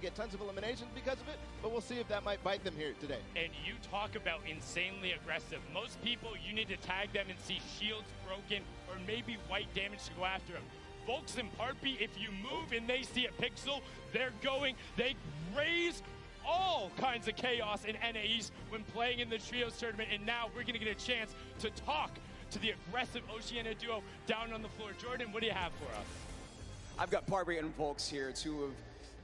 get tons of eliminations because of it, but we'll see if that might bite them here today. And you talk about insanely aggressive. Most people, you need to tag them and see shields broken or maybe white damage to go after them. Volks and Parpy, if you move and they see a pixel, they raise all kinds of chaos in NA East when playing in the Trios tournament, and now we're going to get a chance to talk to the aggressive Oceania duo down on the floor. Jordan, what do you have for us? I've got Parpy and Volks here, two of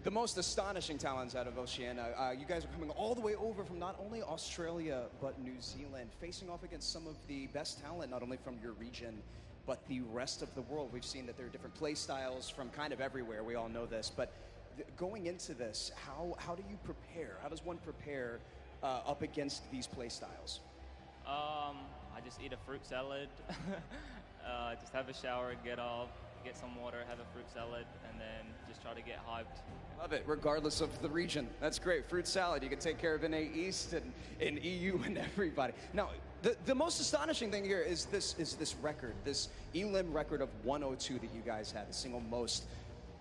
the most astonishing talents out of Oceania. You guys are coming all the way over from not only Australia, but New Zealand, facing off against some of the best talent, not only from your region, but the rest of the world. We've seen that there are different play styles from kind of everywhere. We all know this, but going into this, how do you prepare? How does one prepare up against these play styles? I just eat a fruit salad, just have a shower, get off, get some water, have a fruit salad, and then just try to get hyped. Love it, regardless of the region. That's great. Fruit salad. You can take care of NA East and EU and everybody. Now, the most astonishing thing here is this record, this elim record of 102 that you guys had, the single most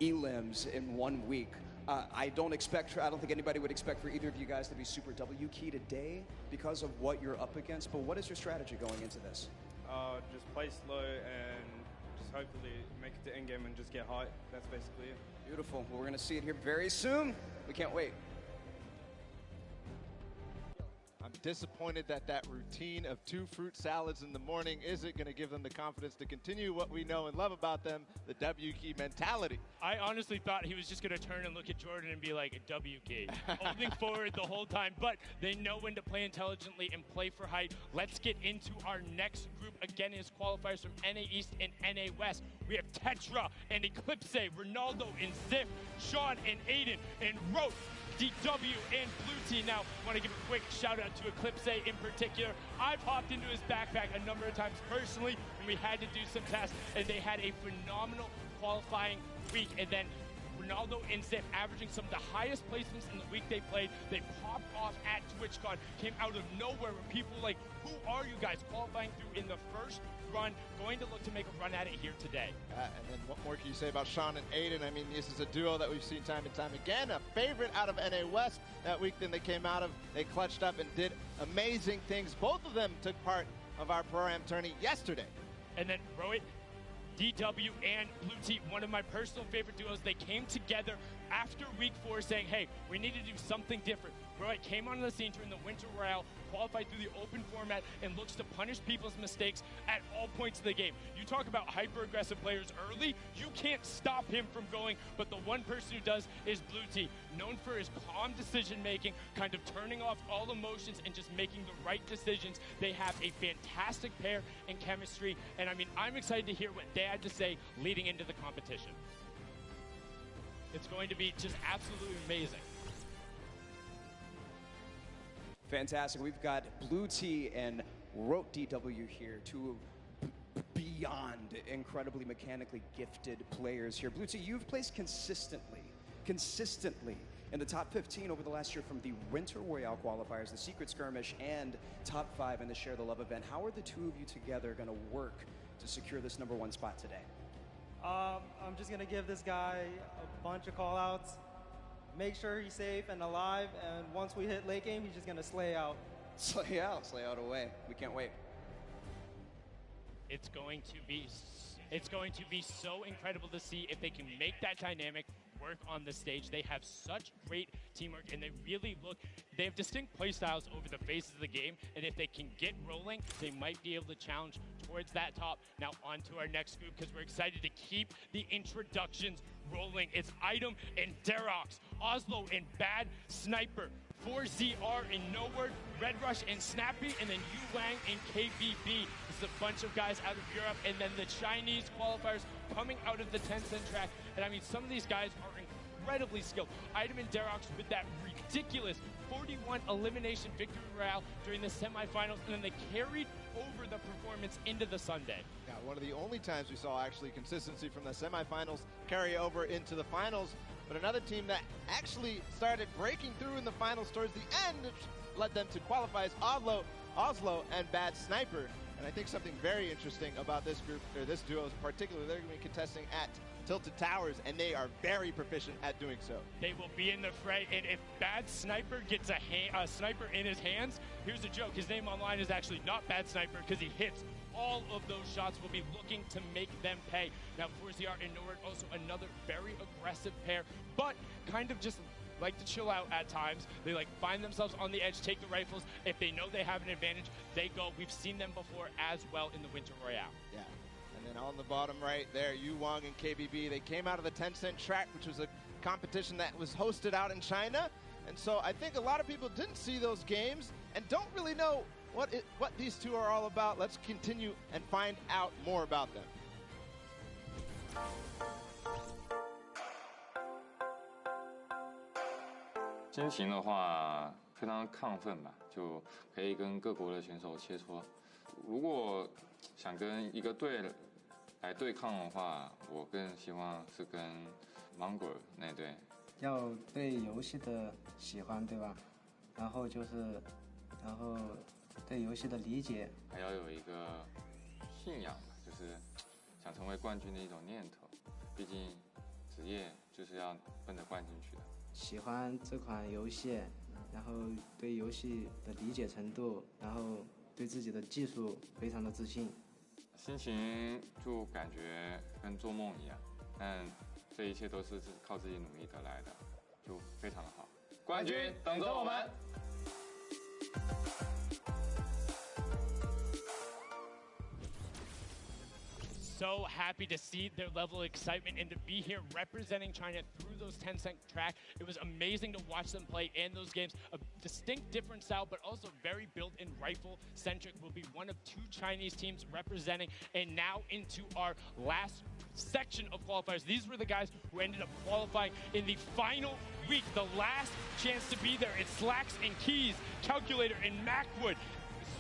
elims in 1 week. I don't think anybody would expect for either of you guys to be super W key today because of what you're up against, but what is your strategy going into this? Just play slow and just hopefully make it to endgame and just get high. That's basically it. Beautiful. Well, we're going to see it here very soon. We can't wait. I'm disappointed that routine of 2 fruit salads in the morning isn't going to give them the confidence to continue what we know and love about them, the W key mentality. I honestly thought he was just going to turn and look at Jordan and be like, W key, holding forward the whole time, but they know when to play intelligently and play for height. Let's get into our next group. Again, his qualifiers from NA East and NA West. We have Tetra and Eclipse, Ronaldo and Ziff, Sean and Aiden and Rote, DW and Blue Team. Now, I want to give a quick shout out to Eclipse in particular. I've hopped into his backpack a number of times personally when we had to do some tests, and they had a phenomenal qualifying week. And then Ronaldo and Ziff averaging some of the highest placements in the week they played. They popped off at TwitchCon, came out of nowhere where people were like, who are you guys, qualifying through in the first run, going to look to make a run at it here today. And then what more can you say about Sean and Aiden? I mean, this is a duo that we've seen time and time again, a favorite out of NA West that week then they came out of. They clutched up and did amazing things. Both of them took part of our Pro-Am tourney yesterday. And then Rohit, DW and Blue Team, one of my personal favorite duos. They came together after week 4 saying, hey, we need to do something different. Rohit came onto the scene during the Winter Royale, qualified through the open format, and looks to punish people's mistakes at all points of the game. You talk about hyper-aggressive players early, you can't stop him from going, but the one person who does is Blue Team, known for his calm decision-making, kind of turning off all emotions and just making the right decisions. They have a fantastic pair in chemistry, and I mean, I'm excited to hear what they had to say leading into the competition. It's going to be just absolutely amazing. Fantastic. We've got Blue T and Rote DW here, two beyond incredibly mechanically gifted players here. Blue T, you've placed consistently in the top 15 over the last year from the Winter Royale qualifiers, the Secret Skirmish, and top 5 in the Share the Love event. How are the two of you together going to work to secure this #1 spot today? I'm just going to give this guy a bunch of call-outs, make sure he's safe and alive, and once we hit late game, he's just going to slay out. Slay out away. We can't wait. It's going to be so incredible to see if they can make that dynamic work on the stage. They have such great teamwork, and they have distinct play styles over the phases of the game, and if they can get rolling, they might be able to challenge towards that top. Now on to our next group, because we're excited to keep the introductions rolling. It's Item and Derox, Oslo and Bad Sniper, 4ZR and No Word, Red Rush and Snappy, and then Yu Wang and KBB. This is a bunch of guys out of Europe, and then the Chinese qualifiers coming out of the Tencent track. And I mean, some of these guys are incredibly skilled. Item and Derox with that ridiculous 41 elimination victory royale during the semifinals, and then they carried over the performance into the Sunday. Yeah, one of the only times we saw actually consistency from the semifinals carry over into the finals. But another team that actually started breaking through in the finals towards the end, which led them to qualify, as Oslo and Bad Sniper. And And I think something very interesting about this group, or this duo in particular, they're going to be contesting at Tilted Towers, and they are very proficient at doing so. They will be in the fray, and if Bad Sniper gets a sniper in his hands, here's a joke. His name online is actually not Bad Sniper because he hits all of those shots. Will be looking to make them pay. Now, Forziar and Nord, also another very aggressive pair, but kind of just like to chill out at times. They like find themselves on the edge, take the rifles. If they know they have an advantage, they go. We've seen them before as well in the Winter Royale. Yeah. And then on the bottom right there, Yu Wang and KBB, they came out of the Tencent track, which was a competition that was hosted out in China. And so I think a lot of people didn't see those games and don't really know what these two are all about. Let's continue and find out more about them. 心情的话，非常亢奋吧，就可以跟各国的选手切磋。如果想跟一个队来对抗的话，我更希望是跟芒果那队。要对游戏的喜欢，对吧？然后对游戏的理解，还要有一个信仰吧，就是想成为冠军的一种念头。毕竟职业就是要奔着冠军去的。 喜欢这款游戏，然后对游戏的理解程度，然后对自己的技术非常的自信。心情就感觉跟做梦一样，但这一切都是靠自己努力得来的，就非常的好。冠军等着我们！ So happy to see their level of excitement and to be here representing China through those Tencent track. It was amazing to watch them play in those games. A distinct different style, but also very built-in rifle-centric. Will be one of two Chinese teams representing. And now into our last section of qualifiers. These were the guys who ended up qualifying in the final week. The last chance to be there. It's Slacks and Keys, Calculator and Macwood,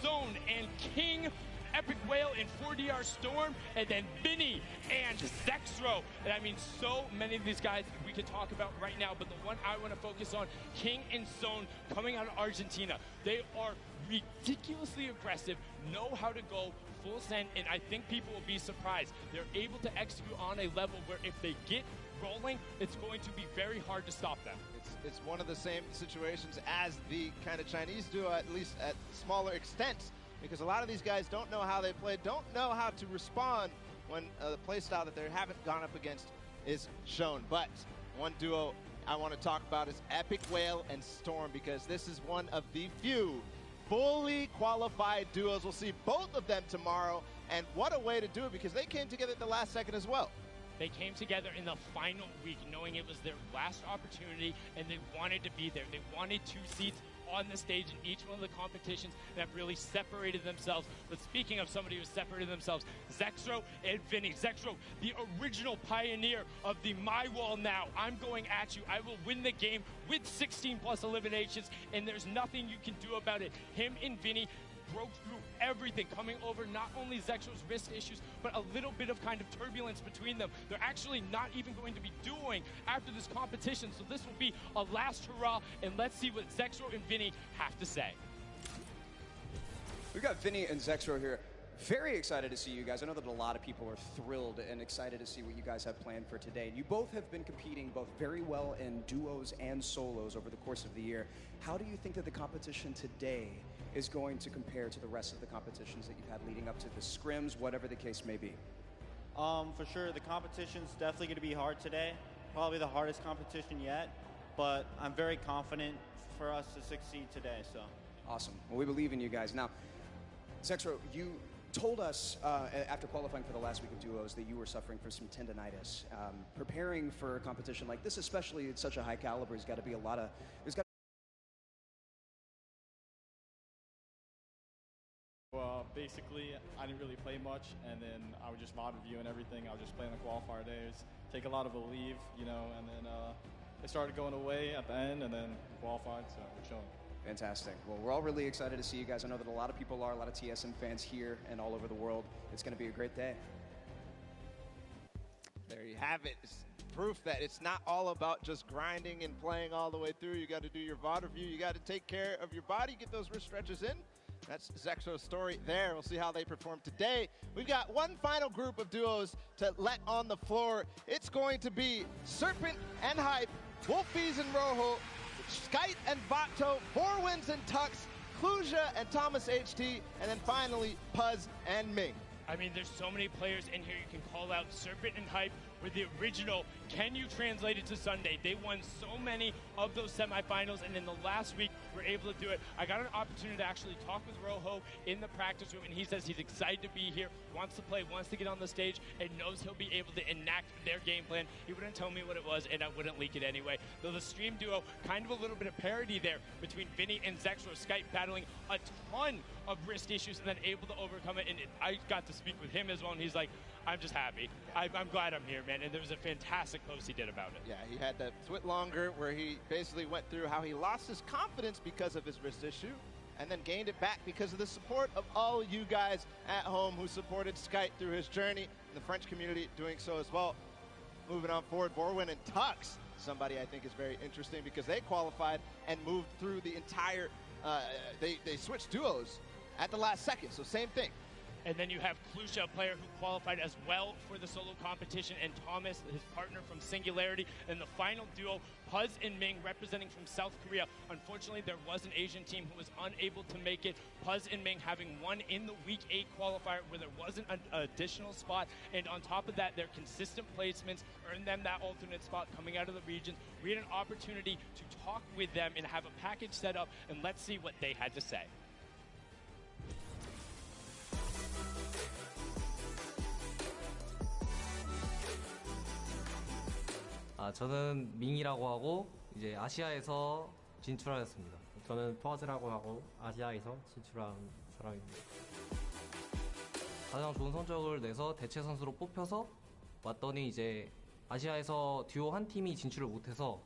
Zone and King, Epic Whale and 4DR Storm, and then Vinny and Zexro. And I mean, so many of these guys we could talk about right now, but the one I want to focus on, King and Zone, coming out of Argentina. They are ridiculously aggressive, know how to go full send, and I think people will be surprised. They're able to execute on a level where if they get rolling, it's going to be very hard to stop them. It's one of the same situations as the kind of Chinese duo, at least at smaller extents. Because a lot of these guys don't know how they play, don't know how to respond when the play style that they haven't gone up against is shown. But one duo I want to talk about is Epic Whale and Storm, because this is one of the few fully qualified duos. We'll see both of them tomorrow, and what a way to do it, because they came together at the last second as well. They came together in the final week knowing it was their last opportunity, and they wanted to be there. They wanted 2 seats on the stage in each one of the competitions that really separated themselves. But speaking of somebody who separated themselves, Zexro and Vinny. Zexro, the original pioneer of the My Wall now. I'm going at you. I will win the game with 16 plus eliminations, and there's nothing you can do about it. Him and Vinny broke through everything, coming over not only Zexro's wrist issues, but a little bit of kind of turbulence between them. They're actually not even going to be doing after this competition, so this will be a last hurrah, and let's see what Zexro and Vinny have to say. We've got Vinny and Zexro here. Very excited to see you guys. I know that a lot of people are thrilled and excited to see what you guys have planned for today. You both have been competing both very well in duos and solos over the course of the year. How do you think that the competition today is going to compare to the rest of the competitions that you've had leading up to the scrims, whatever the case may be? For sure, the competition's definitely going to be hard today. Probably the hardest competition yet, but I'm very confident for us to succeed today. So awesome. Well, we believe in you guys. Now, Zexro, you told us after qualifying for the last week of duos that you were suffering from some tendonitis. Preparing for a competition like this, especially at such a high caliber, has got to be a lot of. Basically, I didn't really play much, and then I would just VOD review and everything. I would just play in the qualifier days, take a lot of a leave, you know, and then it started going away at the end, and then qualified, so we're chilling. Fantastic. Well, we're all really excited to see you guys. I know that a lot of people are, a lot of TSM fans here and all over the world. It's going to be a great day. There you have it. It's proof that it's not all about just grinding and playing all the way through. You got to do your VOD review. You got to take care of your body, get those wrist stretches in. That's Zexo's story there. We'll see how they perform today. We've got one final group of duos to let on the floor. It's going to be Serpent and Hype, Wolfies and Rojo, Skite and Vato, Borwins and Tux, Kluja and Thomas HT, and then finally Puz and Ming. I mean, there's so many players in here you can call out. Serpent and Hype were the original. Can you translate it to Sunday? They won so many of those semifinals, and in the last week, were able to do it. I got an opportunity to actually talk with Rojo in the practice room, and he says he's excited to be here, wants to play, wants to get on the stage, and knows he'll be able to enact their game plan. He wouldn't tell me what it was, and I wouldn't leak it anyway. Though the stream duo, kind of a little bit of parity there between Vinny and Zexo. Skype battling a ton of wrist issues and then able to overcome it, and I got to speak with him as well, and he's like, I'm just happy. I'm glad I'm here, man. And there was a fantastic post he did about it. Yeah, he had that Twit Longer where he basically went through how he lost his confidence because of his wrist issue and then gained it back because of the support of all you guys at home who supported Skype through his journey, and the French community doing so as well. Moving on forward, Borwin and Tux, somebody I think is very interesting because they qualified and moved through the entire, they switched duos at the last second, so same thing. And then you have Kluja, a player who qualified as well for the solo competition, and Thomas, his partner from Singularity. And the final duo, Puz and Ming, representing from South Korea. Unfortunately, there was an Asian team who was unable to make it. Puz and Ming having won in the Week 8 qualifier where there wasn't an additional spot. And on top of that, their consistent placements earned them that alternate spot coming out of the regions. We had an opportunity to talk with them and have a package set up, and let's see what they had to say. 저는 밍이라고 하고 이제 아시아에서 진출하였습니다. 저는 퍼즈라고 하고 아시아에서 진출한 사람입니다. 가장 좋은 성적을 내서 대체 선수로 뽑혀서 왔더니 이제 아시아에서 듀오 한 팀이 진출을 못해서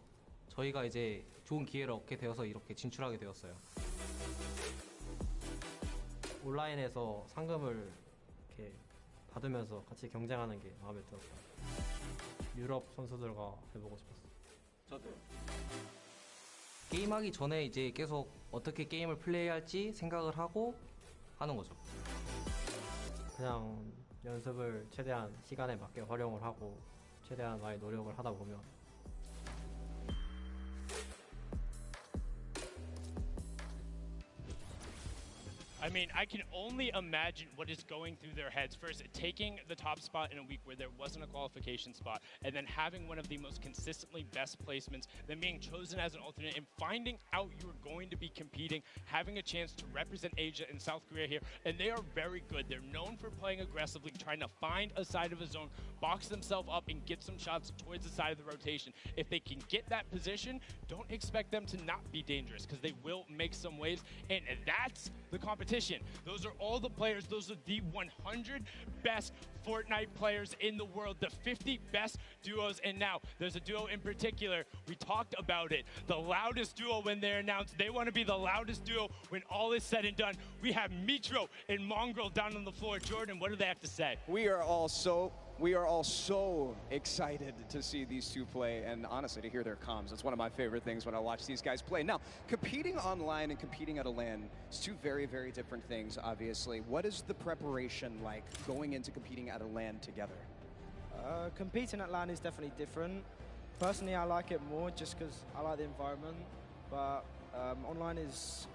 저희가 이제 좋은 기회를 얻게 되어서 이렇게 진출하게 되었어요. 온라인에서 상금을 이렇게 받으면서 같이 경쟁하는 게 마음에 들었어요. 유럽 선수들과 해보고 싶었어요. 저도요. 게임하기 전에 이제 계속 어떻게 게임을 플레이할지 생각을 하고 하는 거죠. 그냥 연습을 최대한 시간에 맞게 활용을 하고 최대한 많이 노력을 하다 보면 I mean, I can only imagine what is going through their heads. First, taking the top spot in a week where there wasn't a qualification spot, and then having one of the most consistently best placements, then being chosen as an alternate, and finding out you're going to be competing, having a chance to represent Asia and South Korea here, and they are very good. They're known for playing aggressively, trying to find a side of a zone, box themselves up, and get some shots towards the side of the rotation. If they can get that position, don't expect them to not be dangerous, because they will make some waves, and that's the competition. Those are all the players. Those are the 100 best Fortnite players in the world, the 50 best duos. And now there's a duo in particular. We talked about it. The loudest duo when they're announced. They want to be the loudest duo when all is said and done. We have Mitro and Mongrel down on the floor. Jordan, what do they have to say? We are all so excited to see these two play and honestly to hear their comms. It's one of my favorite things when I watch these guys play. Now, competing online and competing at a LAN is two very, very different things, obviously. What is the preparation like going into competing at a LAN together? Competing at LAN is definitely different. Personally, I like it more just because I like the environment, but online is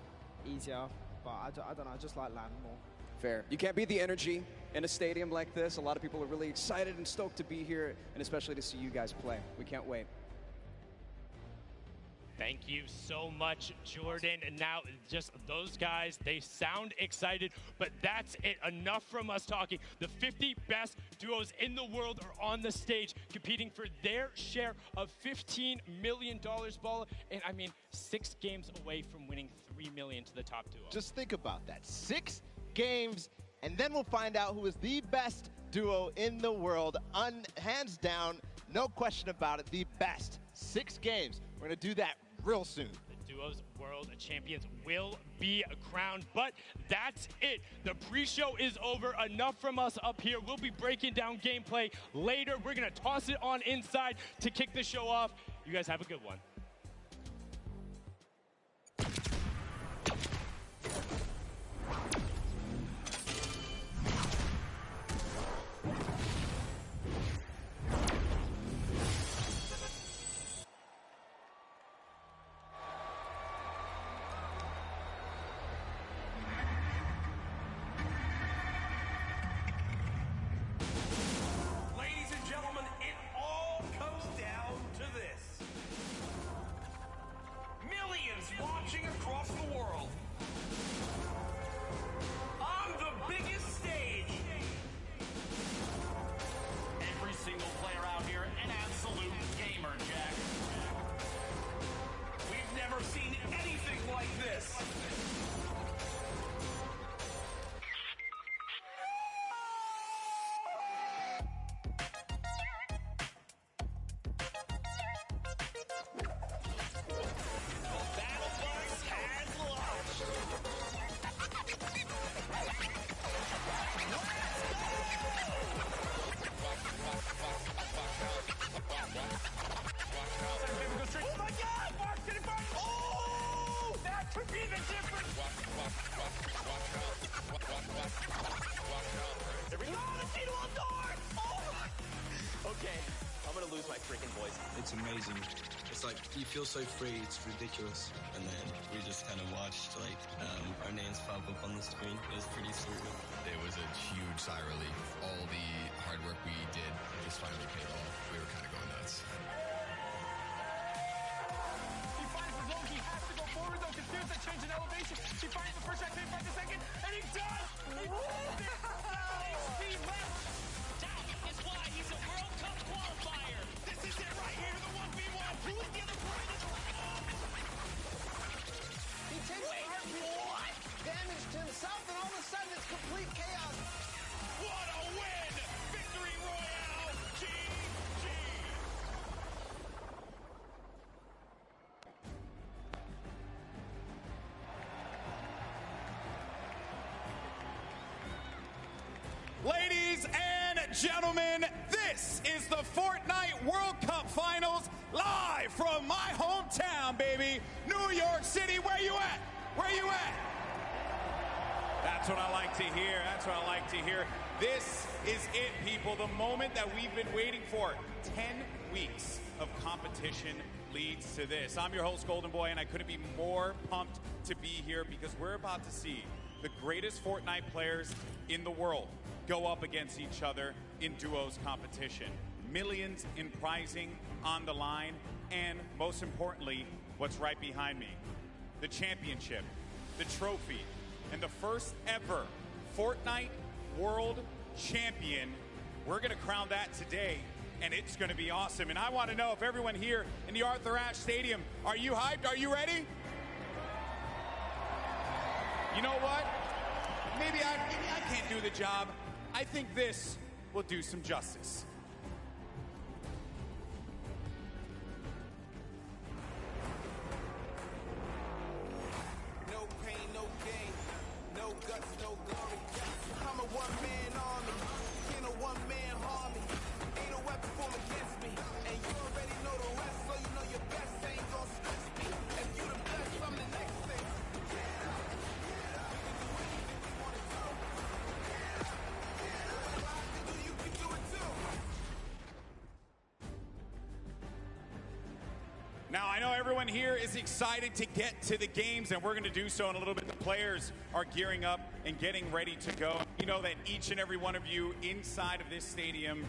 easier, but I don't know, I just like LAN more. Fair. You can't beat the energy in a stadium like this. A lot of people are really excited and stoked to be here, and especially to see you guys play. We can't wait. Thank you so much, Jordan. And now just those guys, they sound excited, but that's it. Enough from us talking. The 50 best duos in the world are on the stage competing for their share of $15 million, Ball. And I mean, 6 games away from winning $3 million to the top duo. Just think about that. 6 games, and then we'll find out who is the best duo in the world. Hands down, no question about it, the best. 6 games. We're going to do that real soon. The duos world champions will be crowned, but that's it. The pre-show is over. Enough from us up here. We'll be breaking down gameplay later. We're going to toss it on inside to kick the show off. You guys have a good one. watching across the world. On the biggest stage. Every single player out here, an absolute gamer, Jack. We've never seen anything like this. Oh my God! Mark did it first! Oh! That could be the difference! There we go! The needle on door! Oh! Okay, I'm gonna lose my freaking voice. It's amazing. It's like you feel so free, it's ridiculous. And then we just kind of watched like our names pop up on the screen. It was pretty surreal. It was a huge sigh of relief. All the hard work we did just finally paid off. We were kind of going nuts. He finds the zone, he has to go forward though, because there's that change in elevation. He finds the first shot, can't find the second, and he does! He speed left! That is why he's a World Cup qualifier! This is it right here, the 1v1! Who is the other player that's He takes what? Damage to himself, and all of a sudden it's complete chaos. What a win! Victory Royale! GG! Ladies and gentlemen, this is the Fortnite World Cup Finals live from my hometown, baby. New York City, where you at? Where you at? That's what I like to hear. That's what I like to hear. This is it, people. The moment that we've been waiting for. 10 weeks of competition leads to this. I'm your host, Golden Boy, and I couldn't be more pumped to be here because we're about to see the greatest Fortnite players in the world go up against each other in duos competition. Millions in prizing on the line, and most importantly, what's right behind me. The championship, the trophy, and the first ever Fortnite World Champion. We're gonna crown that today, and it's gonna be awesome. And I wanna know if everyone here in the Arthur Ashe Stadium, are you hyped? Are you ready? You know what? Maybe I can't do the job. I think this will do some justice. No pain, no gain. No guts, no glory. I'm a one-man army. Ain't a one-man army. Ain't a weapon formed against me. And you already know the rest, so you know your best ain't gonna stress me. If you the best, I'm the next thing. Now, I know everyone here is excited to get to the games, and we're going to do so in a little bit. The players are gearing up and getting ready to go. You know that each and every one of you inside of this stadium,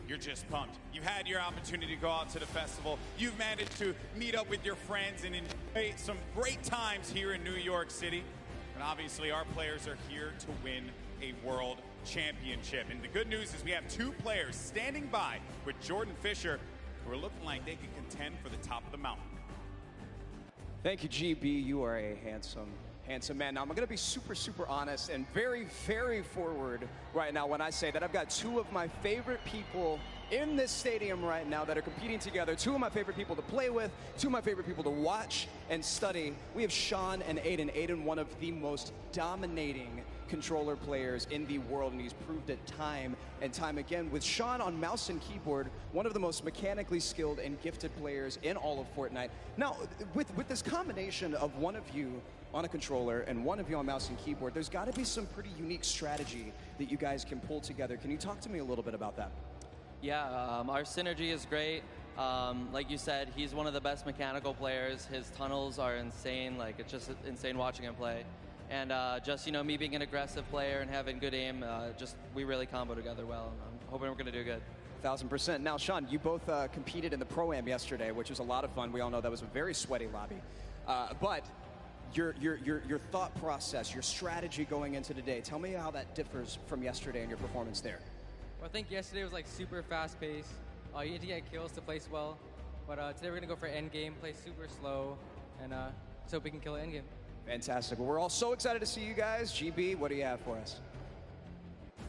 you're just pumped. You've had your opportunity to go out to the festival. You've managed to meet up with your friends and enjoy some great times here in New York City. And obviously, our players are here to win a world championship. And the good news is we have two players standing by with Jordan Fisher who are looking like they could contend for the top of the mountain. Thank you, GB. You are a handsome, handsome man. Now, I'm going to be super, super honest and very, very forward right now when I say that I've got two of my favorite people in this stadium right now that are competing together. Two of my favorite people to play with, two of my favorite people to watch and study. We have Sean and Aiden. Aiden, one of the most dominating controller players in the world, and he's proved it time and time again. With Sean on mouse and keyboard, one of the most mechanically skilled and gifted players in all of Fortnite. Now, with this combination of one of you on a controller and one of you on mouse and keyboard, there's got to be some pretty unique strategy that you guys can pull together. Can you talk to me a little bit about that? Yeah, our synergy is great. Like you said, he's one of the best mechanical players. His tunnels are insane. Like, it's just insane watching him play. And just, you know, me being an aggressive player and having good aim, we really combo together well. And I'm hoping we're going to do good. 1000%. Now, Sean, you both competed in the Pro-Am yesterday, which was a lot of fun. We all know that was a very sweaty lobby. But your thought process, your strategy going into today. Tell me how that differs from yesterday and your performance there. Well, I think yesterday was like super fast-paced. You need to get kills to place well. But today we're going to go for end game, play super slow, and so we can kill it end game. Fantastic. Well, we're all so excited to see you guys. GB, what do you have for us?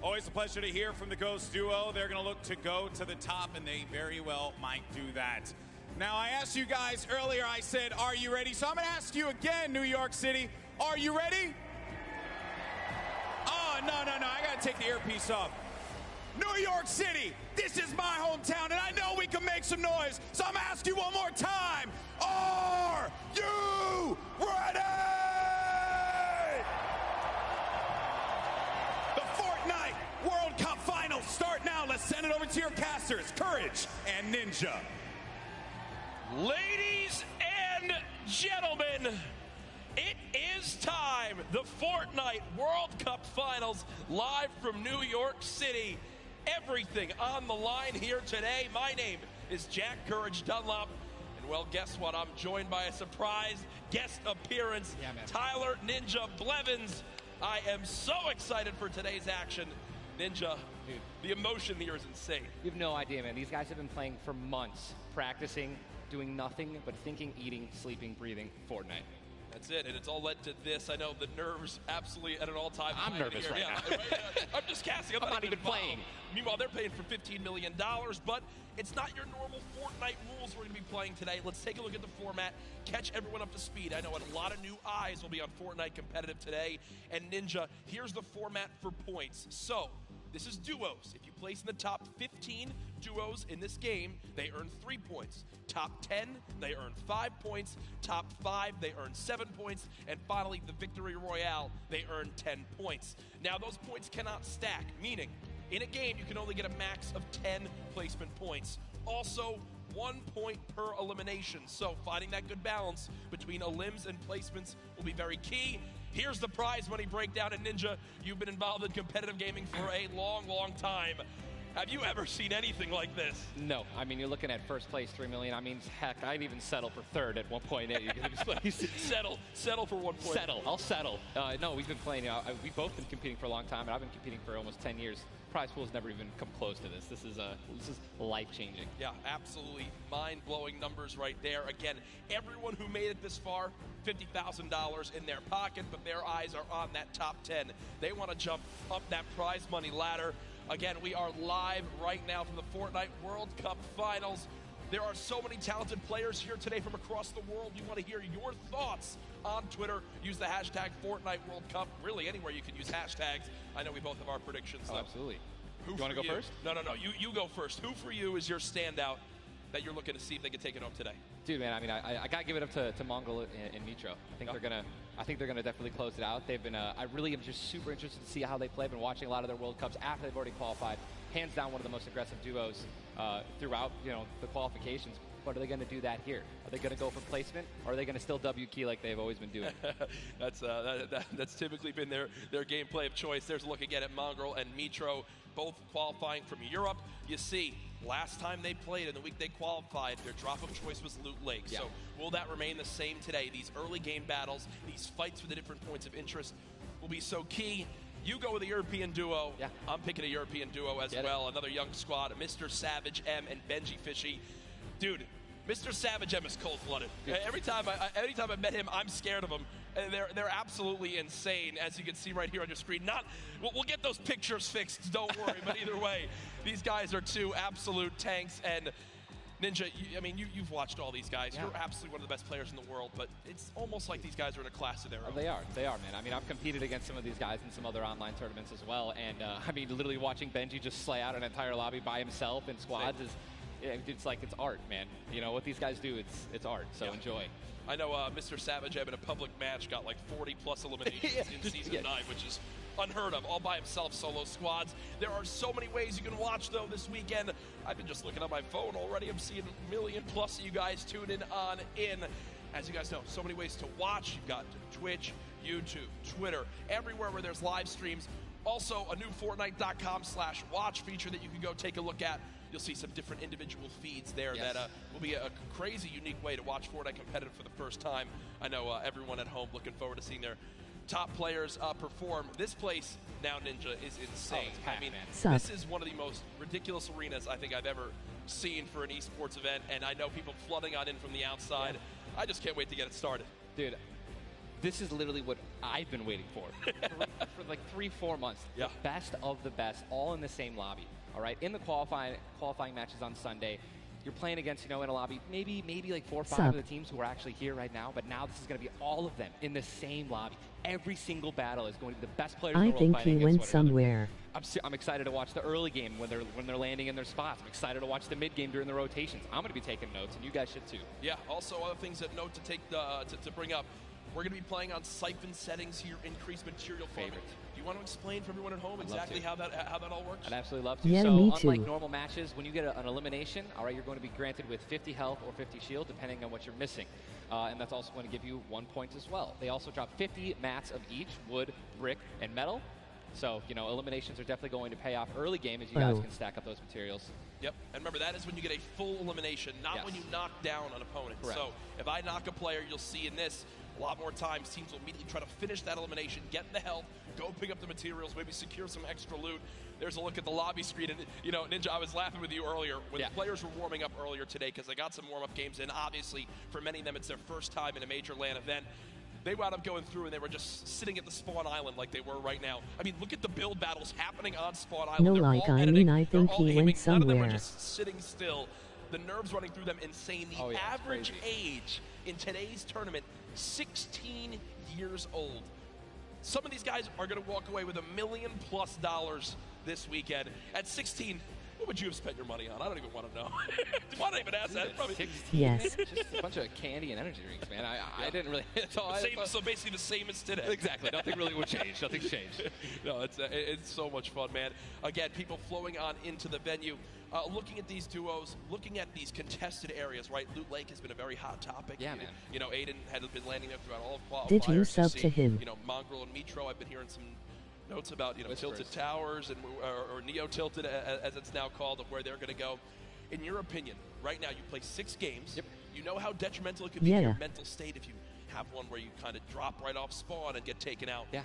Always a pleasure to hear from the Ghost duo. They're going to look to go to the top, and they very well might do that. Now, I asked you guys earlier, I said, are you ready? So I'm going to ask you again, New York City, are you ready? Oh, no, I got to take the earpiece off. New York City, this is my hometown, and I know we can make some noise, so I'm going to ask you one more time. Are you ready? The Fortnite World Cup Finals start now. Let's send it over to your casters, Courage and Ninja. Ladies and gentlemen, it is time. The Fortnite World Cup Finals live from New York City. Everything on the line here today. My name is Jack Courage Dunlop. And well, guess what? I'm joined by a surprise guest appearance, Tyler Ninja Blevins. I am so excited for today's action. Ninja, dude, the emotion here is insane. You have no idea, man. These guys have been playing for months, practicing, doing nothing but thinking, eating, sleeping, breathing Fortnite. That's it, and it's all led to this. I know the nerves absolutely at an all-time high. I'm nervous right now. Right? I'm just casting. I'm not even playing. Meanwhile, they're paying for $15 million, but it's not your normal Fortnite rules we're going to be playing today. Let's take a look at the format, catch everyone up to speed. I know a lot of new eyes will be on Fortnite Competitive today. And Ninja, here's the format for points. So, this is duos. If you place in the top 15 duos in this game, they earn 3 points. Top 10, they earn 5 points. Top 5, they earn 7 points. And finally, the Victory Royale, they earn 10 points. Now, those points cannot stack, meaning in a game, you can only get a max of 10 placement points. Also, 1 point per elimination. So finding that good balance between elims and placements will be very key. Here's the prize money breakdown. And Ninja, you've been involved in competitive gaming for a long, long time. Have you ever seen anything like this? No. I mean, you're looking at first place, $3 million. I mean, heck, I'd even settle for third at 1.8. Settle for 1 point. I'll settle. No, we've been playing. We've both been competing for a long time, and I've been competing for almost 10 years. Prize pool's never even come close to this. This is life-changing. Yeah, absolutely mind-blowing numbers right there. Again, everyone who made it this far, $50,000 in their pocket, but their eyes are on that top 10. They want to jump up that prize money ladder. Again, we are live right now from the Fortnite World Cup Finals. There are so many talented players here today from across the world. We want to hear your thoughts on Twitter. Use the hashtag Fortnite World Cup. Really, anywhere you can use hashtags. I know we both have our predictions. Oh, absolutely. You want to go first? No. You go first. Who for you is your standout that you're looking to see if they can take it home today? Dude, man, I mean, I gotta give it up to Mongol and Mitro. I think they're gonna definitely close it out. They've been. I really am just super interested to see how they play. I've been watching a lot of their World Cups after they've already qualified. Hands down, one of the most aggressive duos throughout the qualifications. But are they going to do that here? Are they going to go for placement, or are they going to still W key like they've always been doing? That's typically been their gameplay of choice. There's a look again at Mongrel and Mitro, both qualifying from Europe. You see, last time they played and the week they qualified, their drop of choice was Loot Lake. Yeah. So will that remain the same today? These early game battles, these fights for the different points of interest will be so key. You go with a European duo. Yeah. I'm picking a European duo as well. Another young squad, Mr. Savage M and Benji Fishy. Dude, Mr. Savage M is cold-blooded. Every time I met him, I'm scared of him. They're absolutely insane, as you can see right here on your screen. We'll get those pictures fixed, don't worry. But either way, these guys are two absolute tanks. And Ninja, you've watched all these guys. Yeah. You're absolutely one of the best players in the world. But it's almost like these guys are in a class of their own. They are, man. I mean, I've competed against some of these guys in some other online tournaments as well. And, literally watching Benji just slay out an entire lobby by himself in squads it's like it's art, man. You know, what these guys do, it's art, so enjoy. I know Mr. Savage in a public match got like 40-plus eliminations in Season 9, which is unheard of, all by himself, solo squads. There are so many ways you can watch, though, this weekend. I've been just looking at my phone already. I'm seeing a million-plus of you guys tuning in. As you guys know, so many ways to watch. You've got Twitch, YouTube, Twitter, everywhere where there's live streams. Also, a new Fortnite.com/watch feature that you can go take a look at. You'll see some different individual feeds there that will be a crazy, unique way to watch Fortnite competitive for the first time. I know everyone at home looking forward to seeing their top players perform. This place now, Ninja, is insane. I mean, this is one of the most ridiculous arenas I think I've ever seen for an esports event, and I know people flooding on in from the outside. I just can't wait to get it started. Dude, this is literally what I've been waiting for for like 3-4 months. The best of the best, all in the same lobby. All right, in the qualifying matches on Sunday, you're playing against, in a lobby, maybe like 4 or 5 of the teams who are actually here right now, but now this is going to be all of them in the same lobby. Every single battle is going to be the best players in the world I think fighting he went against one another. somewhere. I'm excited to watch the early game when they're landing in their spots. I'm excited to watch the mid game during the rotations. I'm going to be taking notes, and you guys should too. Yeah. Also, other things that note to take to bring up. We're going to be playing on siphon settings here, increased material farming. Do you want to explain for everyone at home exactly how that all works? I'd absolutely love to. Yeah, so me unlike too. normal matches, when you get an elimination, all right, you're going to be granted with 50 health or 50 shield, depending on what you're missing. And that's also going to give you 1 point as well. They also drop 50 mats of each, wood, brick, and metal. So, eliminations are definitely going to pay off early game as you guys can stack up those materials. Yep, and remember, that is when you get a full elimination, not when you knock down an opponent. Correct. So if I knock a player, you'll see in this, a lot more times teams will immediately try to finish that elimination, get the health, go pick up the materials, maybe secure some extra loot. There's a look at the lobby screen, and Ninja, I was laughing with you earlier when the players were warming up earlier today because they got some warm-up games in. Obviously, for many of them, it's their first time in a major LAN event. They wound up going through and they were just sitting at the spawn island like they were right now. I mean, look at the build battles happening on spawn island. No, They're like, all I editing. mean, I They're think all he aiming. went None of them are somewhere. just sitting still. The nerves running through them insane. The average age in today's tournament, 16 years old. Some of these guys are going to walk away with $1 million+ this weekend. At 16, what would you have spent your money on? I don't even want to know. Why did I even ask that? Probably 16? Yes. Just a bunch of candy and energy drinks, man. I didn't really. So basically the same as today. Exactly. Nothing really would change. Nothing's changed. No, it's so much fun, man. Again, people flowing on into the venue. Looking at these duos, looking at these contested areas, right? Loot Lake has been a very hot topic. Yeah, man. Aiden had been landing there throughout all of qualifiers. Did you sub to him? Mongrel and Mitro, I've been hearing some notes about, Tilted Towers and or Neo Tilted, as it's now called, of where they're going to go. In your opinion, right now, you play 6 games. Yep. You know how detrimental it could be to your mental state if you have one where you kind of drop right off spawn and get taken out. Yeah.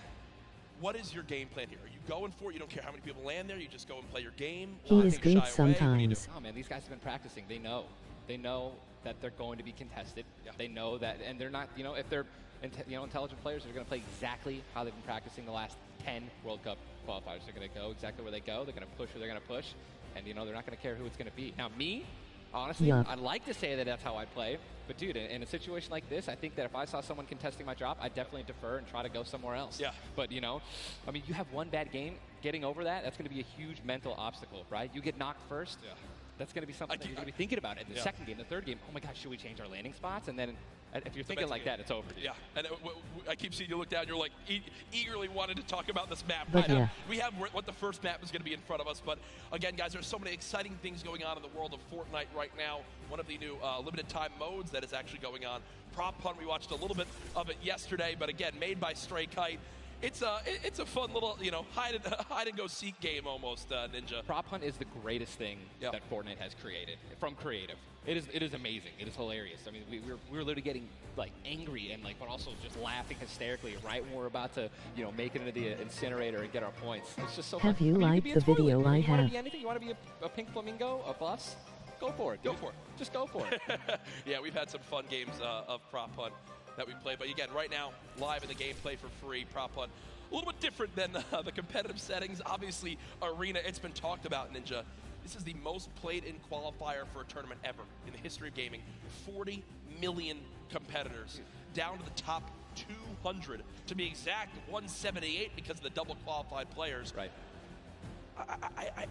What is your game plan here? Are you going for it? You don't care how many people land there? You just go and play your game? He is Shy good away? What do you do? sometimes. Oh man, these guys have been practicing. They know that they're going to be contested. They know that, and they're not. If they're intelligent players, they're going to play exactly how they've been practicing the last 10 World Cup qualifiers. They're going to go exactly where they go. They're going to push where they're going to push, and they're not going to care who it's going to be. Now, me, honestly, Yeah. I'd like to say that that's how I play, but dude, in a situation like this, I think that if I saw someone contesting my drop, I'd definitely defer and try to go somewhere else. Yeah. But you have one bad game. Getting over that's going to be a huge mental obstacle, right? You get knocked first. Yeah. That's going to be something that you're going to be thinking about. In the second game, the third game, oh my gosh, should we change our landing spots? And then if you're thinking like that, it's over. Dude. Yeah, and I keep seeing you look down. You're like eagerly wanted to talk about this map. But yeah. We have what the first map is going to be in front of us. But again, guys, there's so many exciting things going on in the world of Fortnite right now. One of the new limited time modes that is actually going on. Prop Hunt, we watched a little bit of it yesterday, but again, made by Stray Kite. It's a fun little hide and go seek game almost, Ninja. Prop Hunt is the greatest thing that Fortnite has created from creative. It is amazing. It is hilarious. I mean, we were literally getting like angry and but also just laughing hysterically right when we're about to make it into the incinerator and get our points. It's just so. Have fun. you I mean, liked be the a toilet. video I You want have? to be anything? You want to be a pink flamingo, a bus? Go for it. Go dude. for it. Just go for it. Yeah, we've had some fun games of Prop Hunt that we played. But again, right now, live in the gameplay for free, Prop Hunt. A little bit different than the competitive settings. Obviously, Arena, it's been talked about, Ninja. This is the most played in qualifier for a tournament ever in the history of gaming. 40 million competitors, down to the top 200. To be exact, 178 because of the double qualified players. Right.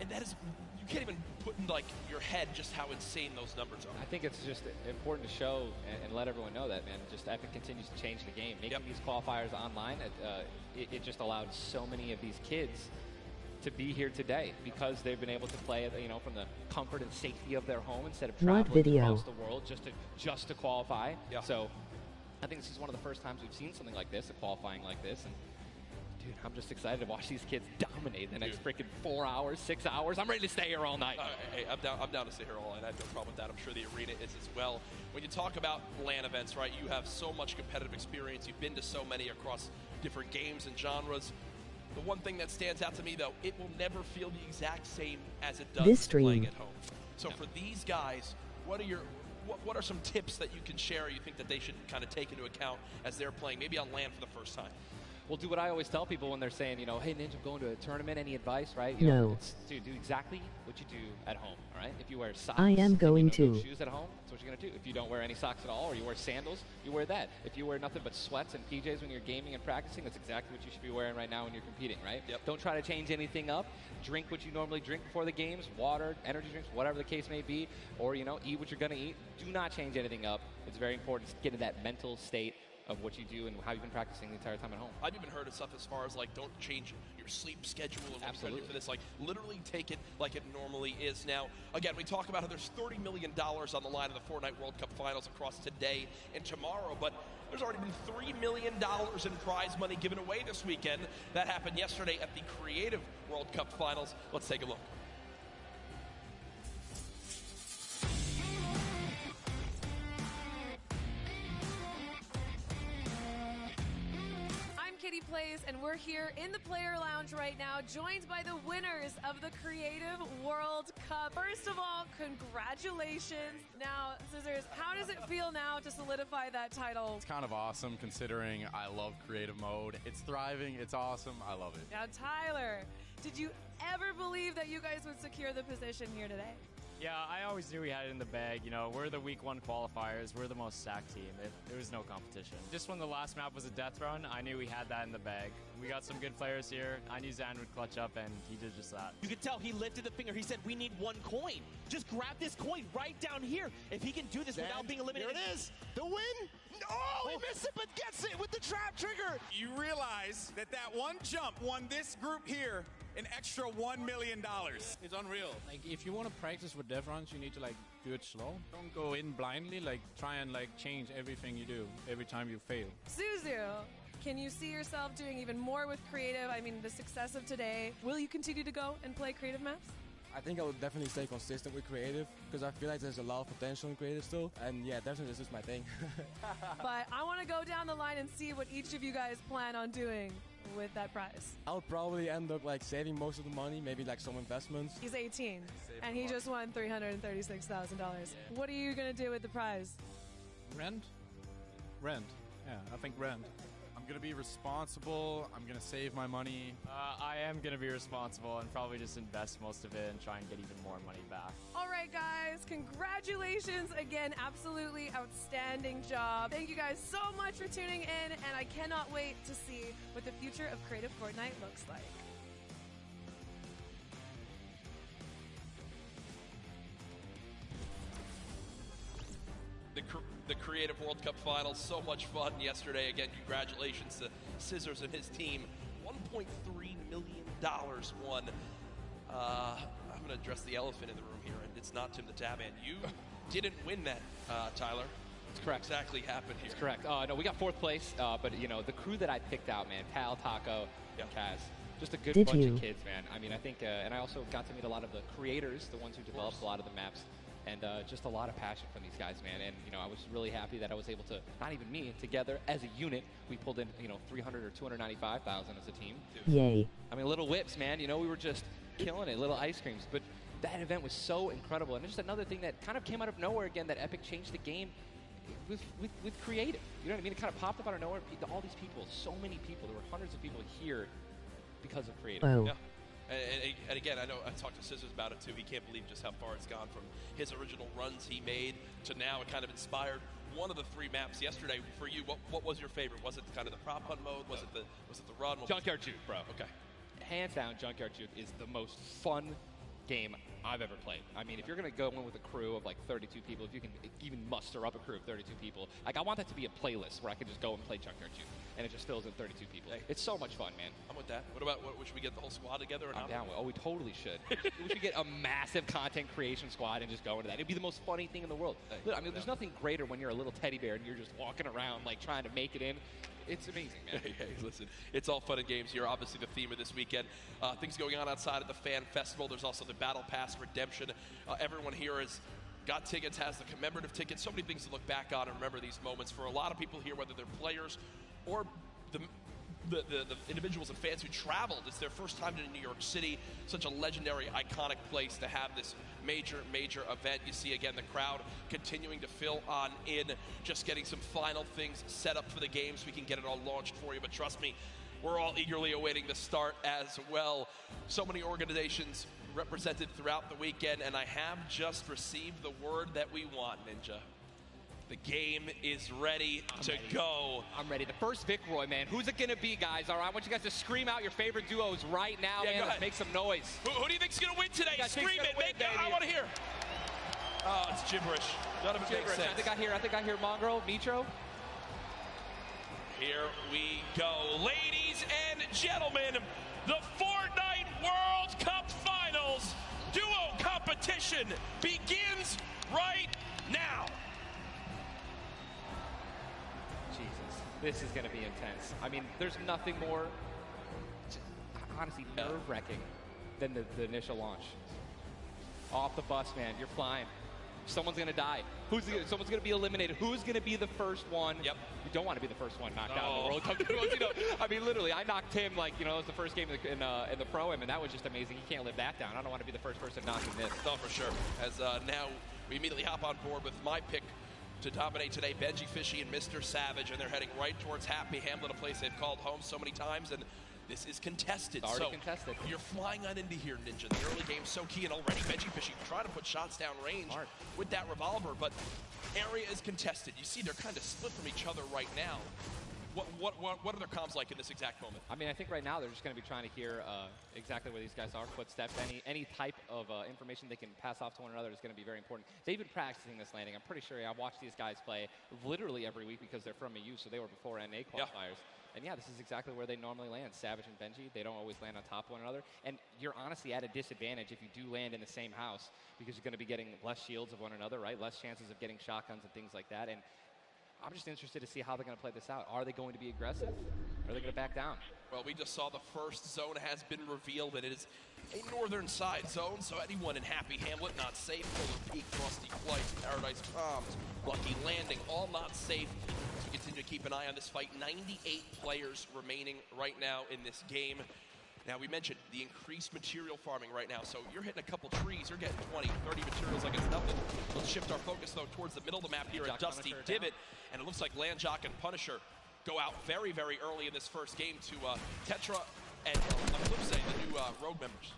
And that is, you can't even put in your head just how insane those numbers are. I think it's just important to show and let everyone know that, man, just Epic continues to change the game. Making these qualifiers online, it just allowed so many of these kids to be here today because they've been able to play, from the comfort and safety of their home instead of What traveling video? across the world just to qualify. Yeah. So I think this is one of the first times we've seen something like this, a qualifying like this. And Dude, I'm just excited to watch these kids dominate the next freaking 4 hours, 6 hours. I'm ready to stay here all night. Hey, I'm down to stay here all night. I have no problem with that. I'm sure the arena is as well. When you talk about LAN events, right, you have so much competitive experience. You've been to so many across different games and genres. The one thing that stands out to me, though, it will never feel the exact same as it does playing at home. So for these guys, what are some tips that you can share you think that they should kind of take into account as they're playing, maybe on LAN for the first time? Well, do what I always tell people when they're saying, you know, hey, Ninja, I'm going to a tournament. Any advice, right? No. Dude, do exactly what you do at home, all right? If you wear socks, I am going if you don't to. wear shoes at home, that's what you're going to do. If you don't wear any socks at all or you wear sandals, you wear that. If you wear nothing but sweats and PJs when you're gaming and practicing, that's exactly what you should be wearing right now when you're competing, right? Yep. Don't try to change anything up. Drink what you normally drink before the games, water, energy drinks, whatever the case may be, or, you know, eat what you're going to eat. Do not change anything up. It's very important to get in that mental state of what you do and how you've been practicing the entire time at home. I've even heard of stuff as far as, like, don't change your sleep schedule and what you're gonna do for this. Like, literally take it like it normally is. Now, again, we talk about how there's $30 million on the line of the Fortnite World Cup Finals across today and tomorrow, but there's already been $3 million in prize money given away this weekend. That happened yesterday at the Creative World Cup Finals. Let's take a look. Kitty Plays, and we're here in the player lounge right now, joined by the winners of the Creative World Cup. First of all, congratulations. Now, Scissors, how does it feel now to solidify that title? It's kind of awesome considering I love creative mode. It's thriving, it's awesome, I love it. Now, Tyler, did you ever believe that you guys would secure the position here today? Yeah, I always knew we had it in the bag. You know, we're the week 1 qualifiers. We're the most stacked team. There was no competition. Just when the last map was a death run, I knew we had that in the bag. We got some good players here. I knew Zan would clutch up, and he did just that. You could tell he lifted the finger. He said, we need 1 coin. Just grab this coin right down here. If he can do this without being eliminated. Here it is. The win. Oh, he missed it, but gets it with the trap trigger. You realize that one jump won this group here an extra $1 million. It's unreal. Like, if you want to practice with death runs, you need to, like, do it slow. Don't go in blindly. Like, try and, like, change everything you do every time you fail. Suzu, can you see yourself doing even more with creative? I mean, the success of today. Will you continue to go and play creative maps? I think I would definitely stay consistent with creative because I feel like there's a lot of potential in creative still. And yeah, definitely this is my thing. But I want to go down the line and see what each of you guys plan on doing with that prize. I'll probably end up like saving most of the money, maybe like some investments. He's 18 and he just won $336,000. What are you going to do with the prize? Rent? Yeah, I think rent. I'm going to be responsible. I'm going to save my money. I am going to be responsible and probably just invest most of it and try and get even more money back. All right, guys, congratulations again. Absolutely outstanding job. Thank you guys so much for tuning in, and I cannot wait to see what the future of Creative Fortnite looks like. The Creative World Cup Finals, so much fun yesterday. Again, congratulations to Scissors and his team. $1.3 million won. I'm going to address the elephant in the room here, and it's not Tim the Taban. You didn't win that, Tyler. That's correct. What exactly happened here? That's correct. No, we got 4th place, but, you know, the crew that I picked out, man, Tal, Taco, and Kaz, just a good bunch of kids, man. I mean, I think, and I also got to meet a lot of the creators, the ones who developed a lot of the maps. And just a lot of passion from these guys, man. And, you know, I was really happy that I was able to, not even me, together as a unit, we pulled in, you know, 300 or 295,000 as a team. Yay. I mean, little whips, man. You know, we were just killing it, little ice creams. But that event was so incredible. And just another thing that kind of came out of nowhere again, that Epic changed the game with creative. You know what I mean? It kind of popped up out of nowhere. All these people, so many people. There were hundreds of people here because of creative. Oh. Yeah. And again, I know I talked to Scissors about it too. He can't believe just how far it's gone from his original runs he made to now it kind of inspired one of the 3 maps yesterday. For you, what was your favorite? Was it kind of the prop hunt mode? Was it the run? Junkyard Juke, bro. Okay. Hands down, Junkyard Juke is the most fun game I've ever played. I mean, if you're going to go in with a crew of like 32 people, if you can even muster up a crew of 32 people, like I want that to be a playlist where I can just go and play Junkyard Juke. and it just fills in 32 people. It's so much fun, man. I'm with that. What about, should we get the whole squad together or I'm not? down with. Oh, we totally should. We should get a massive content creation squad and just go into that. It'd be the most funny thing in the world. I mean, there's nothing greater when you're a little teddy bear and you're just walking around like trying to make it in. It's amazing, man. Hey, listen, it's all fun and games here. Obviously, the theme of this weekend. Things going on outside of the fan festival. There's also the Battle Pass redemption. Everyone here has got tickets, has the commemorative tickets. So many things to look back on and remember these moments. For a lot of people here, whether they're players or the individuals and fans who traveled, it's their first time to New York City. Such a legendary, iconic place to have this major event. You see, again, the crowd continuing to fill on in, just getting some final things set up for the game so we can get it all launched for you. But trust me, we're all eagerly awaiting the start as well. So many organizations represented throughout the weekend, and I have just received the word that we want, Ninja. The game is ready to go. I'm ready. The first Vic Roy, man. Who's it going to be, guys? All right, I want you guys to scream out your favorite duos right now, man. Let's make some noise. Who do you think's going to win today? Scream it. I want to hear. Oh, it's gibberish. None of it makes sense. I think I hear Mongrel, Mitro. Here we go. Ladies and gentlemen, the Fortnite World Cup Finals duo competition begins right now. This is going to be intense. I mean, there's nothing more, honestly, nerve-wracking than the initial launch. Off the bus, man. You're flying. Someone's going to die. Someone's going to be eliminated. Who's going to be the first one? Yep. You don't want to be the first one knocked out in the World Cup. I mean, literally, I knocked him like, it was the first game in the Pro-Am, and that was just amazing. You can't live that down. I don't want to be the first person knocking this. No, for sure. As now we immediately hop on board with my pick to dominate today, Benji Fishy and Mr. Savage, and they're heading right towards Happy Hamlet, a place they've called home so many times, and this is contested. It's already contested. You're flying on into here, Ninja. The early game's so key, and already Benji Fishy trying to put shots down range with that revolver, but area is contested. You see they're kind of split from each other right now. What are their comms like in this exact moment? I mean, I think right now they're just going to be trying to hear exactly where these guys are, footsteps, any type of information they can pass off to one another is going to be very important. They've been practicing this landing. I'm pretty sure I've watched these guys play literally every week because they're from EU, so they were before NA qualifiers. And yeah, this is exactly where they normally land. Savage and Benji, they don't always land on top of one another. And you're honestly at a disadvantage if you do land in the same house because you're going to be getting less shields of one another, right? Less chances of getting shotguns and things like that. And I'm just interested to see how they're going to play this out. Are they going to be aggressive? Or are they going to back down? Well, we just saw the first zone has been revealed, and it is a northern side zone, so anyone in Happy Hamlet not safe. Polar Peak, Frosty Flights, Paradise Palms, Lucky Landing, all not safe. So we continue to keep an eye on this fight. 98 players remaining right now in this game. Now, we mentioned the increased material farming right now, so you're hitting a couple trees, you're getting 20, 30 materials like it's nothing. Let's shift our focus, though, towards the middle of the map here at Dusty Divot, and it looks like Landjock and Punisher go out very, very early in this first game to Tetra and Eclipse, the new Rogue members.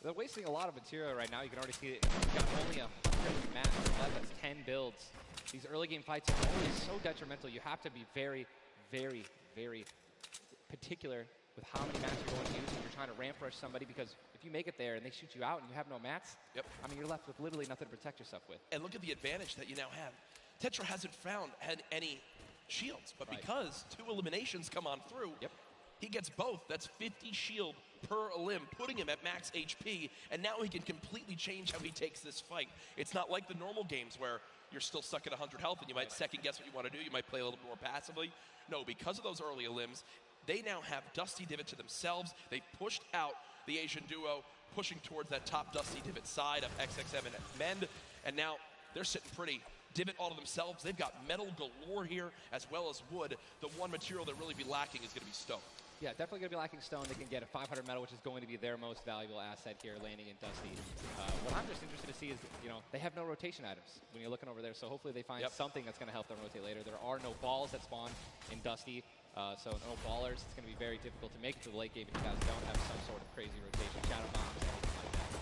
They're wasting a lot of material right now. You can already see it. You've got only 100 maps left. That's 10 builds. These early game fights are always so detrimental. You have to be very, very, very particular with how many mats you're going to use when you're trying to ramp rush somebody, because if you make it there and they shoot you out and you have no mats, I mean, you're left with literally nothing to protect yourself with. And look at the advantage that you now have. Tetra hasn't had any shields, but because 2 eliminations come on through, he gets both. That's 50 shield per elim, putting him at max HP, and now he can completely change how he takes this fight. It's not like the normal games where you're still stuck at 100 health and you might second guess what you want to do. You might play a little bit more passively. No, because of those early elims, they now have Dusty Divot to themselves. They pushed out the Asian duo, pushing towards that top Dusty Divot side of XXM and Mend, and now they're sitting pretty. Divot all to themselves. They've got metal galore here, as well as wood. The one material that really be lacking is going to be stone. Yeah, definitely going to be lacking stone. They can get a 500 metal, which is going to be their most valuable asset here, landing in Dusty. What I'm just interested to see is, they have no rotation items when you're looking over there, so hopefully they find something that's going to help them rotate later. There are no balls that spawn in Dusty, so no ballers. It's going to be very difficult to make it to the late game if you guys don't have some sort of crazy rotation. Shadow bombs, anything like that.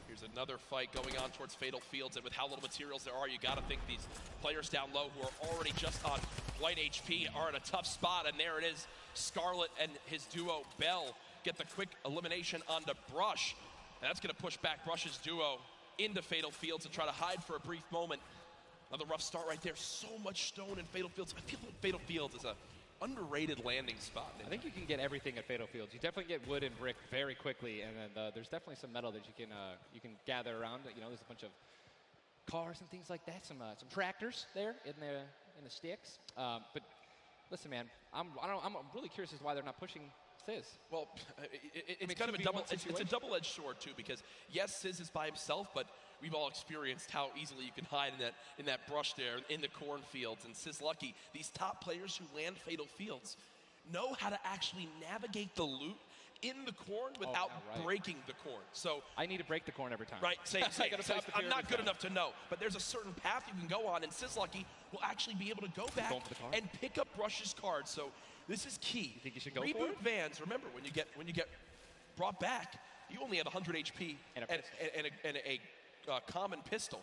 Here's another fight going on towards Fatal Fields, and with how little materials there are, you got to think these players down low who are already just on light HP are in a tough spot, and there it is. Scarlet and his duo, Bell, get the quick elimination onto Brush, and that's going to push back Brush's duo into Fatal Fields to try to hide for a brief moment. Another rough start right there. So much stone in Fatal Fields. I feel like Fatal Fields is a underrated landing spot. I think you can get everything at Fatal Fields. You definitely get wood and brick very quickly, and then there's definitely some metal that you can gather around. You know, there's a bunch of cars and things like that. Some tractors there in the sticks. But listen, man, I'm really curious as to why they're not pushing Sizz. Well, it's kind of a double-edged sword too, because yes, Sizz is by himself, but we've all experienced how easily you can hide in that brush there in the cornfields. And Sizzlucky, these top players who land Fatal Fields, know how to actually navigate the loot in the corn without breaking the corn. So I need to break the corn every time. Right, same. I'm not good enough to know, but there's a certain path you can go on, and Sizzlucky will actually be able to go back and pick up Brush's cards. So this is key. You think you should go Reboot for it? Vans, remember, when you get brought back, you only have 100 HP and a common pistol.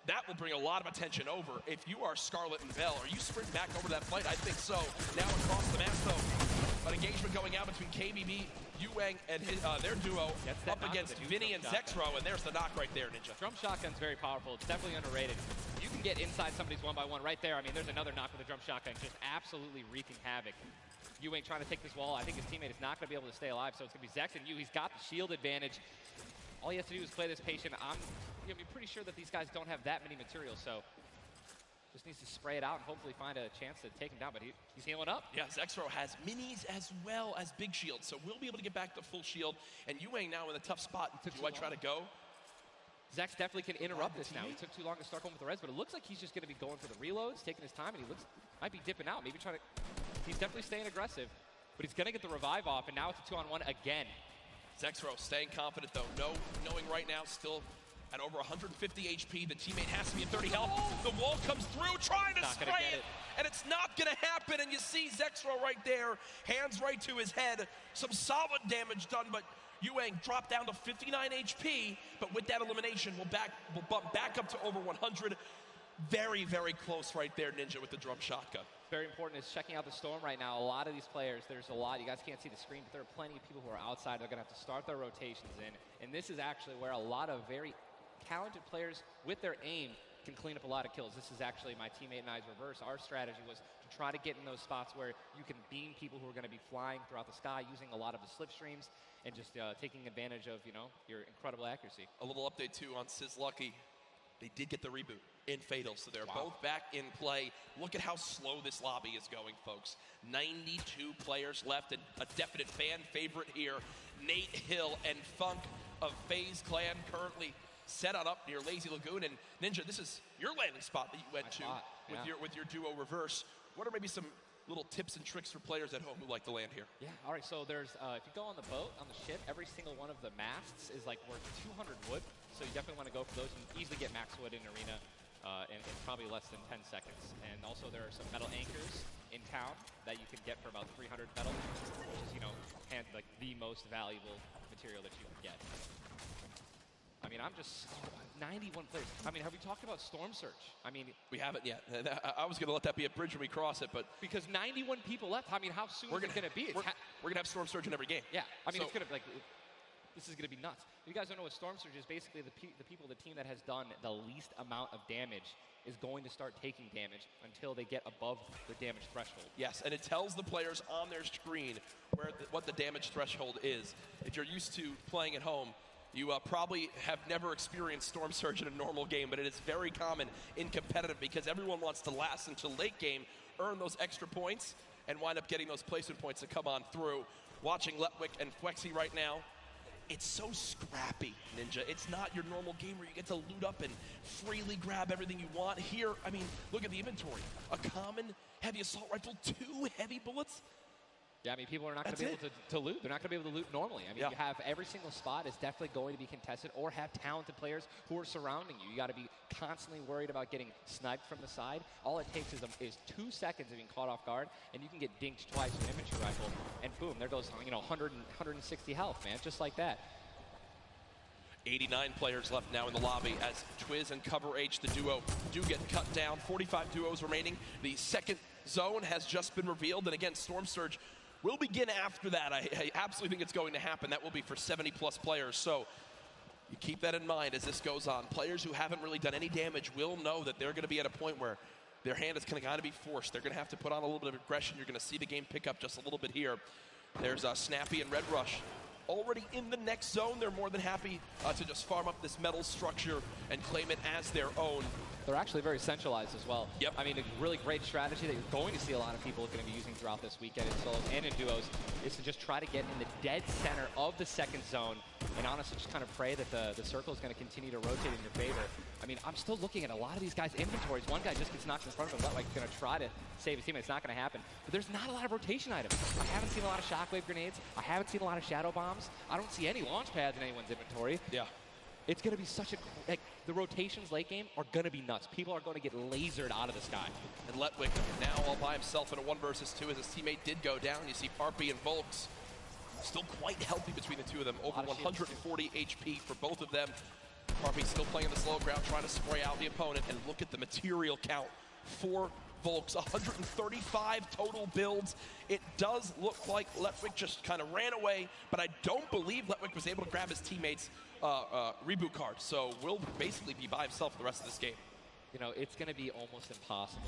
That will bring a lot of attention over. If you are Scarlet and Vel, are you sprinting back over that fight? I think so. Now across the map, though, an engagement going out between KBB, Yueng, and their duo up against Vinny and Zexro, and there's the knock right there, Ninja. Drum shotgun's very powerful. It's definitely underrated. You can get inside somebody's one-by-one right there. I mean, there's another knock with a drum shotgun, just absolutely wreaking havoc. Yueng trying to take this wall. I think his teammate is not going to be able to stay alive, so it's going to be Zex and Yu. He's got the shield advantage. All he has to do is play this patient. I'm going to be pretty sure that these guys don't have that many materials, so just needs to spray it out and hopefully find a chance to take him down, but he's healing up. Yeah, Zexro has minis as well as big shields, so we'll be able to get back to full shield. And Yueng now in a tough spot. Do I try to go? Zex definitely can interrupt this now. He took too long to start going with the res, but it looks like he's just going to be going for the reloads, taking his time, and he might be dipping out, maybe trying to. He's definitely staying aggressive, but he's going to get the revive off, and now it's a 2-on-1 again. Zexro staying confident, though, knowing right now still at over 150 HP. The teammate has to be at 30 health. The wall comes through, trying to spray it, and it's not going to happen. And you see Zexro right there, hands right to his head. Some solid damage done, but Yueng dropped down to 59 HP. But with that elimination, we'll bump back up to over 100. Very, very close right there, Ninja, with the drum shotgun. Very important is checking out the storm right now. A lot of these players, there's a lot. You guys can't see the screen, but there are plenty of people who are outside. They're going to have to start their rotations in. And this is actually where a lot of very talented players with their aim can clean up a lot of kills. This is actually my teammate and I's reverse. Our strategy was to try to get in those spots where you can beam people who are going to be flying throughout the sky using a lot of the slipstreams and just taking advantage of, your incredible accuracy. A little update, too, on Sizzlucky. They did get the reboot in Fatal, so they're both back in play. Look at how slow this lobby is going, folks. 92 players left, and a definite fan favorite here. Nate Hill and Funk of FaZe Clan currently set on up near Lazy Lagoon. And Ninja, this is your landing spot that you went to with your duo reverse. What are maybe some little tips and tricks for players at home who like to land here? Yeah, all right, so there's, if you go on the boat, on the ship, every single one of the masts is like worth 200 wood. So you definitely want to go for those. You can easily get max wood in Arena in probably less than 10 seconds. And also there are some metal anchors in town that you can get for about 300 metal, which is, like the most valuable material that you can get. I mean, I'm just 91 players. I mean, have we talked about Storm Surge? I mean, we haven't yet. I was going to let that be a bridge when we cross it, but because 91 people left. I mean, how soon is it going to be? We're going to have Storm Surge in every game. Yeah, I mean, it's going to this is going to be nuts. You guys don't know what Storm Surge is. Basically, the team that has done the least amount of damage is going to start taking damage until they get above the damage threshold. Yes, and it tells the players on their screen what the damage threshold is. If you're used to playing at home, you probably have never experienced Storm Surge in a normal game, but it is very common in competitive because everyone wants to last until late game, earn those extra points, and wind up getting those placement points to come on through. Watching Letwick and Flexi right now, it's so scrappy, Ninja. It's not your normal game where you get to loot up and freely grab everything you want. Here, I mean, look at the inventory. A common heavy assault rifle, 2 heavy bullets. Yeah, I mean, people are not going to be able to loot. They're not going to be able to loot normally. I mean, you have every single spot is definitely going to be contested or have talented players who are surrounding you. You got to be constantly worried about getting sniped from the side. All it takes is 2 seconds of being caught off guard, and you can get dinked twice with an infantry rifle, and boom, there goes 160 health, man, just like that. 89 players left now in the lobby as Twiz and Cover H, the duo, do get cut down. 45 duos remaining. The second zone has just been revealed, and again, Storm Surge will begin after that. I absolutely think it's going to happen. That will be for 70-plus players. So You keep that in mind as this goes on. Players who haven't really done any damage will know that they're going to be at a point where their hand is going to kind of be forced. They're going to have to put on a little bit of aggression. You're going to see the game pick up just a little bit here. There's Snappy and Red Rush already in the next zone. They're more than happy to just farm up this metal structure and claim it as their own. They're actually very centralized as well. Yep. I mean, a really great strategy that you're going to see a lot of people going to be using throughout this weekend in solos and in duos is to just try to get in the dead center of the second zone and honestly just kind of pray that the circle is going to continue to rotate in your favor. I mean, I'm still looking at a lot of these guys' inventories. One guy just gets knocked in front of him. Letwig's going to try to save his team. It's not going to happen. But there's not a lot of rotation items. I haven't seen a lot of shockwave grenades. I haven't seen a lot of shadow bombs. I don't see any launch pads in anyone's inventory. Yeah. It's going to be such a, like, the rotations late game are going to be nuts. People are going to get lasered out of the sky. And Letwig now all by himself in a 1 versus 2 as his teammate did go down. You see Parpy and Volks still quite healthy between the two of them. Over 140 HP for both of them. Parpy still playing the slow ground, trying to spray out the opponent. And look at the material count for Volks, 135 total builds. It does look like Letwig just kind of ran away, but I don't believe Letwig was able to grab his teammates' reboot card. So will basically be by himself the rest of this game. You know, it's going to be almost impossible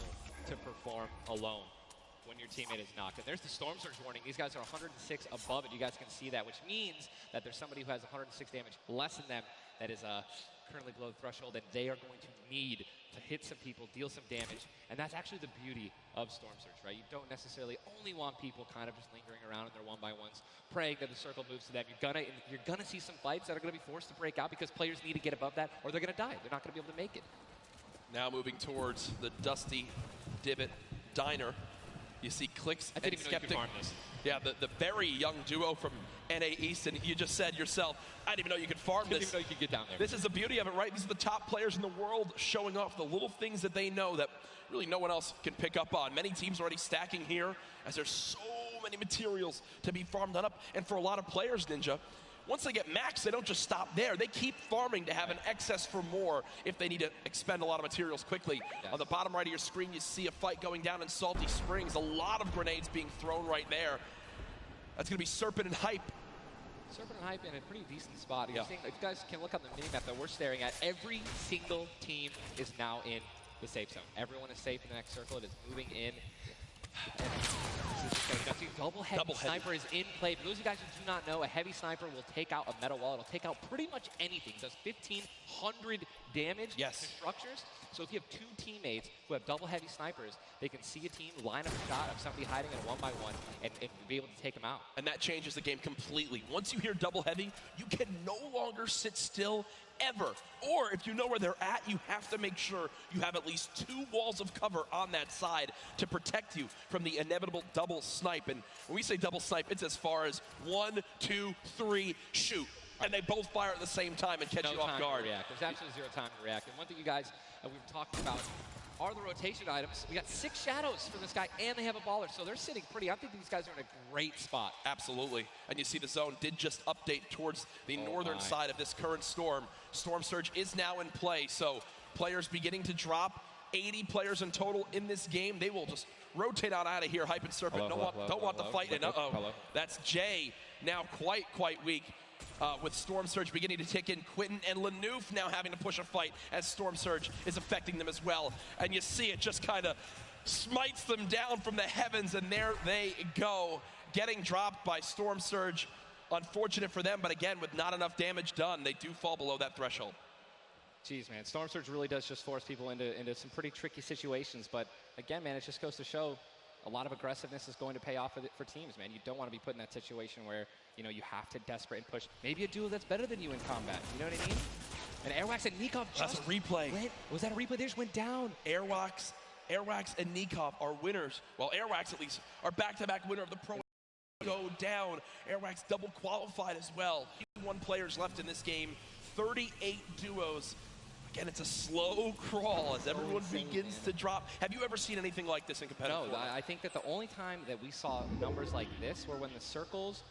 to perform alone when your teammate is knocked. And there's the Storm Surge warning. These guys are 106 above it. You guys can see that, which means that there's somebody who has 106 damage less than them that is currently below the threshold, and they are going to need to hit some people, deal some damage. And that's actually the beauty of Storm Surge, right? You don't necessarily only want people kind of just lingering around in their 1-by-1s, praying that the circle moves to them. You're gonna see some fights that are gonna be forced to break out because players need to get above that or they're gonna die. They're not gonna be able to make it. Now moving towards the Dusty Divot Diner. You see Clicks I didn't even know you could farm this. Yeah, the very young duo from NA East, and you just said yourself, I didn't even know you could farm this. I didn't even know you could get down there. This is the beauty of it, right? These are the top players in the world showing off the little things that they know that really no one else can pick up on. Many teams already stacking here as there's so many materials to be farmed up. And for a lot of players, Ninja, once they get max, they don't just stop there. They keep farming to have an excess for more if they need to expend a lot of materials quickly. Yes. On the bottom right of your screen, you see a fight going down in Salty Springs. A lot of grenades being thrown right there. That's going to be Serpent and Hype. Serpent and Hype in a pretty decent spot. You're seeing, if you guys can look on the mini-map that we're staring at, every single team is now in the safe zone. Everyone is safe in the next circle. It is moving in. And double heavy sniper is in play. For those of you guys who do not know, a heavy sniper will take out a metal wall. It'll take out pretty much anything. It does 1,500 damage to structures. So if you have two teammates who have double heavy snipers, they can see a team, line up a shot of somebody hiding in a 1-by-1 and be able to take them out. And that changes the game completely. Once you hear double heavy, you can no longer sit still ever. Or if you know where they're at, you have to make sure you have at least 2 walls of cover on that side to protect you from the inevitable double snipe. And when we say double snipe, it's as far as 1, 2, 3, shoot. And they both fire at the same time and catch you off guard. There's absolutely zero time to react. And one thing you guys we've talked about are the rotation items. We got 6 shadows for this guy, and they have a baller, so they're sitting pretty. I think these guys are in a great spot. Absolutely. And you see the zone did just update towards the northern side of this current storm. Storm Surge is now in play, so players beginning to drop. 80 players in total in this game. They will just rotate out of here. Hype and Serpent don't want the fight. And that's Jay now quite weak. With Storm Surge beginning to tick in, Quentin and Lanouf now having to push a fight as Storm Surge is affecting them as well. And you see it just kind of smites them down from the heavens, and there they go, getting dropped by Storm Surge. Unfortunate for them, but again, with not enough damage done, they do fall below that threshold. Jeez, man, Storm Surge really does just force people into some pretty tricky situations. But again, man, it just goes to show a lot of aggressiveness is going to pay off for teams, man. You don't want to be put in that situation where, you know, you have to desperate and push. Maybe a duo that's better than you in combat. You know what I mean? And Airwax and Nikov just... That's a replay. Was that a replay? They just went down. Airwax and Nikov are winners. Well, Airwax, at least, are back-to-back winner of the Pro. Go down. Airwax double qualified as well. 1 players left in this game. 38 duos. Again, it's a slow crawl as everyone begins to drop. Have you ever seen anything like this in competitive? No, I think that the only time that we saw numbers like this were when the circles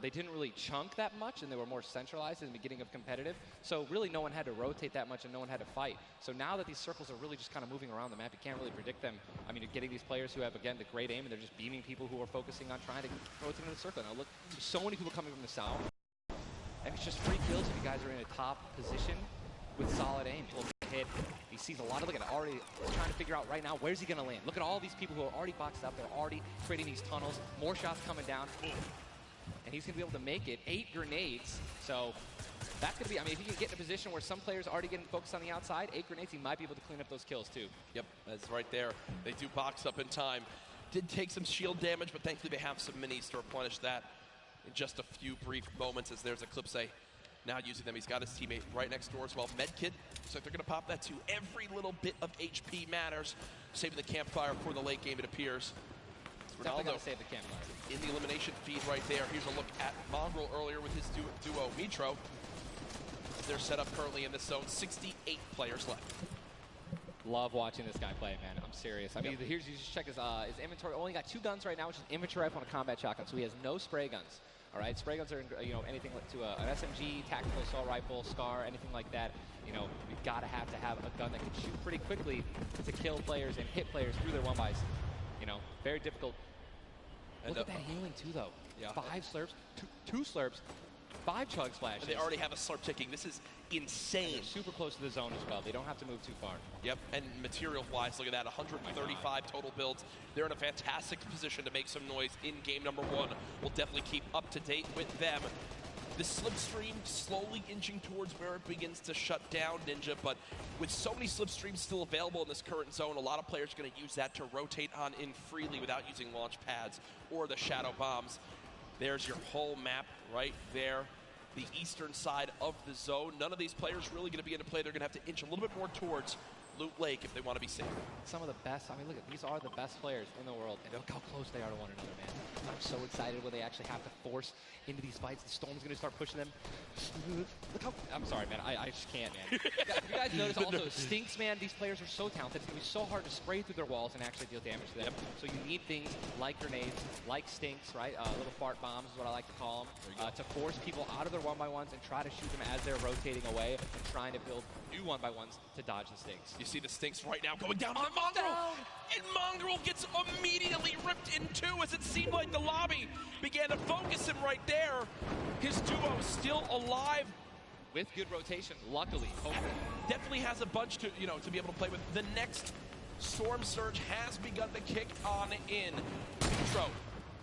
they didn't really chunk that much and they were more centralized in the beginning of competitive. So really no one had to rotate that much and no one had to fight. So now that these circles are really just kind of moving around the map, you can't really predict them. I mean, you're getting these players who have, again, the great aim and they're just beaming people who are focusing on trying to rotate in the circle. Now look, there's so many people coming from the south. And it's just free kills if you guys are in a top position with solid aim. He'll hit. He sees a lot of, look at already trying to figure out right now, where's he going to land? Look at all these people who are already boxed up. They're already creating these tunnels. More shots coming down. And he's going to be able to make it. 8 grenades. So that's going to be, I mean, if he can get in a position where some players are already getting focused on the outside, 8 grenades, he might be able to clean up those kills too. Yep, that's right there. They do box up in time. Did take some shield damage, but thankfully they have some minis to replenish that in just a few brief moments, as there's Eclipse now using them. He's got his teammate right next door as well. Medkit, looks like they're going to pop that too. Every little bit of HP matters. Saving the campfire for the late game, it appears. Definitely got to save the campfire. In the elimination feed right there. Here's a look at Mongraal earlier with his duo Mitro. They're set up currently in this zone. 68 players left. Love watching this guy play, man. I'm serious. I mean, here's, you just check his inventory. Only got 2 guns right now, which is inventory rifle and a combat shotgun. So he has no spray guns. All right, spray guns are, you know, anything like to an SMG, tactical assault rifle, SCAR, anything like that. You know, we've got to have a gun that can shoot pretty quickly to kill players and hit players through their 1-bys. You know, very difficult. Look at that healing too, though. Yeah. 5 slurps, 2 slurps, 5 chug splashes. And they already have a slurp ticking. This is insane. They're super close to the zone as well. They don't have to move too far. Yep, and material-wise, look at that, 135 total builds. They're in a fantastic position to make some noise in game number 1. We'll definitely keep up to date with them. The slipstream slowly inching towards where it begins to shut down Ninja, but with so many slipstreams still available in this current zone, a lot of players are going to use that to rotate on in freely without using launch pads or the shadow bombs. There's your whole map right there. The eastern side of the zone. None of these players really going to be into play. They're going to have to inch a little bit more towards Loot Lake if they want to be safe. Some of the best, I mean, look, these are the best players in the world, and look how close they are to one another, man. I'm so excited when they actually have to force into these fights. The Storm's going to start pushing them. Look how, I'm sorry, man, I just can't, man. If you guys notice also, Stinks, man, these players are so talented. It's going to be so hard to spray through their walls and actually deal damage to them. So you need things like grenades, like Stinks, right? Little fart bombs is what I like to call them, to force people out of their 1-by-1s and try to shoot them as they're rotating away and trying to build new 1-by-1s to dodge the Stinks. You see the Stinks right now going down on Mongraal, and Mongraal gets immediately ripped in 2 as it seemed like the lobby began to focus him right there. His duo still alive. With good rotation, luckily. Definitely has a bunch to, you know, to be able to play with. The next Storm Surge has begun to kick on in. Mitro,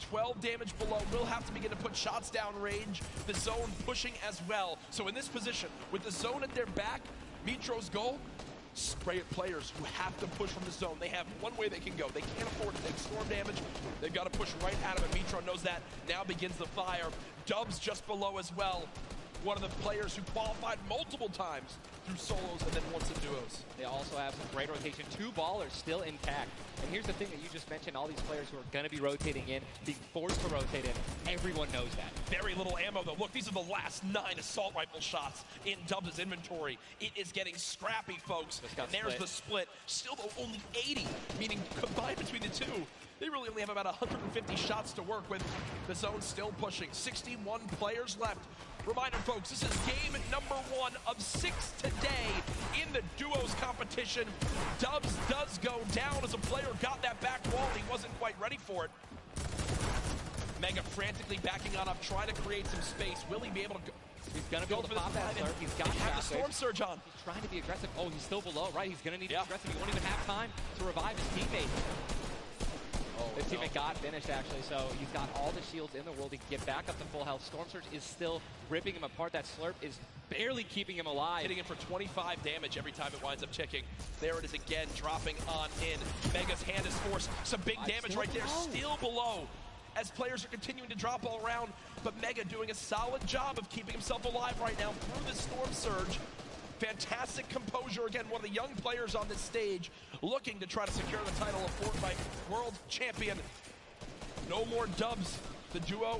12 damage below, will have to begin to put shots down range. The zone pushing as well. So in this position, with the zone at their back, Mitro's goal, spray at players who have to push from the zone. They have one way they can go. They can't afford to take storm damage. They've got to push right at him, and Mitro knows that. Now begins the fire. Dubs just below as well. One of the players who qualified multiple times through solos and then once in duos. They also have some great rotation. 2 ballers still intact. And here's the thing that you just mentioned, all these players who are going to be rotating in, being forced to rotate in, everyone knows that. Very little ammo though. Look, these are the last 9 assault rifle shots in Dubs' inventory. It is getting scrappy, folks. And there's the split. Still though only 80, meaning combined between the 2. They really only have about 150 shots to work with. The zone still pushing. 61 players left. Reminder, folks, this is game number 1 of 6 today in the duos competition. Dubs does go down as a player got that back wall and he wasn't quite ready for it. Mega frantically backing on up, trying to create some space. Will he be able to go? He's going to be able to pop that slurp. He's got the Storm Surge on. He's trying to be aggressive. Oh, he's still below, right? He's going to need to be aggressive. He won't even have time to revive his teammate. His teammate got finished, actually, so he's got all the shields in the world. He can get back up to full health. Storm Surge is still ripping him apart. That slurp is barely keeping him alive. Hitting him for 25 damage every time it winds up ticking. There it is again, dropping on in. Mega's hand is forced. Some big damage right there, still below. As players are continuing to drop all around, but Mega doing a solid job of keeping himself alive right now through the Storm Surge. Fantastic composure. Again, one of the young players on this stage looking to try to secure the title of Fortnite World Champion. No more Dubs. The duo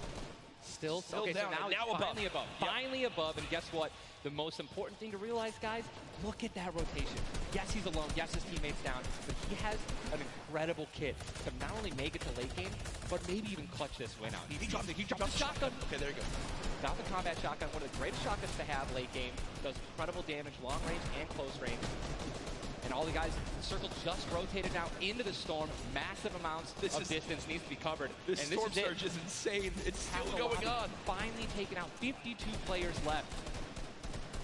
still okay, down. So now finally above. Finally above. And guess what? The most important thing to realize, guys, look at that rotation. Yes, he's alone. Yes, his teammate's down. But he has an incredible kit to not only make it to late game, but maybe even clutch this win out. He dropped the shotgun. Okay, there you go. Got the combat shotgun, one of the greatest shotguns to have late game. Does incredible damage, long range and close range. And all the guys, the circle just rotated now into the storm. Massive amounts of distance needs to be covered. This and storm this is surge is insane. It's still going on. Finally taken out, 52 players left.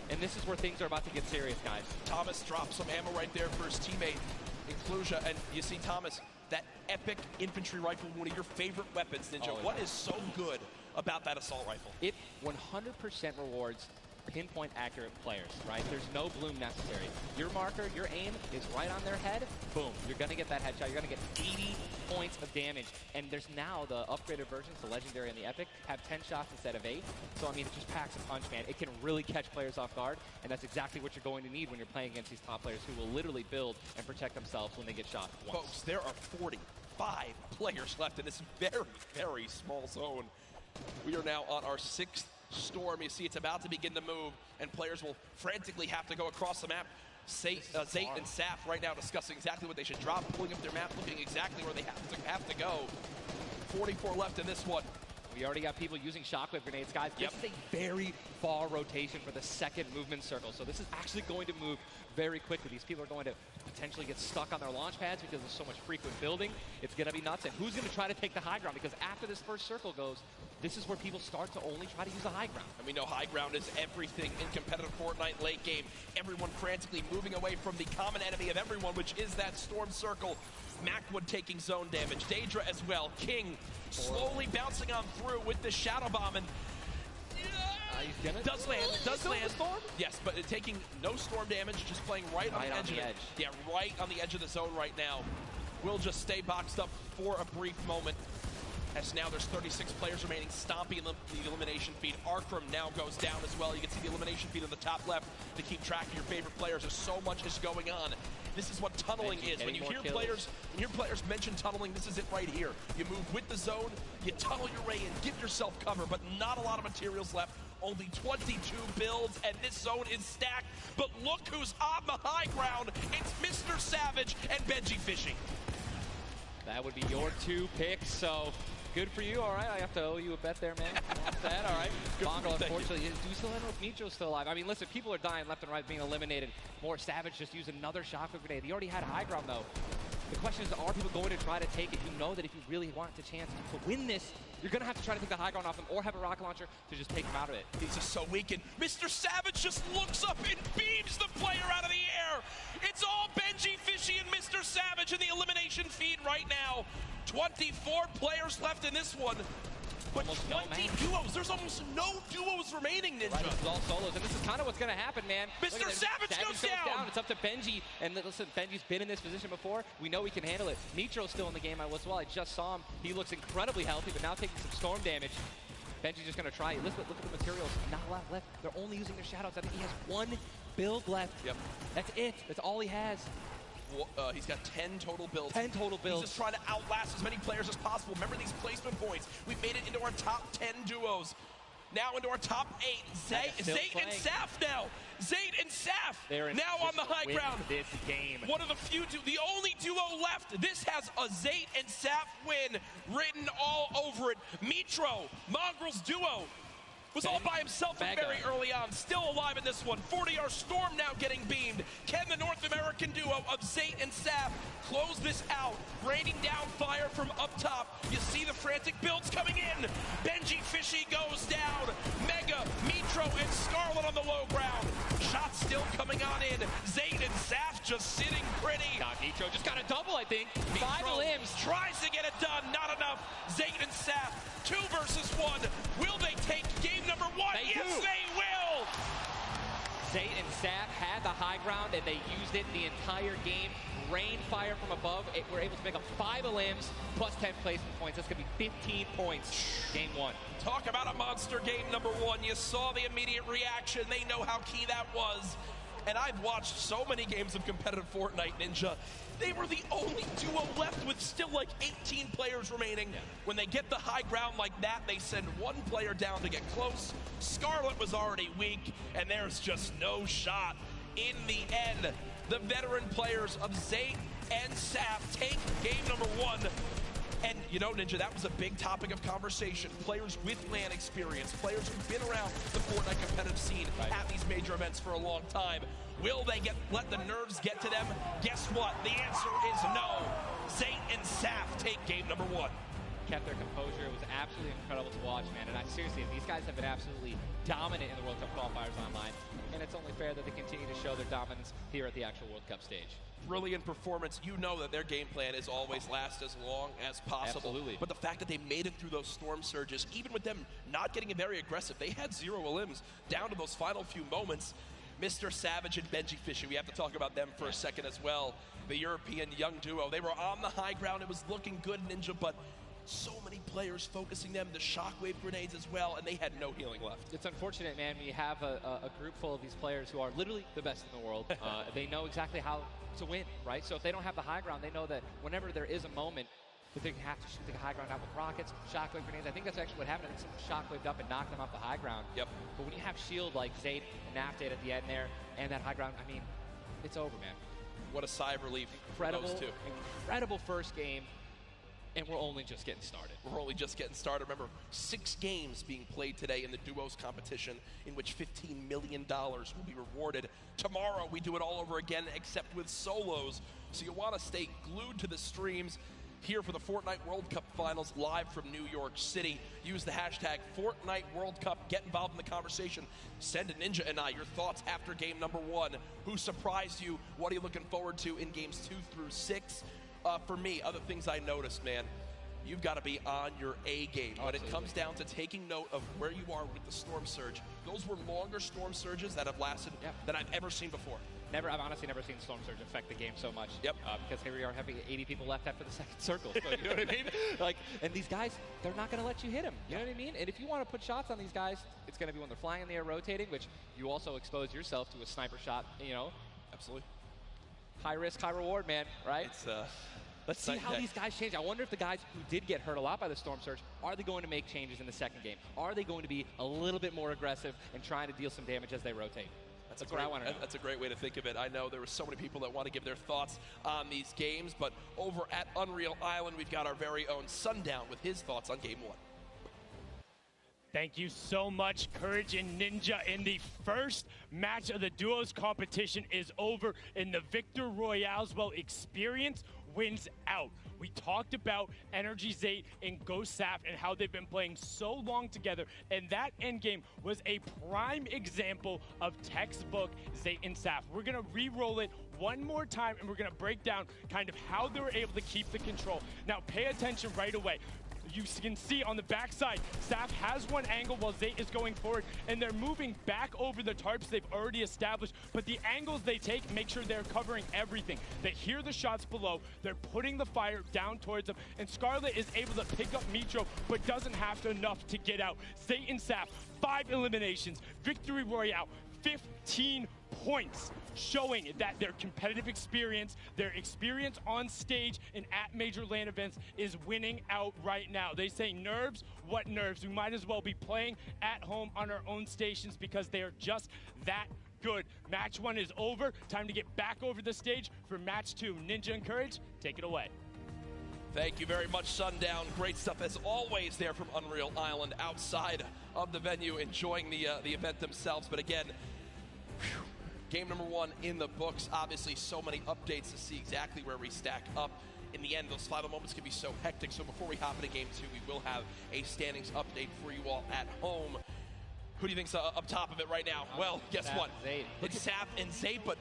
And this is where things are about to get serious, guys. Thomas drops some ammo right there for his teammate, Inclusia. And you see Thomas, that epic infantry rifle, one of your favorite weapons, Ninja. Oh, What is so good about that assault rifle? It 100% rewards pinpoint accurate players, right? There's no bloom necessary. Your marker, your aim is right on their head. Boom. You're going to get that headshot. You're going to get 80 points of damage. And there's now the upgraded versions, the Legendary and the Epic, have 10 shots instead of 8. So, I mean, it just packs a punch, man. It can really catch players off guard. And that's exactly what you're going to need when you're playing against these top players who will literally build and protect themselves when they get shot once. Folks, there are 45 players left in this very, very small zone. We are now on our 6th storm. You see it's about to begin to move, and players will frantically have to go across the map. Zayt and Saf right now discussing exactly what they should drop, pulling up their map, looking exactly where they have to go. 44 left in this one. We already got people using shockwave grenades, guys. This is a very far rotation for the second movement circle, so this is actually going to move very quickly. These people are going to potentially get stuck on their launch pads because there's so much frequent building. It's going to be nuts. And who's going to try to take the high ground? Because after this first circle goes, this is where people start to only try to use the high ground. And we know high ground is everything in competitive Fortnite late game. Everyone frantically moving away from the common enemy of everyone, which is that storm circle. Macwood taking zone damage. Daedra as well. King slowly bouncing on through with the Shadow Bomb. And does land. Yes, but taking no storm damage, just playing right on the edge. Yeah, right on the edge of the zone right now. Will just stay boxed up for a brief moment. As now there's 36 players remaining. Stompy in the elimination feed. Arkram now goes down as well. You can see the elimination feed on the top left to keep track of your favorite players. There's so much is going on. This is what tunneling is. When you hear players mention tunneling, this is it right here. You move with the zone, you tunnel your way in, give yourself cover, but not a lot of materials left. Only 22 builds, and this zone is stacked. But look who's on the high ground. It's Mr. Savage and Benji Fishing. That would be your 2 picks, so good for you. All right, I have to owe you a bet there, man. Watch that. All right. Mongo, unfortunately, do still end with Micho still alive. I mean, listen, people are dying left and right, being eliminated. More Savage just used another shockwave grenade. He already had high ground, though. The question is, are people going to try to take it? You know that if you really want the chance to win this, you're going to have to try to take the high ground off him or have a rocket launcher to just take him out of it. He's just so weakened. Mr. Savage just looks up and beams the player out of the air. It's all Benji Fishy and Mr. Savage in the elimination feed right now. 24 players left in this one. But 20 duos. There's almost no duos remaining, Ninja. Right, it's all solos, and this is kind of what's going to happen, man. Mr. Savage goes down. It's up to Benji, and listen, Benji's been in this position before. We know he can handle it. Mitro's still in the game as well. I just saw him. He looks incredibly healthy, but now taking some storm damage. Benji's just going to try it. Look at the materials. Not a lot left. They're only using their shadows. I think he has 1 build left. Yep. That's it. That's all he has. He's got 10 total builds. 10 total builds. He's just trying to outlast as many players as possible. Remember these placement points. We've made it into our top 10 duos. Now into our top 8. Zayt and Saf now. Zayt and Saf now on the high ground. This game. One of the few, the only duo left. This has a Zayt and Saf win written all over it. Mitro, Mongrel's duo. Was all by himself very early on. Still alive in this one. 40R Storm now getting beamed. Can the North American duo of Zayt and Saf close this out? Raining down fire from up top. You see the frantic builds coming in. Benji Fishy goes down. Mega, Mitro, and Scarlet on the low ground. Shots still coming on in. Zayt and Saf just sitting pretty. Mitro just got a double, I think. Mitro 5 limbs. Tries to get it done. Not enough. Zayt and Saf, 2 versus 1. Will they take game number 1? Yes, they will! Zayt and Saf had the high ground, and they used it the entire game. Rain fire from above. We're able to pick up 5 limbs plus 10 placement points. That's going to be 15 points. Game 1. Talk about a monster game number 1. You saw the immediate reaction. They know how key that was. And I've watched so many games of competitive Fortnite, Ninja. They were the only duo left with still like 18 players remaining. When they get the high ground like that, they send 1 player down to get close. Scarlet was already weak, and there's just no shot. In the end, the veteran players of Zayt and Saf take game number 1. And, you know, Ninja, that was a big topic of conversation. Players with LAN experience, players who've been around the Fortnite competitive scene at these major events for a long time. Will they let the nerves get to them? Guess what? The answer is no. Zayt and Saf take game number 1. Kept their composure. It was absolutely incredible to watch, man. And seriously, these guys have been absolutely dominant in the World Cup qualifiers online. And it's only fair that they continue to show their dominance here at the actual World Cup stage. Brilliant performance. You know that their game plan is always last as long as possible. Absolutely. But the fact that they made it through those storm surges, even with them not getting very aggressive, they had 0 elims down to those final few moments. Mr. Savage and Benji Fishy, we have to talk about them for a second as well. The European young duo. They were on the high ground. It was looking good, Ninja, but so many players focusing them, the shockwave grenades as well, and they had no healing left. It's unfortunate, man. We have a group full of these players who are literally the best in the world. They know exactly how to win, right? So if they don't have the high ground, they know that whenever there is a moment that they have to shoot the high ground out with rockets, shockwave grenades. I think that's actually what happened. I think someone shockwaved up and knocked them off the high ground. Yep. But when you have shield like Zayt and Naftate at the end there, and that high ground, I mean, it's over, man. What a sigh of relief Incredible, for those two. Incredible first game. And we're only just getting started. We're only just getting started. Remember, 6 games being played today in the duos competition, in which $15 million will be rewarded. Tomorrow, we do it all over again, except with solos. So you want to stay glued to the streams here for the Fortnite World Cup Finals live from New York City. Use the hashtag Fortnite World Cup. Get involved in the conversation. Send a Ninja and I your thoughts after game number 1. Who surprised you? What are you looking forward to in games 2 through 6? For me, other things I noticed, man, you've got to be on your A game. When it comes down to taking note of where you are with the storm surge, those were longer storm surges that have lasted than I've ever seen before. I've honestly never seen Storm Surge affect the game so much. Yep. Because here we are having 80 people left after the second circle. So you know what I mean? Like, and these guys, they're not going to let you hit them. You know what I mean? And if you want to put shots on these guys, it's going to be when they're flying in the air, rotating, which you also expose yourself to a sniper shot. You know. Absolutely. High risk, high reward, man. Right? It's Let's see how these guys change. I wonder if the guys who did get hurt a lot by the Storm Surge, are they going to make changes in the second game? Are they going to be a little bit more aggressive and trying to deal some damage as they rotate? That's what I want to know. That's a great way to think of it. I know there were so many people that want to give their thoughts on these games, but over at Unreal Island, we've got our very own Sundown with his thoughts on Game 1. Thank you so much, Courage and Ninja. And the first match of the duos competition is over, and the Victor Royale's experience wins out. We talked about Energy Zayt and Ghost Saf and how they've been playing so long together, and that endgame was a prime example of textbook Zayt and Saf. We're going to re-roll it one more time, and we're going to break down kind of how they were able to keep the control. Now, pay attention right away. You can see on the backside, Saf has one angle while Zayt is going forward, and they're moving back over the tarps they've already established, but the angles they take make sure they're covering everything. They hear the shots below, they're putting the fire down towards them, and Scarlet is able to pick up Mitro, but doesn't have enough to get out. Zayt and Saf, 5 eliminations, Victory Royale, 15 points, showing that their competitive experience, their experience on stage and at major LAN events is winning out right now. They say nerves, what nerves? We might as well be playing at home on our own stations because they are just that good. Match 1 is over. Time to get back over the stage for match 2. Ninja and Courage, take it away. Thank you very much, Sundown. Great stuff as always there from Unreal Island outside of the venue, enjoying the event themselves. But again, game number 1 in the books. Obviously, so many updates to see exactly where we stack up. In the end, those final moments can be so hectic. So before we hop into game 2, we will have a standings update for you all at home. Who do you think's up top of it right now? Well, guess what? It's Saf and Zayt, but...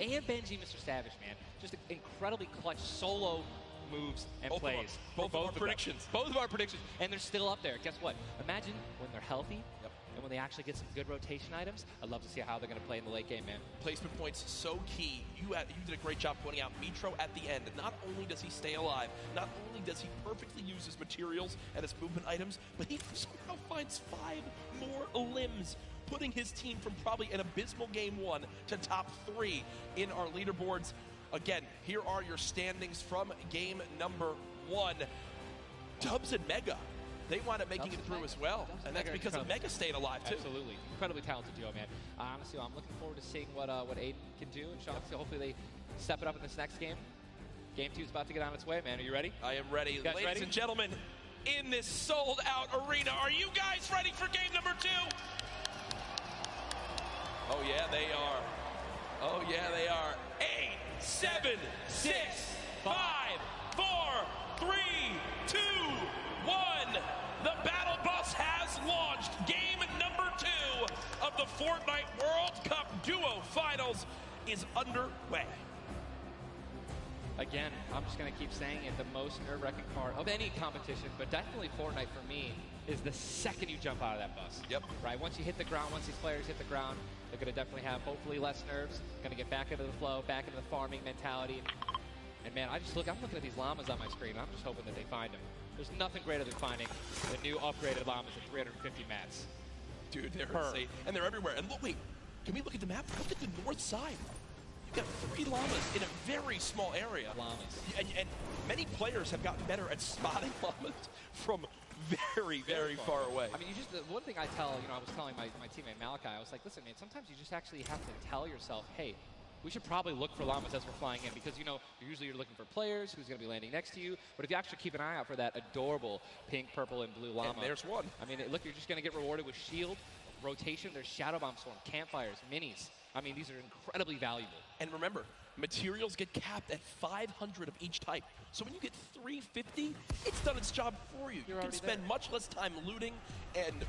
And Benji, Mr. Savage, man. Just incredibly clutch solo moves and plays. Both of our predictions. Both of our predictions. And they're still up there. Guess what? Imagine when they're healthy and when they actually get some good rotation items. I'd love to see how they're going to play in the late game, man. Placement points so key. You did a great job pointing out Mitro at the end. Not only does he stay alive, not only does he perfectly use his materials and his movement items, but he somehow finds 5 more limbs, putting his team from probably an abysmal game 1 to top 3 in our leaderboards. Again, here are your standings from game number 1. Dubs and Mega, they wound up making it through as well, and that's because of Mega staying alive too. Absolutely, incredibly talented duo, man. Honestly, I'm looking forward to seeing what Aiden can do, and Sean, so hopefully they step it up in this next game. Game 2 is about to get on its way, man. Are you ready? I am ready. Ladies and gentlemen, in this sold-out arena, are you guys ready for game number 2? Oh yeah, they are. Oh, yeah, they are. 8, 7, 6, 5, 4, 3, 2, 1. The Battle Bus has launched. Game number 2 of the Fortnite World Cup Duo Finals is underway. Again, I'm just going to keep saying it, the most nerve-wracking part of any competition, but definitely Fortnite for me, is the second you jump out of that bus. Yep. Right? Once you hit the ground, once these players hit the ground, they're going to definitely have hopefully less nerves, going to get back into the flow, back into the farming mentality. And man, I'm looking at these llamas on my screen. I'm just hoping that they find them. There's nothing greater than finding the new upgraded llamas at 350 mats. Dude, they're insane. And they're everywhere. And look, wait, can we look at the map? Look at the north side. You've got 3 llamas in a very small area. Llamas. And many players have gotten better at spotting llamas from very, very far away. I mean, the one thing I tell, I was telling my teammate Malachi, I was like, listen, man, sometimes you just actually have to tell yourself, hey, we should probably look for llamas as we're flying in, because usually you're looking for players who's going to be landing next to you. But if you actually keep an eye out for that adorable pink, purple, and blue llama, and there's one. I mean, look, you're just going to get rewarded with shield, rotation. There's shadow bomb storm, campfires, minis. I mean, these are incredibly valuable. And remember, materials get capped at 500 of each type. So when you get 350, it's done its job for you. You can spend much less time looting and,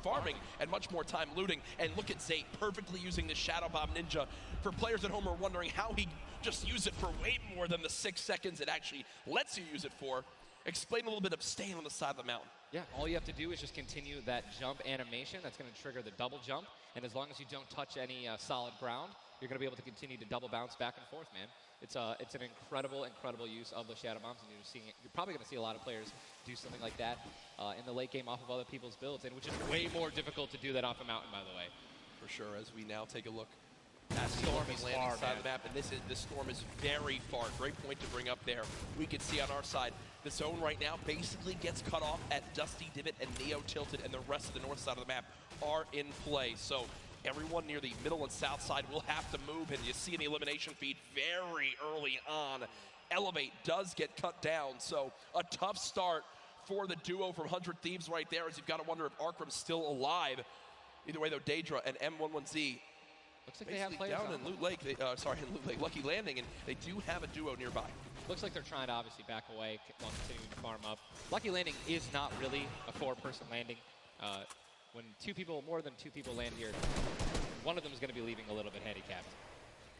farming, and much more time looting. And look at Zayt perfectly using the Shadow Bomb Ninja. For players at home who are wondering how he just used it for way more than the 6 seconds it actually lets you use it for, explain a little bit of staying on the side of the mountain. Yeah, all you have to do is just continue that jump animation. That's going to trigger the double jump. And as long as you don't touch any solid ground, you're going to be able to continue to double bounce back and forth, man. It's an incredible use of the Shadow Bombs, and you're probably going to see a lot of players do something like that in the late game off of other people's builds, and which is way more difficult to do that off a mountain, by the way. For sure, as we now take a look at the storm is landing far, side of the map, and this storm is very far. Great point to bring up there. We can see on our side, the zone right now basically gets cut off at Dusty Divot and Neo Tilted, and the rest of the north side of the map are in play. So everyone near the middle and south side will have to move, and you see in the elimination feed very early on, Elevate does get cut down. So a tough start for the duo from 100 Thieves right there, as you've got to wonder if Arkram's still alive. Either way, though, Daedra and M11Z looks like they have players down in Loot Lake. Lucky Landing, and they do have a duo nearby. Looks like they're trying to obviously back away while continuing to farm up. Lucky Landing is not really a 4-person landing. When more than two people land here, one of them is going to be leaving a little bit handicapped.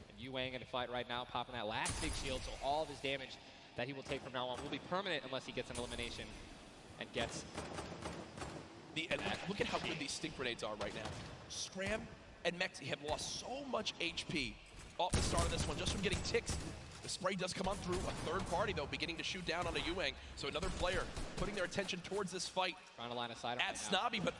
And Yuang in a fight right now, popping that last big shield, so all of his damage that he will take from now on will be permanent unless he gets an elimination and gets... Look at how good these stink grenades are right now. Scram and Mexi have lost so much HP off the start of this one just from getting ticks. The spray does come on through. A third party, though, beginning to shoot down on a Yuang. So another player putting their attention towards this fight. Trying to line a side at Snobby, but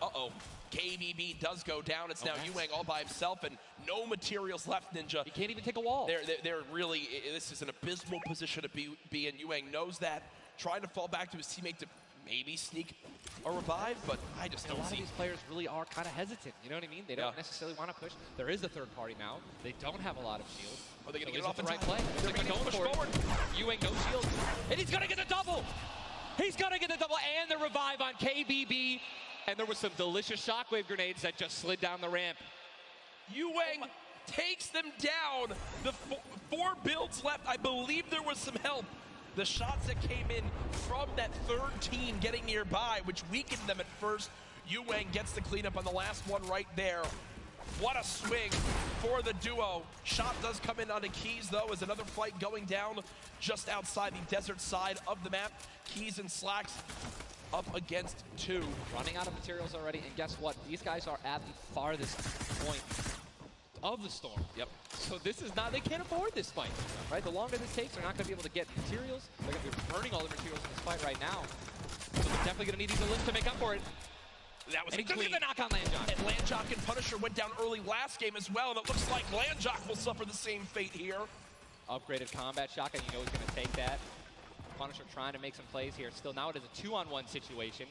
KBB does go down. It's now Yuang all by himself, and no materials left, Ninja. He can't even take a wall. They're really, this is an abysmal position to be in. Yuang knows that, trying to fall back to his teammate to maybe sneak a revive, but I just don't see. A lot of these players really are kind of hesitant, you know what I mean? They don't necessarily want to push. There is a third party now. They don't have a lot of shield. Are they going to get off the right play? They're going to push forward. Yuang no shield, and he's going to get the double. He's going to get the double and the revive on KBB, and there was some delicious shockwave grenades that just slid down the ramp. Yuang takes them down. The 4 builds left. I believe there was some help. The shots that came in from that third team getting nearby, which weakened them at first. Yuang gets the cleanup on the last one right there. What a swing for the duo. Shot does come in onto Keys, though, as another fight going down just outside the desert side of the map. Keys and Slacks up against 2. Running out of materials already, and guess what? These guys are at the farthest point of the storm. Yep. So this is not, they can't afford this fight, right? The longer this takes, they're not going to be able to get materials. They're going to be burning all the materials in this fight right now. So they're definitely going to need these elims to make up for it. That was and he took the knock on Landjock. And Landjock and Punisher went down early last game as well, and it looks like Landjock will suffer the same fate here. Upgraded combat shotgun, you know he's going to take that. Punisher trying to make some plays here. Still, now it is a 2-on-1 situation.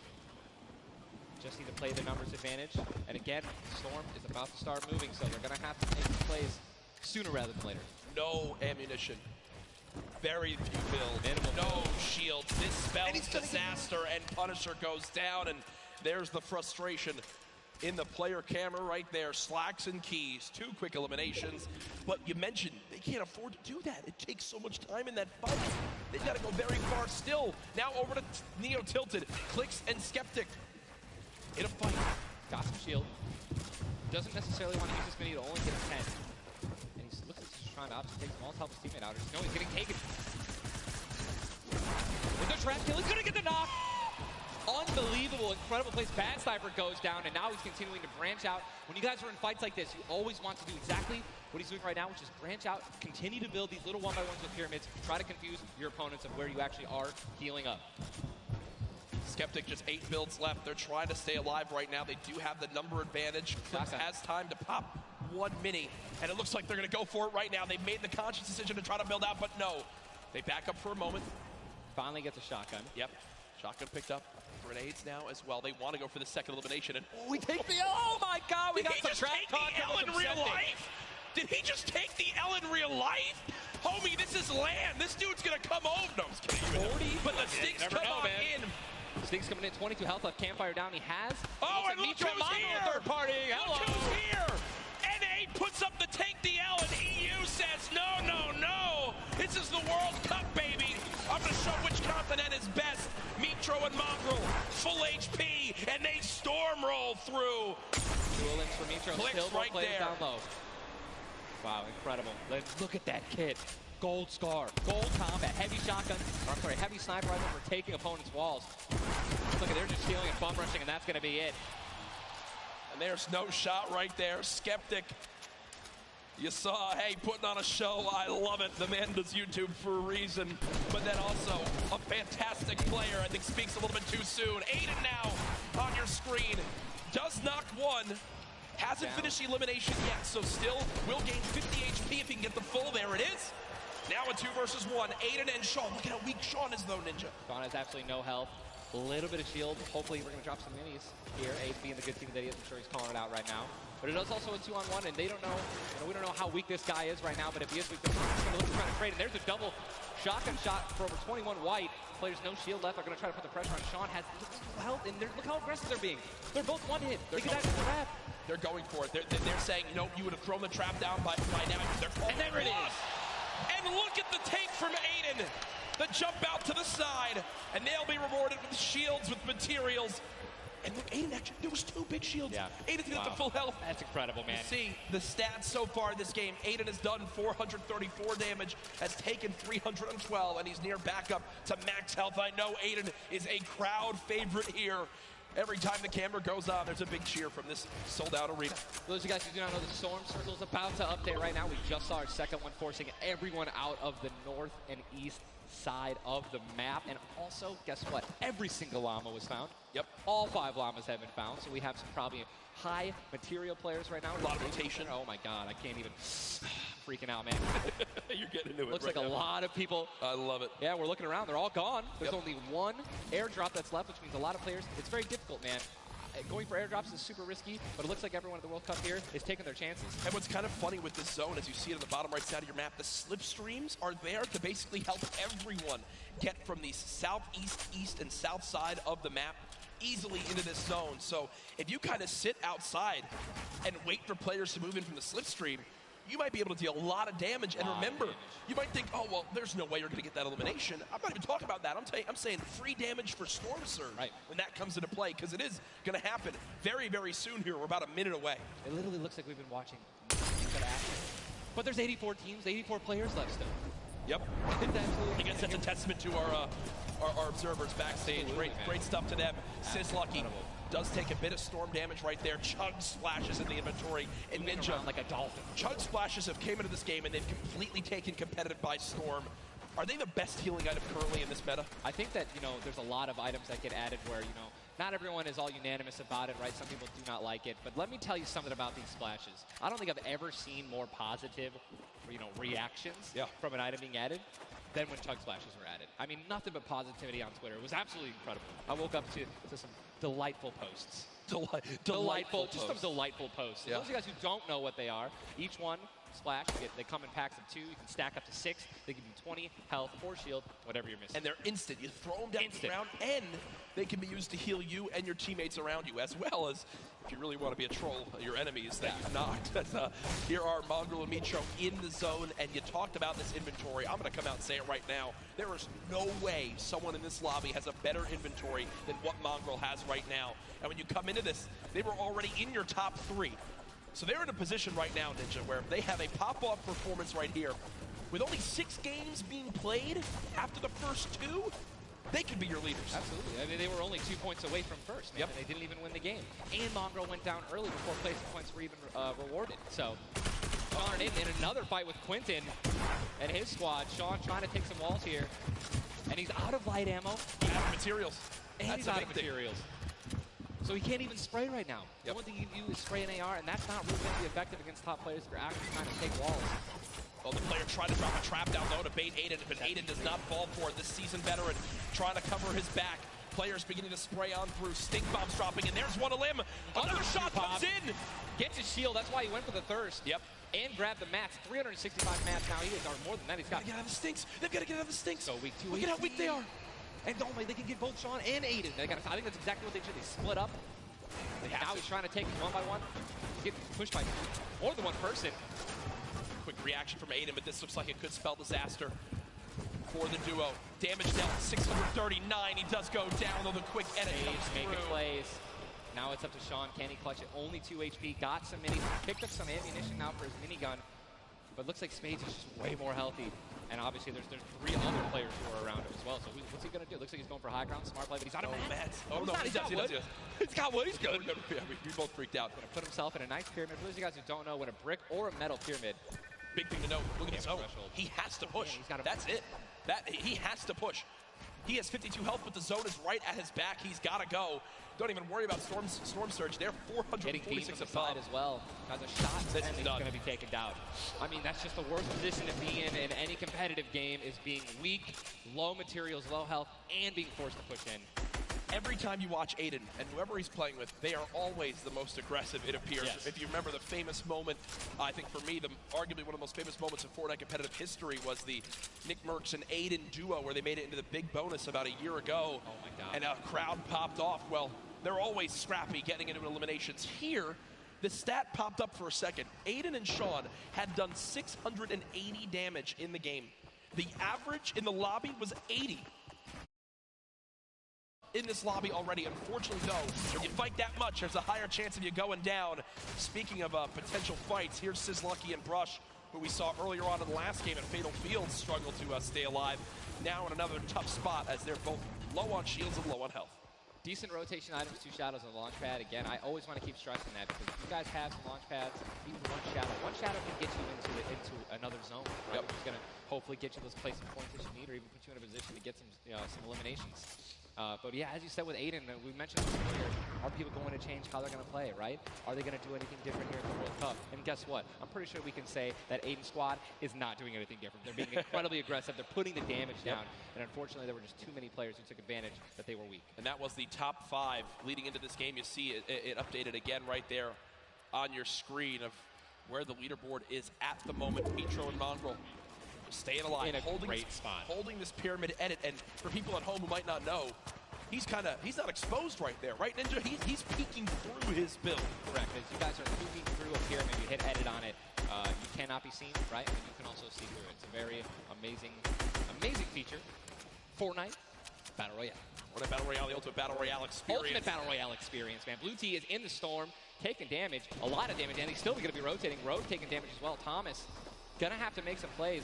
Just need to play the numbers advantage. And again, Storm is about to start moving, so they're going to have to make some plays sooner rather than later. No ammunition. Very few builds. No shield. This spells disaster, and Punisher goes down, and there's the frustration in the player camera right there. Slacks and Keys, 2 quick eliminations. But you mentioned they can't afford to do that. It takes so much time in that fight. They've got to go very far still. Now over to Neo Tilted, Clicks and Skeptic in a fight. Got some shield. Doesn't necessarily want to use this mini to only get a 10. And he looks like he's trying to obviously take some walls, help his teammate out. No, he's getting taken. With the trap kill, he's going to get the knock. Unbelievable, incredible place. Bad Sniper goes down, and now he's continuing to branch out. When you guys are in fights like this, you always want to do exactly what he's doing right now, which is branch out, continue to build these little 1x1s with pyramids, try to confuse your opponents of where you actually are healing up. Skeptic just 8 builds left. They're trying to stay alive right now. They do have the number advantage. Clips has time to pop 1 mini, and it looks like they're going to go for it right now. They made the conscious decision to try to build out, but no. They back up for a moment. Finally gets a shotgun. Yep. Shotgun picked up. Grenades now as well. They want to go for the second elimination. And we take the oh my god, we got some trap talk in real life. Did he just take the L in real life? Homie, this is land. This dude's going to come home. No, I'm just kidding. 40? But the Stinks come on in. Stinks coming in, 22 health left, Campfire down. He has. Oh, and look who's here. Third party. Hello. Look who's here. NA puts up the take the L, and EU says, no, no, no. This is the World Cup, baby. I'm going to show which continent is best. Mitro and Mongrel, full HP, and they storm roll through. Dual links for Mitro, Clicks still right there. Down low. Wow, incredible. Let's look at that kit. Gold Scar, Gold Combat, Heavy Shotgun, or I'm sorry, Heavy Sniper Rifle for taking opponents' walls. Look at, they're just stealing and bum rushing, and that's going to be it. And there's no shot right there. Skeptic. You saw, hey, putting on a show. I love it. The man does YouTube for a reason. But then also a fantastic player. I think speaks a little bit too soon. Aiden now on your screen. Does knock 1. Hasn't finished the elimination yet, so still will gain 50 HP if he can get the full. There it is. Now a 2 versus 1. Aiden and Sean. Look at how weak Sean is, though, Ninja. Sean has absolutely no health. A little bit of shield. Hopefully we're going to drop some minis here. Ace being the good team that he is. I'm sure he's calling it out right now. But it is also a 2-on-1, and they don't know, we don't know how weak this guy is right now, but if he is weak, they're going to look to try to trade. And there's a double shotgun shot for over 21 white. Players no shield left are going to try to put the pressure on. Sean has health, and look how aggressive they're being. They're both one hit. They can actually trap. They're going for it. They're saying, you know, you would have thrown the trap down by now. And there it is. And look at the take from Aiden. The jump out to the side, and they'll be rewarded with shields, with materials. And look, Aiden actually, there was 2 big shields. Yeah. Aiden's gonna get the full health. That's incredible, man. You see the stats so far in this game. Aiden has done 434 damage, has taken 312, and he's near backup to max health. I know Aiden is a crowd favorite here. Every time the camera goes on, there's a big cheer from this sold-out arena. For those of you guys who do not know, the Storm Circle is about to update right now. We just saw our second one, forcing everyone out of the north and east side of the map. And also, guess what? Every single llama was found. Yep. All 5 llamas have been found, so we have some probably high material players right now. A lot of rotation. Oh my god, I can't even. Freaking out, man. You're getting into it. Looks right like a now. lot of people. I love it. Yeah, we're looking around. They're all gone. There's Yep. only 1 airdrop that's left, which means a lot of players. It's very difficult, man. Going for airdrops is super risky, but it looks like everyone at the World Cup here is taking their chances. And what's kind of funny with this zone, as you see it on the bottom right side of your map, the slipstreams are there to basically help everyone get from the southeast, east, and south side of the map easily into this zone. So if you kind of sit outside and wait for players to move in from the slipstream, you might be able to deal a lot of damage. And remember, you might think, oh, well, there's no way you're going to get that elimination. I'm not even talking about that. I'm saying free damage for Storm Surge when that comes into play, because it is going to happen very, very soon here. We're about a minute away. It literally looks like we've been watching action. But there's 84 teams, 84 players left still. Yep. I guess that's a testament to our observers backstage. Great stuff to them. Sizzlucky does take a bit of storm damage right there. Chug splashes in the inventory. And Ninja, like a dolphin. Chug splashes have came into this game and they've completely taken competitive by storm. Are they the best healing item currently in this meta? I think that, there's a lot of items that get added where, not everyone is all unanimous about it, right? Some people do not like it. But let me tell you something about these splashes. I don't think I've ever seen more positive, reactions from an item being added than when Chug splashes were added. I mean, nothing but positivity on Twitter. It was absolutely incredible. I woke up to some delightful posts. Delightful Just some delightful posts. Yeah. Those of you guys who don't know what they are, each one splash. They come in packs of 2. You can stack up to 6. They give you 20 health or shield, whatever you're missing. And they're instant. You throw them down the ground, and they can be used to heal you and your teammates around you, as well as, if you really want to be a troll, your enemies that you've knocked. Here are Mongraal and Mitro in the zone, and you talked about this inventory. I'm going to come out and say it right now. There is no way someone in this lobby has a better inventory than what Mongraal has right now. And when you come into this, they were already in your top 3. So they're in a position right now, Ninja, where they have a pop-off performance right here. With only 6 games being played after the first 2, they could be your leaders. Absolutely. I mean, they were only 2 points away from first, man, and they didn't even win the game. And Mongraal went down early before placing points were even rewarded. So, Sean in another fight with Quinton and his squad. Sean trying to take some walls here. And he's out of light ammo. Out of materials. And That's he's out of materials. So he can't even spray right now. The one thing you do is spray an AR, and that's not really going to be effective against top players if you're actually trying to take walls. Well, the player tried to drop a trap down low to bait Aiden, but Aiden does not fall for it. This seasoned veteran trying to cover his back. Players beginning to spray on through. Stink bombs dropping, and there's one of them. Another shot comes in. Gets his shield. That's why he went for the thirst. Yep. And grabbed the mats. 365 mats now. He is, or more than that. He's got. Get out of the stinks. They've got to get out of the stinks. So weak 2. Look at how weak they are. And don't they can get both Sean and Aiden. I think that's exactly what they did. They split up. Now he's trying to take them one by one. Get pushed by more than one person. Quick reaction from Aiden, but this looks like it could spell disaster for the duo. Damage dealt 639. He does go down, though the quick edit comes making through. plays. Now it's up to Sean. Can he clutch it? Only 2 HP. Got some minis. Picked up some ammunition now for his minigun. But looks like Spades is just way more healthy. And obviously there's 3 other players who are around him as well. So what's he going to do? Looks like he's going for high ground. Smart play, but he's out of mats. Oh, no, he's got wood. He's got wood. He's good. We both freaked out. Going to put himself in a nice pyramid. For those of you guys who don't know, when a brick or a metal pyramid. Big thing to know. Look at his zone. He has to push. That's it. He has to push. He has 52 health, but the zone is right at his back. He's got to go. Don't even worry about Storm Surge. They're 446 above. Side as well. Has a shot, this and is he's going to be taken down. I mean, that's just the worst position to be in any competitive game, is being weak, low materials, low health, and being forced to push in. Every time you watch Aiden, and whoever he's playing with, they are always the most aggressive, it appears. Yes. If you remember the famous moment, I think for me, arguably one of the most famous moments in Fortnite competitive history was the Nick Mercs and Aiden duo, where they made it into the big bonus about a year ago. Oh my God. And a crowd popped off. Well, they're always scrappy getting into eliminations. Here, the stat popped up for a second. Aiden and Sean had done 680 damage in the game. The average in the lobby was 80. In this lobby already. Unfortunately, though, when you fight that much, there's a higher chance of you going down. Speaking of potential fights, here's Sizzlucky and Brush, who we saw earlier on in the last game at Fatal Fields, struggle to stay alive. Now in another tough spot, as they're both low on shields and low on health. Decent rotation items, 2 shadows on the launch pad. Again, I always want to keep stressing that, because if you guys have some launch pads, even one shadow can get you into another zone. Right? Yep. Which is going to hopefully get you those placement points that you need, or even put you in a position to get some eliminations. But yeah, as you said with Aiden, we mentioned this earlier, are people going to change how they're going to play, right? Are they going to do anything different here at the World Cup? And guess what? I'm pretty sure we can say that Aiden's squad is not doing anything different. They're being incredibly aggressive. They're putting the damage down. And unfortunately, there were just too many players who took advantage that they were weak. And that was the top 5 leading into this game. You see it updated again right there on your screen of where the leaderboard is at the moment. Mitro and Mongraal staying alive, in a great spot, holding this pyramid edit. And for people at home who might not know, he's not exposed right there, right, Ninja? He's peeking through his build. Correct. As you guys are peeking through a pyramid, you hit edit on it, you cannot be seen, right? And you can also see through it. It's a very amazing feature. Fortnite Battle Royale. Fortnite Battle Royale, the ultimate Battle Royale experience. Ultimate Battle Royale experience, man. Blue T is in the storm, taking damage, a lot of damage, and he's still going to be rotating. Road taking damage as well. Thomas going to have to make some plays.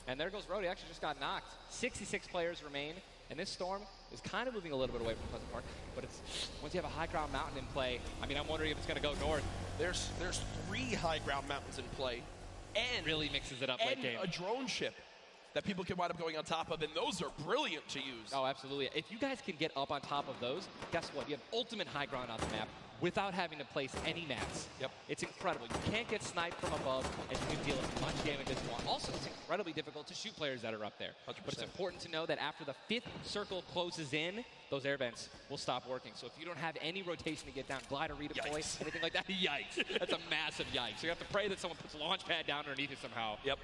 And there goes Road. He actually just got knocked. 66 players remain. And this storm is kind of moving a little bit away from Pleasant Park. But it's once you have a high ground mountain in play, I mean, I'm wondering if it's going to go north. There's 3 high ground mountains in play. And really mixes it up late game. A drone ship. that people can wind up going on top of, and those are brilliant to use. Oh, absolutely. If you guys can get up on top of those, guess what? You have ultimate high ground on the map without having to place any mats. Yep. It's incredible. You can't get sniped from above, and you can deal as much damage as you want. Also, it's incredibly difficult to shoot players that are up there. 100%. But it's important to know that after the 5th circle closes in, those air vents will stop working. So if you don't have any rotation to get down, glider, redeploy, anything like that, yikes. That's a massive yikes. So you have to pray that someone puts a launch pad down underneath it somehow. Yep.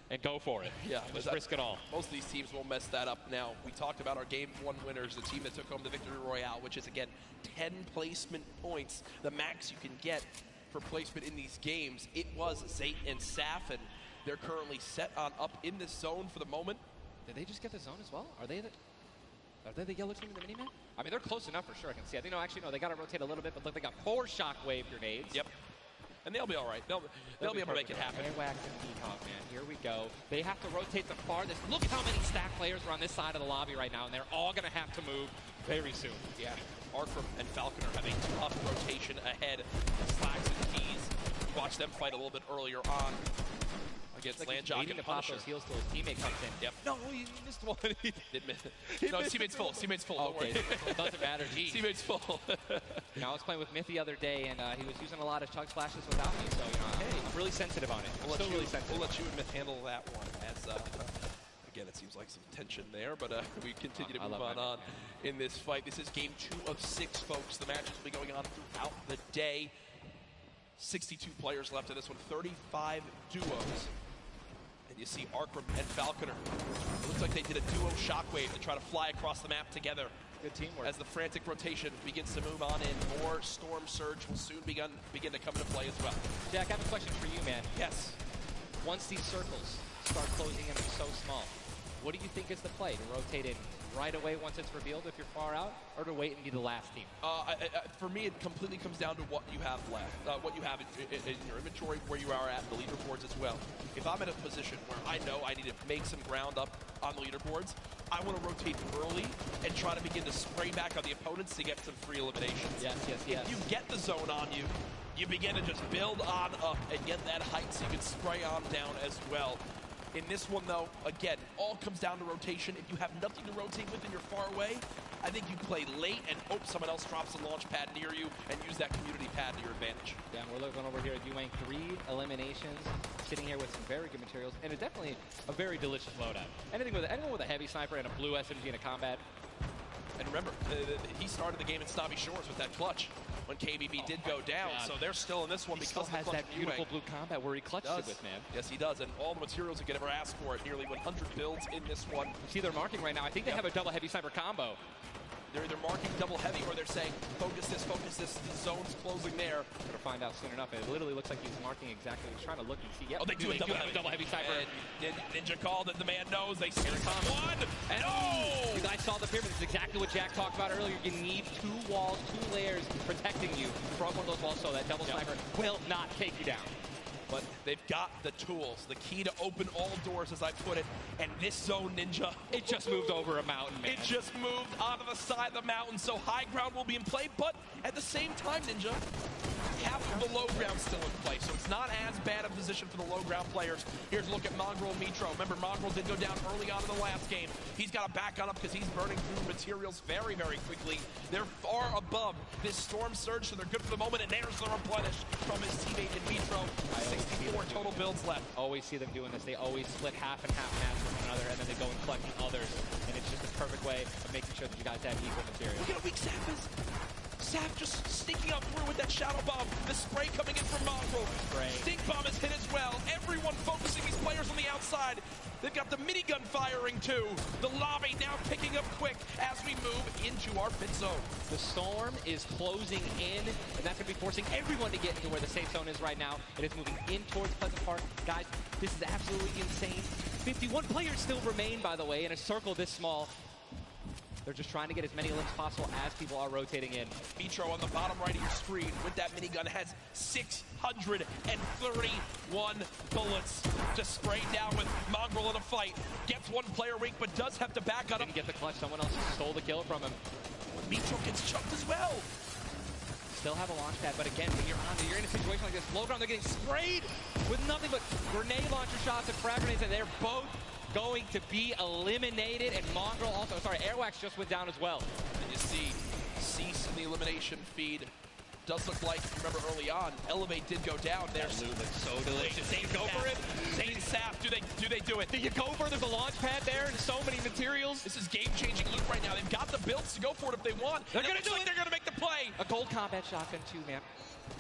And go for it. Yeah, just risk it all. Most of these teams won't mess that up. Now, we talked about our Game 1 winners, the team that took home the Victory Royale, which is, again, 10 placement points, the max you can get for placement in these games. It was Zayt and Saf, and they're currently set on up in this zone for the moment. Did they just get the zone as well? Are they the yellow team in the mini-map? I mean, they're close enough for sure, I can see. I think, no, actually, no, they got to rotate a little bit, but look, they got 4 shockwave grenades. Yep. And they'll be all right. They'll be able to make it happen. Airwax and Peacock, man. Here we go. They have to rotate the farthest. Look at how many stack players are on this side of the lobby right now, and they're all going to have to move very soon. Yeah. Arkram and Falconer have a tough rotation ahead. Slacks and Keys. Watch them fight a little bit earlier on against Landjock and Punisher. Those heals till his teammate comes in. Yep. No, he missed one. Did miss it. No, teammate's full. Teammate's full. Don't worry. It doesn't matter. Geez. Teammate's full. I was playing with Myth the other day, and he was using a lot of chug splashes without me, so I'm really sensitive on it. We'll let you and Myth handle that one. As again, it seems like some tension there, but we continue to move on in this fight. This is game 2 of 6, folks. The matches will be going on throughout the day. 62 players left in this one. 35 duos. And you see Arkram and Falconer. It looks like they did a duo shockwave to try to fly across the map together. Good teamwork. As the frantic rotation begins to move on in, more Storm Surge will soon begin to come into play as well. Jack, I have a question for you, man. Yes. Once these circles start closing in so small, what do you think is the play? To rotate in right away once it's revealed if you're far out, or to wait and be the last team? For me, it completely comes down to what you have left, what you have in your inventory, where you are at, the leaderboards as well. If I'm in a position where I know I need to make some ground up on the leaderboards, I want to rotate early and try to begin to spray back on the opponents to get some free eliminations. Yes. If you get the zone on you, you begin to just build on up and get that height so you can spray on down as well. In this one, though, again, all comes down to rotation. If you have nothing to rotate with and you're far away, I think you play late and hope someone else drops a launch pad near you and use that community pad to your advantage. Yeah, we're looking over here at Yuang, 3 eliminations, sitting here with some very good materials, and it's definitely a very delicious loadout. Anyone with a heavy sniper and a blue SMG in a combat. And remember, he started the game in Snobby Shores with that clutch when KBB did go down, so they're still in this one because he still has that beautiful blue combat where he clutched it with, man. Yes, he does, and all the materials he could ever ask for it. Nearly 100 builds in this one. You see they're marking right now. I think they have a double heavy sniper combo. They're either marking double heavy or they're saying, focus this, the zone's closing there. We're going to find out soon enough. It literally looks like he's marking exactly. He's trying to look and see. Yep. Oh, they do have a double heavy sniper. And Ninja called it. The man knows. They see one. And you guys saw the pyramid. This is exactly what Jack talked about earlier. You need 2 walls, 2 layers protecting you from one of those walls so that double sniper will not take you down. But they've got the tools, the key to open all doors, as I put it. And this zone, Ninja, it just moved over a mountain, man. It just moved onto the side of the mountain, so high ground will be in play. But at the same time, Ninja, half of the low ground still in play, so it's not as bad a position for the low ground players. Here's a look at Mongrel and Mitro. Remember, Mongrel did go down early on in the last game. He's got to back on up because he's burning through materials very, very quickly. They're far above this Storm Surge, so they're good for the moment, and there's the replenish from his teammate in Mitro. 64 total builds left. Always see them doing this. They always split half and half match with one another, and then they go and collect the others, and it's just a perfect way of making sure that you guys have equal material. Look at how weak Saf is. Saf just sneaking up through with that Shadow Bomb. The spray coming in from Mongrel. Stink Bomb is hit as well. Everyone focusing these players on the outside. They've got the minigun firing too. The lobby now picking up quick as we move into our pit zone. The storm is closing in, and that's going to be forcing everyone to get into where the safe zone is right now. It is moving in towards Pleasant Park. Guys, this is absolutely insane. 51 players still remain, by the way, in a circle this small. They're just trying to get as many limbs possible as people are rotating in. Mitro on the bottom right of your screen with that minigun has 631 bullets to spray down with Mongrel in a fight. Gets 1 player weak, but does have to back on him. Didn't get the clutch. Someone else stole the kill from him. Mitro gets chucked as well. still have a launch pad, but again, when you're in a situation like this, low ground, they're getting sprayed with nothing but grenade launcher shots and frag grenades, and they're both going to be eliminated. And Mongrel also, Airwax just went down as well. And you see Cease in the elimination feed. Does look like, remember early on, Elevate did go down. There's Loot looks so delicious. Zane Go for it. Zane Saf, do they do it? Do you go for it? There's a launch pad there and so many materials. This is game-changing loot right now. They've got the builds to go for it if they want. They're going to do it. They're going to make the play. A gold combat shotgun too, man.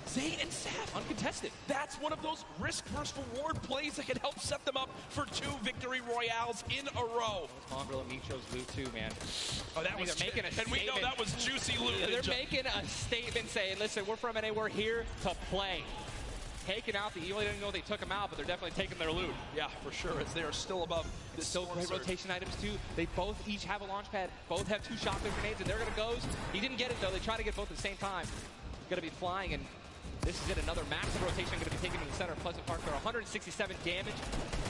Zane and Saf, uncontested. That's one of those risk versus reward plays that can help set them up for 2 victory royales in a row. Mongrel and Micho's loot too, man. Oh, that was they're making a and we know that was juicy loot. Yeah, they're making a statement saying, listen, we're from NA, we're here to play. Taking out the Evil, they didn't know they took them out, but they're definitely taking their loot. Yeah, for sure, as they are still above this. Still great rotation items too. They both each have a launch pad, both have 2 shotgun grenades, and they're gonna go. He didn't get it though, they try to get both at the same time. Gonna be flying, and this is it, another massive rotation going to be taken to the center of Pleasant Park. They're 167 damage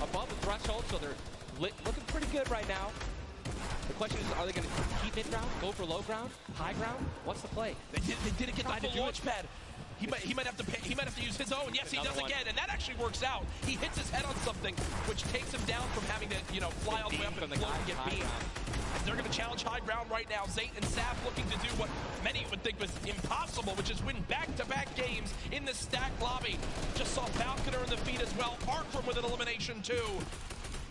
above the threshold, so they're looking pretty good right now. The question is, are they going to keep mid-ground, go for low ground, high ground? What's the play? They didn't get the full launch pad. He might have to use his own. Yes, he does again, and that actually works out. He hits his head on something, which takes him down from having to, fly all the way up and float and get beamed. They're going to challenge high ground right now. Zayt and Saf looking to do what many would think was impossible, which is win back-to-back games in the stacked lobby. Just saw Falconer in the feed as well. Artrum with an elimination too.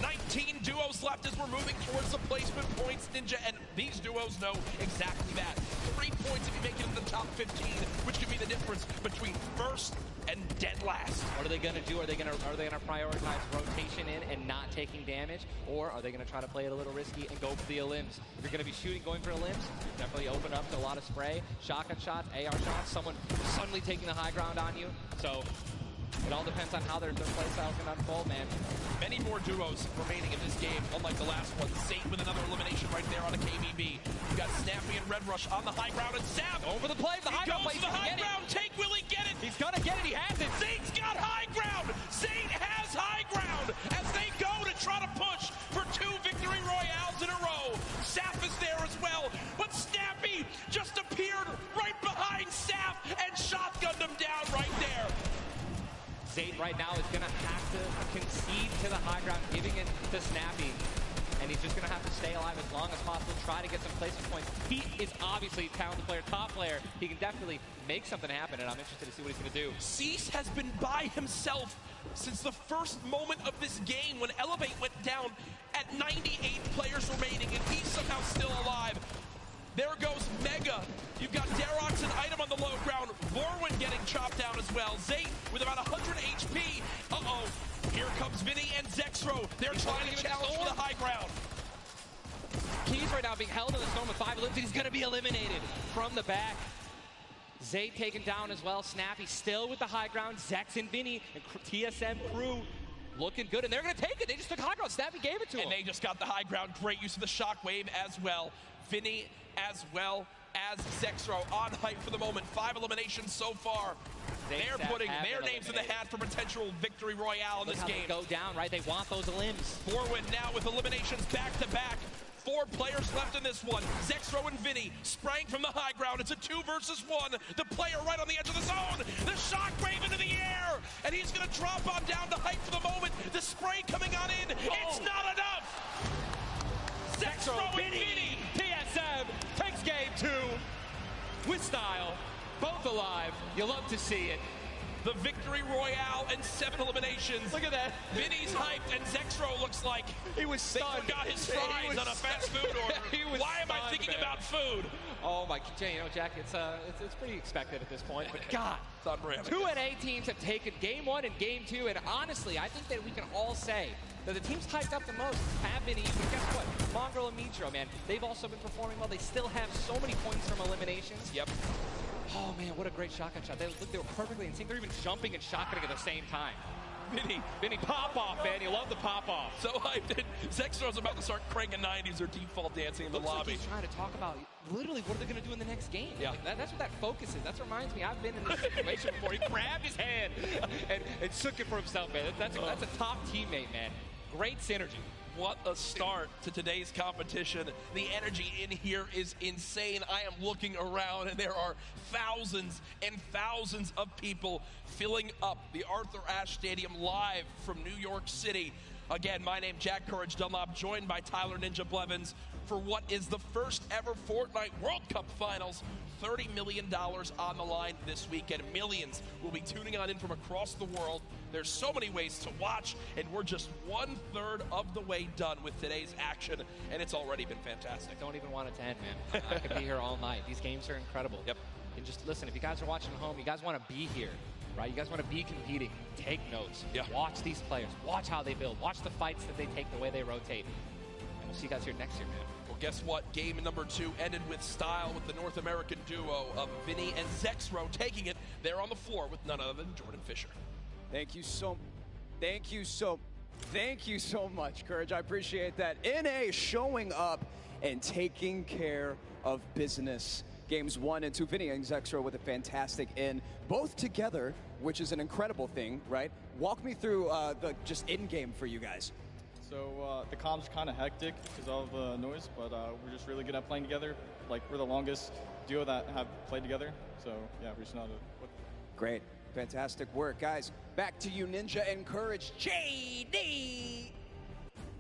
19 duos left as we're moving towards the placement points, Ninja, and these duos know exactly that. 3 points if you make it in the top 15, which could be the difference between first and dead last. What are they going to do? Are they going to prioritize rotation in and not taking damage, or are they going to try to play it a little risky and go for the elims? If you're going to be shooting, going for elims, definitely open up to a lot of spray, shotgun shots, AR shots, someone suddenly taking the high ground on you. So it all depends on how their play style's going to unfold, man. Many more duos remaining in this game, unlike the last one. Zayt with another elimination right there on a KBB. You got Snappy and Red Rush on the high ground, and Saf over the play. The high ground goes to the high ground. Take, will he get it? He's gonna get it. He has it. Zayt's got high ground. Zayt has high ground as they go to try to push for 2 victory royales in a row. Saf is there as well, but Snappy just appeared right behind Saf and shotgunned him down right there. Zayt right now is going to have to concede to the high ground, giving it to Snappy. And he's just going to have to stay alive as long as possible, try to get some placement points. He is obviously a talented player, top player. He can definitely make something happen, and I'm interested to see what he's going to do. Cease has been by himself since the first moment of this game when Elevate went down at 98 players remaining, and he's somehow still alive. There goes Mega. You've got Darox and Item on the low ground. Vorwin getting chopped down as well. Zayt with about 100 HP. Uh-oh. Here comes Vinny and Zexro. They're trying to challenge for the high ground. Keys right now being held in the storm with 5 elims. He's going to be eliminated from the back. Zayt taken down as well. Snappy still with the high ground. Zex and Vinny and TSM crew looking good, and they're going to take it. They just took high ground. Snappy gave it to him. And they just got the high ground. Great use of the shockwave as well. Vinny as well as Zexro on hype for the moment. 5 eliminations so far. They're putting their names in the hat for potential victory royale in this game. Go down, right? They want those elims. Vorwin now with eliminations back to back. 4 players left in this one. Zexro and Vinny spraying from the high ground. It's a 2 versus 1. The player right on the edge of the zone. The shockwave into the air. And he's going to drop on down to hype for the moment. The spray coming on in. It's not enough. Zexro and Vinny. TSM takes game 2 with style. Both alive. You love to see it. The victory royale and 7 eliminations. Look at that. Vinny's hyped, and Zexro looks like he was stunned. They forgot his fries on a fast food order. Why am I thinking about food? Oh my, Jack, it's pretty expected at this point. But God, it's unreal. 2 NA teams have taken game 1 and game 2, and honestly, I think that we can all say that the teams hyped up the most have been easy. Guess what? Mongrel and Mitro, man, they've also been performing well. They still have so many points from eliminations. Yep. Oh man, what a great shotgun shot. They were perfectly in sync. They're even jumping and shotgunning at the same time. Vinny, pop off, man. You love the pop off. So hyped. Zexro's about to start cranking 90s or default dancing in the lobby. Like he's trying to talk about literally what are they going to do in the next game. Yeah. Like that's what that focus is. That reminds me, I've been in this situation before. He grabbed his hand and shook it for himself, man. That's a top teammate, man. Great synergy. What a start to today's competition. The energy in here is insane. I am looking around and there are thousands and thousands of people filling up the Arthur Ashe Stadium live from New York City. Again, my name Jack Courage Dunlop, joined by Tyler Ninja Blevins for what is the first ever Fortnite World Cup Finals. $30 million on the line this weekend. Millions will be tuning on in from across the world. There's so many ways to watch, and we're just 1/3 of the way done with today's action, and it's already been fantastic. Don't even want it to end, man. I could be here all night. These games are incredible. Yep. And just listen, if you guys are watching at home, you guys want to be here, right? You guys want to be competing. Take notes. Yeah. Watch these players. Watch how they build. Watch the fights that they take, the way they rotate. And we'll see you guys here next year, man. Well, guess what? Game number 2 ended with style with the North American duo of Vinny and Zexro taking it there on the floor with none other than Jordan Fisher. Thank you so much, Courage. I appreciate that. NA showing up and taking care of business. Games 1 and 2, Vinny and Zexro with a fantastic in, both together, which is an incredible thing, right? Walk me through the just in-game for you guys. So the comms are kind of hectic because of the noise, but we're just really good at playing together. Like, we're the longest duo that have played together. So yeah, we're just not Great. Fantastic work, guys. Back to you, Ninja and Courage. JD!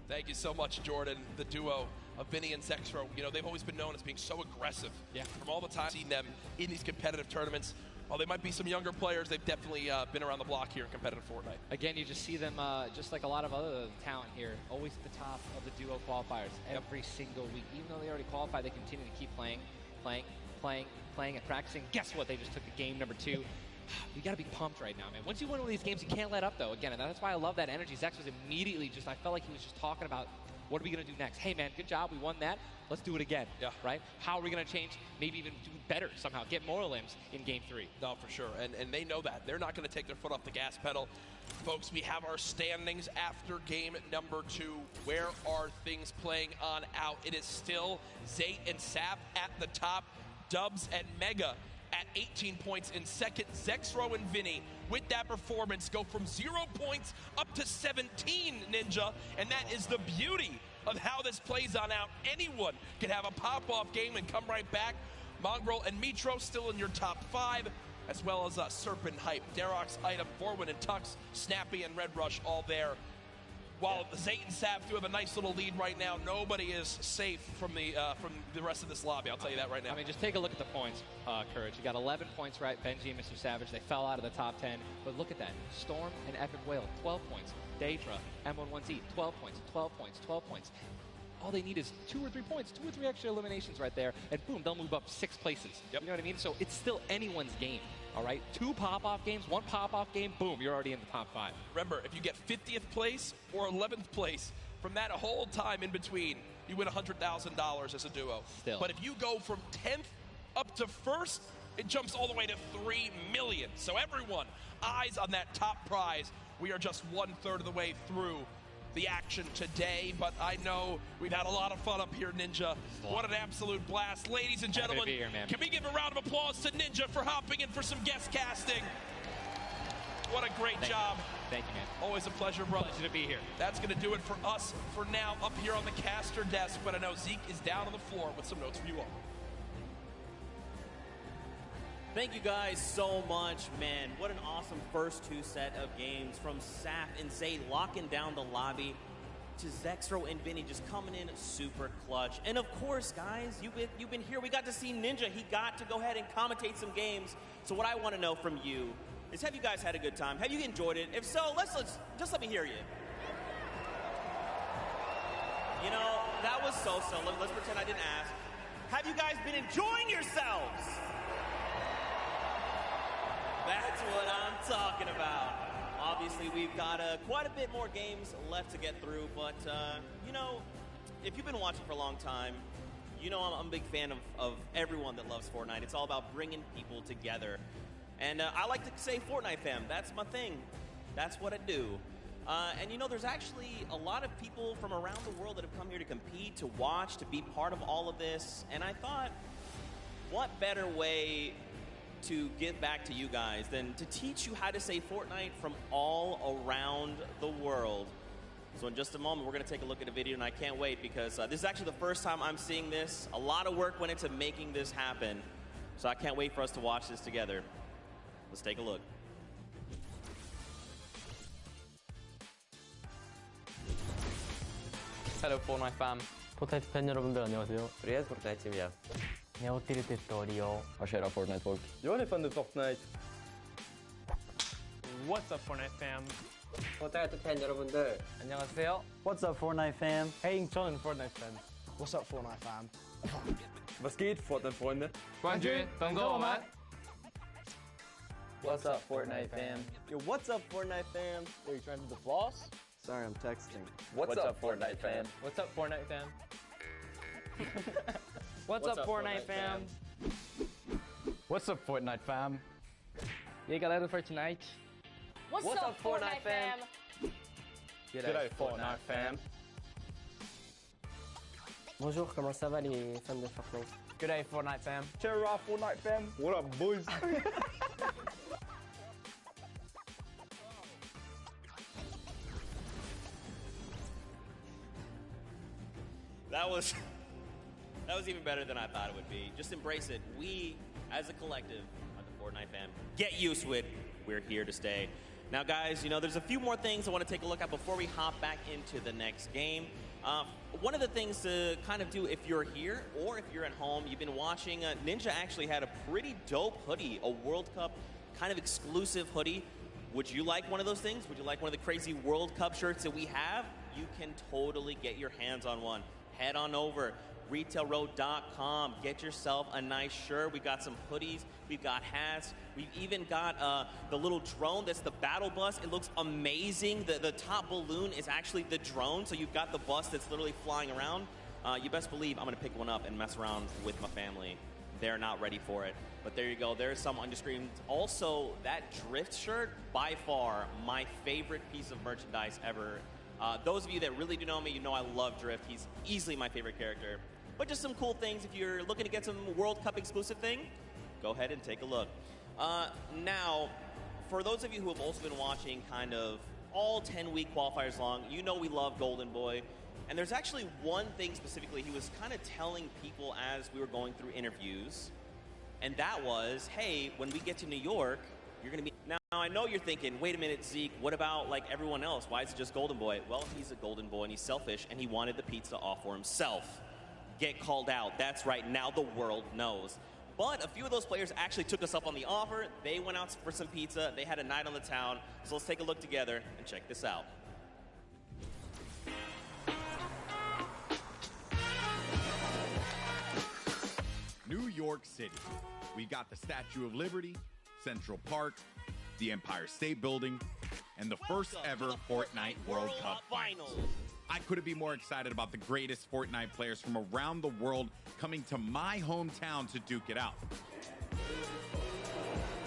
Thank you so much, Jordan. The duo of Vinny and Zexro, you know, they've always been known as being so aggressive. Yeah. From all the time I've seen them in these competitive tournaments. While they might be some younger players, they've definitely been around the block here in competitive Fortnite. Again, you just see them, just like a lot of other talent here, always at the top of the duo qualifiers every single week. Even though they already qualified, they continue to keep playing, and practicing. Guess what? They just took the game number 2. You got to be pumped right now, man. Once you win one of these games, you can't let up, though. Again, and that's why I love that energy. Zex was immediately just, I felt like he was just talking about, what are we going to do next? Hey, man, good job. We won that. Let's do it again. Yeah. Right? How are we going to change, maybe even do better somehow, get more limbs in game 3? No, for sure. And they know that. They're not going to take their foot off the gas pedal. Folks, we have our standings after game number 2. Where are things playing on out? It is still Zayt and Sap at the top. Dubs and Mega at 18 points in second. Zexro and Vinny, with that performance, go from 0 points up to 17, Ninja. And that is the beauty of how this plays on out. Anyone can have a pop-off game and come right back. Mongrel and Mitro still in your top 5, as well as Serpent Hype, Darox, Item, Forwin and Tux, Snappy and Red Rush all there. While Zayt and Sap do have a nice little lead right now, nobody is safe from the rest of this lobby. I'll tell you that right now. I mean, just take a look at the points, Courage. You got 11 points, right? Benji and Mr. Savage, they fell out of the top 10. But look at that. Storm and Epic Whale, 12 points. Daedra, M11Z, 12 points, 12 points, 12 points. All they need is 2 or 3 points, 2 or 3 extra eliminations right there, and boom, they'll move up 6 places. Yep. You know what I mean? So it's still anyone's game, all right? 2 pop-off games, 1 pop-off game, boom, you're already in the top 5. Remember, if you get 50th place or 11th place, from that whole time in between, you win $100,000 as a duo. Still. But if you go from 10th up to 1st, it jumps all the way to $3 million. So everyone, eyes on that top prize. We are just 1/3 of the way through the action today, but I know we've had a lot of fun up here, Ninja. What an absolute blast. Ladies and gentlemen, Happy to be here, man. Can we give a round of applause to Ninja for hopping in for some guest casting? What a great job. Thank you, man. Always a pleasure, brother. Pleasure to be here. That's going to do it for us for now up here on the caster desk, but I know Zeke is down on the floor with some notes for you all. Thank you guys so much, man. What an awesome first 2 set of games from Sap and Zayt locking down the lobby to Zexro and Vinny just coming in super clutch. And of course, guys, you've been here. We got to see Ninja. He got to go ahead and commentate some games. So what I want to know from you is, have you guys had a good time? Have you enjoyed it? If so, let's just let me hear you. You know, that was so-so. Let's pretend I didn't ask. Have you guys been enjoying yourselves? That's what I'm talking about. Obviously, we've got quite a bit more games left to get through, but, you know, if you've been watching for a long time, you know I'm a big fan of everyone that loves Fortnite. It's all about bringing people together. And I like to say Fortnite fam. That's my thing. That's what I do. And, you know, there's actually a lot of people from around the world that have come here to compete, to watch, to be part of all of this. And I thought, what better way to give back to you guys than to teach you how to say Fortnite from all around the world. So in just a moment, we're going to take a look at a video, and I can't wait because this is actually the first time I'm seeing this. A lot of work went into making this happen. So I can't wait for us to watch this together. Let's take a look. Hello Fortnite fam. 포트나이트 팬 여러분들 안녕하세요. Привет, Fortnite-семья. Jag har till Rio. Kära Fortnite-folk. Jag är fan Fortnite. What's up, Fortnite fam? Fortnite 팬 여러분들. 안녕하세요. What's up, Fortnite fam? Hey, 저는 Fortnite fan. What's up, Fortnite fam? Was geht, Fortnite-Freunde? 冠军等着我们。 What's up, Fortnite fam? Yo, what's up, Fortnite fam? Are you trying to do the floss? Sorry, I'm texting. What's up, Fortnite fam? What's up, Fortnite fam? What's up, Fortnite fam? What's up, Fortnite fam? E aí, galera do Fortnite? What's up, Fortnite fam? G'day, Fortnite fam. Bonjour, comment ça va les fans de Fortnite? G'day, Fortnite fam. Cheer off, Fortnite fam. What up, boys? That was even better than I thought it would be. Just embrace it. We, as a collective, are the Fortnite fam. Get used to it. We're here to stay. Now, guys, you know, there's a few more things I want to take a look at before we hop back into the next game. One of the things to kind of do if you're here or if you're at home, you've been watching, Ninja actually had a pretty dope hoodie, a World Cup kind of exclusive hoodie. Would you like one of those things? Would you like one of the crazy World Cup shirts that we have? You can totally get your hands on one. Head on over, retailroad.com. Get yourself a nice shirt. We've got some hoodies. We've got hats. We've even got the little drone that's the battle bus. It looks amazing. The top balloon is actually the drone, so you've got the bus that's literally flying around. You best believe I'm going to pick one up and mess around with my family. They're not ready for it. But there you go. There's some on your screen. Also, that Drift shirt, by far, my favorite piece of merchandise ever. Those of you that really do know me, you know I love Drift. He's easily my favorite character. But just some cool things. If you're looking to get some World Cup exclusive thing, go ahead and take a look. Now, for those of you who have also been watching kind of all 10-week qualifiers long, you know we love Golden Boy. And there's actually one thing specifically he was kind of telling people as we were going through interviews. And that was, hey, when we get to New York, you're going to be... Now, I know you're thinking, wait a minute, Zeke, what about like everyone else? Why is it just Golden Boy? Well, he's a Golden Boy and he's selfish and he wanted the pizza all for himself. Get called out. That's right. Now the world knows. But a few of those players actually took us up on the offer. They went out for some pizza. They had a night on the town. So let's take a look together and check this out. New York City. We got the Statue of Liberty, Central Park, the Empire State Building, and the first ever Fortnite World Cup Finals. I couldn't be more excited about the greatest Fortnite players from around the world coming to my hometown to duke it out.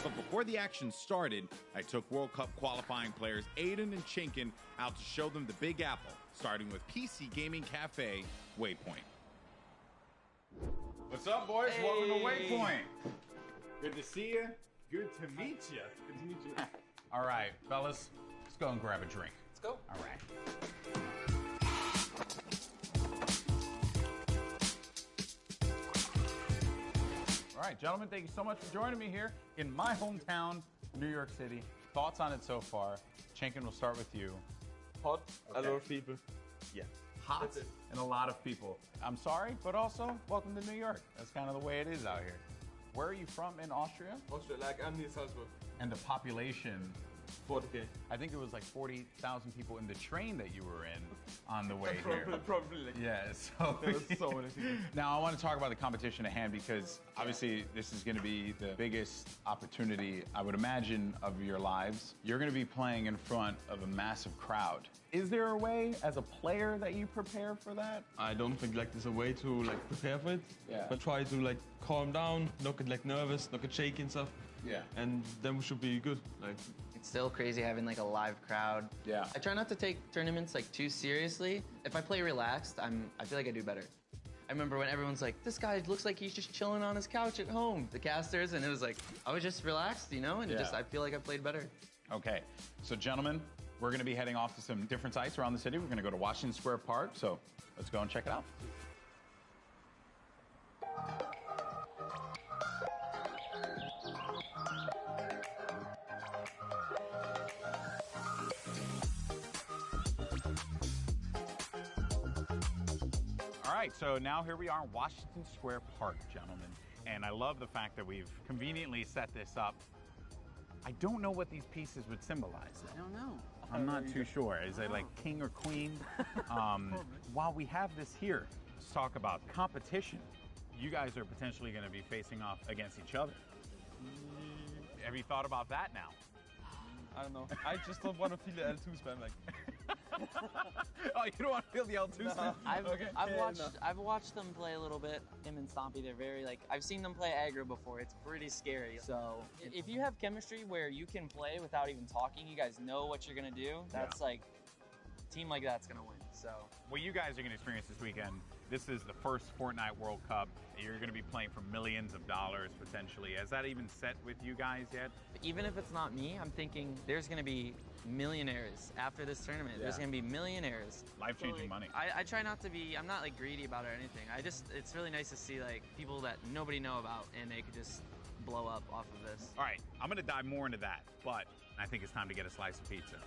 But before the action started, I took World Cup qualifying players Aiden and Chinken out to show them the Big Apple, starting with PC Gaming Cafe, Waypoint. What's up, boys? Hey. Welcome to Waypoint. Good to see you. Good to meet you. Good to meet you. All right, fellas, let's go and grab a drink. Let's go. All right. All right, gentlemen, thank you so much for joining me here in my hometown, New York City. Thoughts on it so far? Chinken, we'll start with you. Hot. Okay. A lot of people. Yeah. Hot and a lot of people. I'm sorry, but also welcome to New York. That's kind of the way it is out here. Where are you from in Austria? Austria, like I'm near Salzburg. And the population? 40K. I think it was like 40,000 people in the train that you were in on the way here. Probably. Yeah, so. There was so many people. Now, I want to talk about the competition at hand because obviously this is going to be the biggest opportunity, I would imagine, of your lives. You're going to be playing in front of a massive crowd. Is there a way, as a player, that you prepare for that? I don't think like there's a way to like prepare for it. Yeah. But try to like calm down, not get like nervous, not get shaky and stuff. Yeah. And then we should be good. Like. It's still crazy having like a live crowd. Yeah. I try not to take tournaments like too seriously. If I play relaxed, I feel like I do better. I remember when everyone's like, this guy looks like he's just chilling on his couch at home, the casters, and it was like, I was just relaxed, you know, and I feel like I played better. Okay, so gentlemen, We're going to be heading off to some different sites around the city. We're going to go to Washington Square Park, so let's go and check it out. All right, so now here we are in Washington Square Park, gentlemen. And I love the fact that we've conveniently set this up. I don't know what these pieces would symbolize. I don't know. I'm not too sure. Is it like king or queen? While we have this here, let's talk about competition. You guys are potentially going to be facing off against each other. Have you thought about that now? I don't know. I just don't want to feel the L2 spam like. Oh, you don't want to feel the L2 spam? I've watched them play a little bit. Him and Stompy, they're very like. I've seen them play aggro before. It's pretty scary. So if you have chemistry where you can play without even talking, you guys know what you're gonna do. That's like, a team like that's gonna win. So what you guys are gonna experience this weekend. This is the first Fortnite World Cup. You're going to be playing for millions of dollars, potentially. Has that even set with you guys yet? Even if it's not me, I'm thinking there's going to be millionaires after this tournament. There's going to be millionaires. Life-changing money. I try not to be, I'm not like greedy about it or anything. It's really nice to see like people that nobody know about and they could just blow up off of this. All right, I'm going to dive more into that, but I think it's time to get a slice of pizza.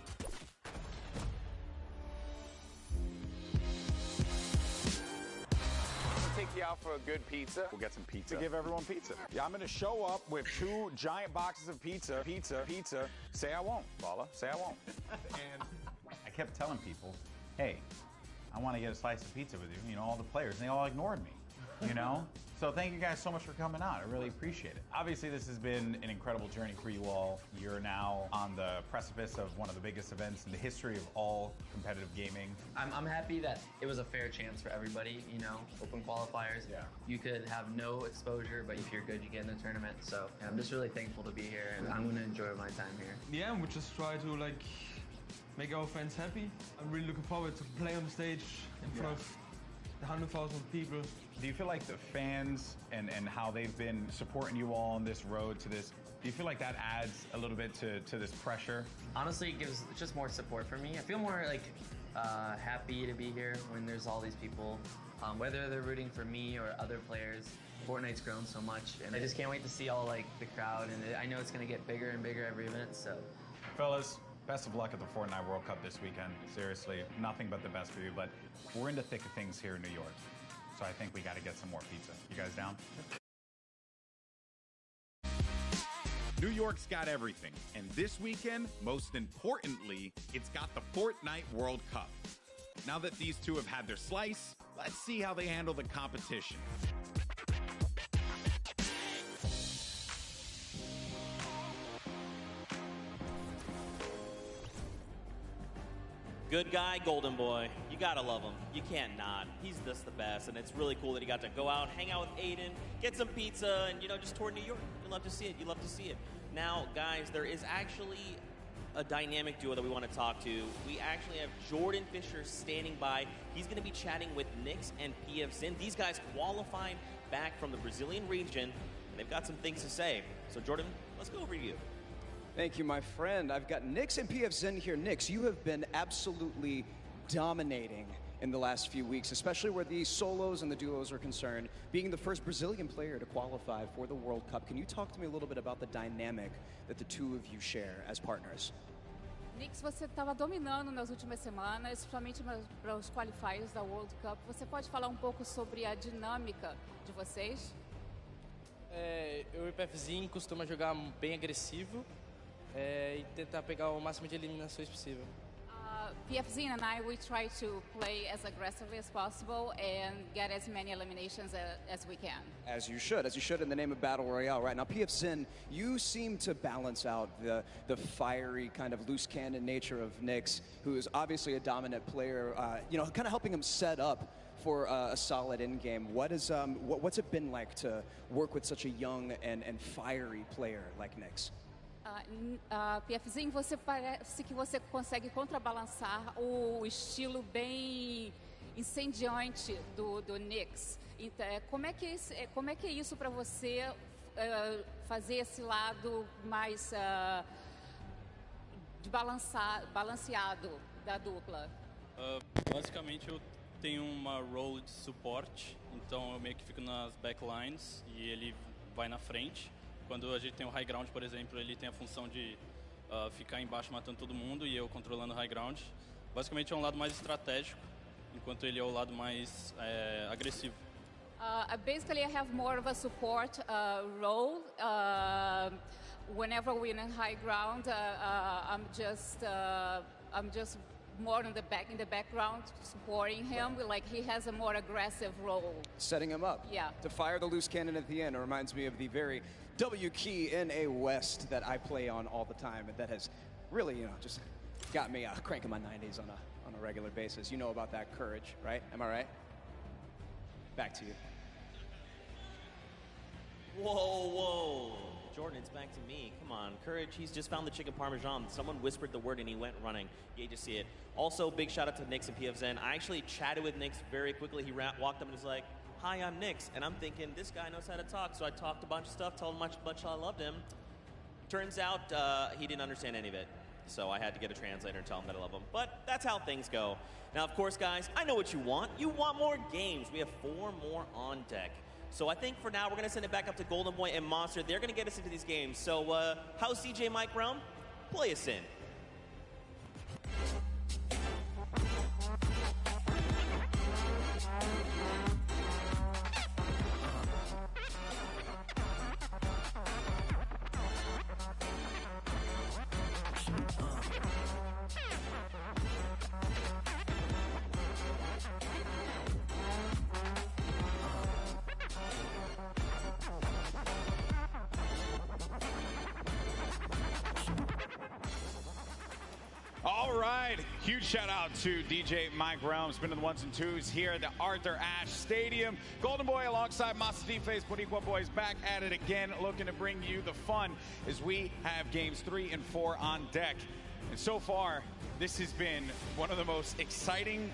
Take you out for a good pizza. We'll get some pizza. To give everyone pizza. Yeah, I'm gonna show up with 2 giant boxes of pizza. Pizza. Say I won't, Bala. Say I won't. And I kept telling people, hey, I want to get a slice of pizza with you. You know, all the players, and they all ignored me. You know? So thank you guys so much for coming out. I really appreciate it. Obviously, this has been an incredible journey for you all. You're now on the precipice of one of the biggest events in the history of all competitive gaming. I'm happy that it was a fair chance for everybody, you know, open qualifiers. Yeah. You could have no exposure, but if you're good, you get in the tournament. So I'm just really thankful to be here, and I'm going to enjoy my time here. Yeah, we just try to like make our fans happy. I'm really looking forward to play on the stage in front of the 100,000 people. Do you feel like the fans and how they've been supporting you all on this road to this, do you feel like that adds a little bit to this pressure? Honestly, it gives just more support for me. I feel more like happy to be here when there's all these people, whether they're rooting for me or other players. Fortnite's grown so much, and I just can't wait to see all like the crowd, and I know it's gonna get bigger and bigger every event, so. Fellas, best of luck at the Fortnite World Cup this weekend. Seriously, nothing but the best for you, but we're in the thick of things here in New York. So I think we got to get some more pizza. You guys down? New York's got everything, and this weekend, most importantly, it's got the Fortnite World Cup. Now that these two have had their slice, let's see how they handle the competition. Good guy, Golden Boy. You gotta love him. You can't not. He's just the best, and it's really cool that he got to go out, hang out with Aiden, get some pizza, and, you know, just tour New York. You love to see it. You love to see it. Now, guys, there is actually a dynamic duo that we want to talk to. We actually have Jordan Fisher standing by. He's going to be chatting with Nyx and PF Zin. These guys qualified back from the Brazilian region, and they've got some things to say. So, Jordan, let's go over to you. Thank you, my friend. I've got Nyx and PF Zin here. Nyx, you have been absolutely dominating in the last few weeks, especially where the solos and the duos are concerned, being the first Brazilian player to qualify for the World Cup. Can you talk to me a little bit about the dynamic that the two of you share as partners? Nyx, você estava dominando nas últimas semanas, principalmente para os qualifiers da World Cup. Você pode falar um pouco sobre a dinâmica de vocês? Eu e o PFzinho costuma jogar bem agressivo e tentar pegar o máximo de eliminações possível. PFZ and I, we try to play as aggressively as possible and get as many eliminations as we can. As you should in the name of Battle Royale. Right now, PF Zin, you seem to balance out the fiery kind of loose cannon nature of Nyx, who is obviously a dominant player, you know, kind of helping him set up for a solid end game. What's it been like to work with such a young and fiery player like Nyx? PFzinho, você parece que você consegue contrabalançar o estilo bem incendiante do Nyx. Então, como é que é isso para você fazer esse lado mais balanceado da dupla? Basicamente eu tenho uma role de suporte, então eu meio que fico nas backlines e ele vai na frente. Quando a gente tem o high ground, por exemplo, ele tem a função de ficar embaixo matando todo mundo e eu controlando o high ground. Basicamente é um lado mais estratégico, enquanto ele é o lado mais agressivo. Basically, I have more of a support role. Whenever we're in high ground, I'm just more in the background, supporting him. Like he has a more aggressive role. Setting him up. Yeah. To fire the loose cannon at the end. It reminds me of the very WKNA West that I play on all the time. That has really, just got me cranking my 90s on a regular basis. You know about that courage, right? Am I right? Back to you. Whoa. Jordan, it's back to me. Come on, Courage, he's just found the chicken parmesan. Someone whispered the word and he went running. You hate to see it. Also, big shout out to Nix and PFZen. I actually chatted with Nix very quickly. He walked up and was like, "Hi, I'm Nix." And I'm thinking, this guy knows how to talk. So I talked a bunch of stuff, told him how much I loved him. Turns out he didn't understand any of it. So I had to get a translator and tell him that I love him. But that's how things go. Now, of course, guys, I know what you want. You want more games. We have 4 more on deck. So I think for now, we're going to send it back up to Golden Boy and Monster. They're going to get us into these games. So how's CJ Mike Realm? Play us in. All right, huge shout out to DJ Mike Realm, spinning the 1s and 2s here at the Arthur Ashe Stadium. Golden Boy alongside Mastiface Boricua Boys back at it again, looking to bring you the fun as we have games 3 and 4 on deck. And so far, this has been one of the most exciting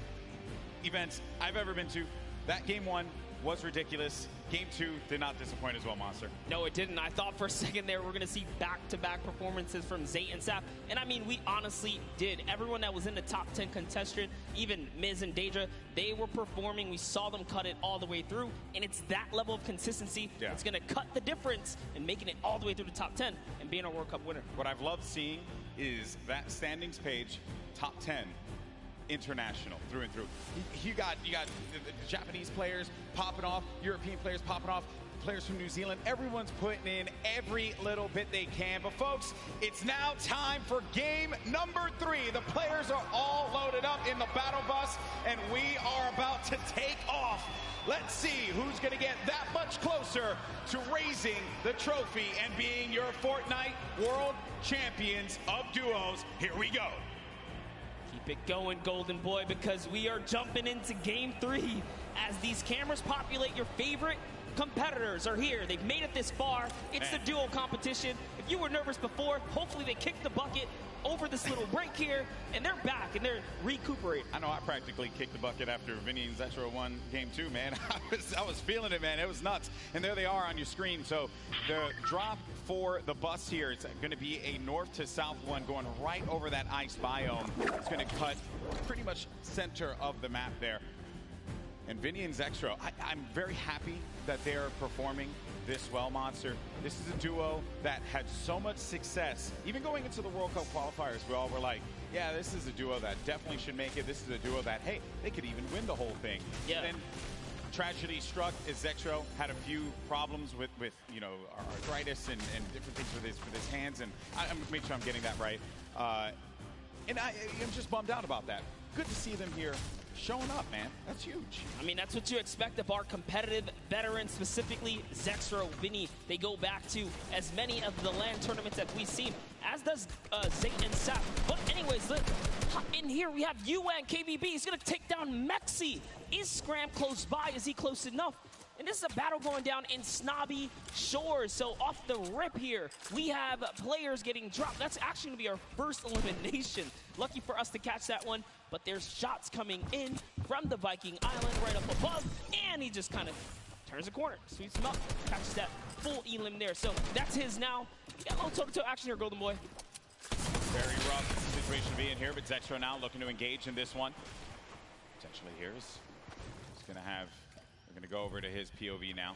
events I've ever been to. That game 1 was ridiculous. Game 2 did not disappoint as well, Monster. No, it didn't. I thought for a second there we're going to see back-to-back performances from Zayt and Sap. And I mean, we honestly did. Everyone that was in the top 10 contestant, even Miz and Daedra, they were performing. We saw them cut it all the way through. And it's that level of consistency that's going to cut the difference in making it all the way through the top 10 and being a World Cup winner. What I've loved seeing is that standings page, top 10. International through and through. You got the Japanese players popping off, European players popping off, players from New Zealand. Everyone's putting in every little bit they can. But folks, it's now time for game number 3. The players are all loaded up in the battle bus, and we are about to take off. Let's see who's going to get that much closer to raising the trophy and being your Fortnite World Champions of Duos. Here we go. Keep it going, Golden Boy, because we are jumping into game 3 as these cameras populate. Your favorite competitors are here. They've made it this far. It's the duo competition. If you were nervous before, hopefully they kicked the bucket over this little break here, and they're back, and they're recuperating. I know I practically kicked the bucket after Vinny and Zexro won game 2, man. I was feeling it, man. It was nuts. And there they are on your screen. So the drop for the bus here is going to be a north to south one going right over that ice biome. It's going to cut pretty much center of the map there. And Vinny and Zexro, I'm very happy that they're performing this well, Monster. This is a duo that had so much success. Even going into the World Cup qualifiers, we all were like, yeah, this is a duo that definitely should make it. This is a duo that, hey, they could even win the whole thing. Yeah. Then tragedy struck as Zexro had a few problems with arthritis and different things with his hands. And I'm make sure I'm getting that right. And I'm just bummed out about that. Good to see them here showing up, man. That's huge. I mean, that's what you expect of our competitive veterans, specifically Zexro, Vinny. They go back to as many of the LAN tournaments that we've seen, as does Zayt and Sap. But anyways, look, in here we have UN KBB. He's going to take down Mexi. Is Scram close by? Is he close enough? And this is a battle going down in Snobby Shores. So off the rip here, we have players getting dropped. That's actually going to be our first elimination. Lucky for us to catch that one. But there's shots coming in from the Viking Island right up above. And he just kind of turns the corner, sweeps him up, catches that full elim there. So that's his now. Got a little toe-to-toe action here, Golden Boy. Very rough. situation to be in here, but Zexro now looking to engage in this one. Potentially here is going to have, we're going to go over to his POV now.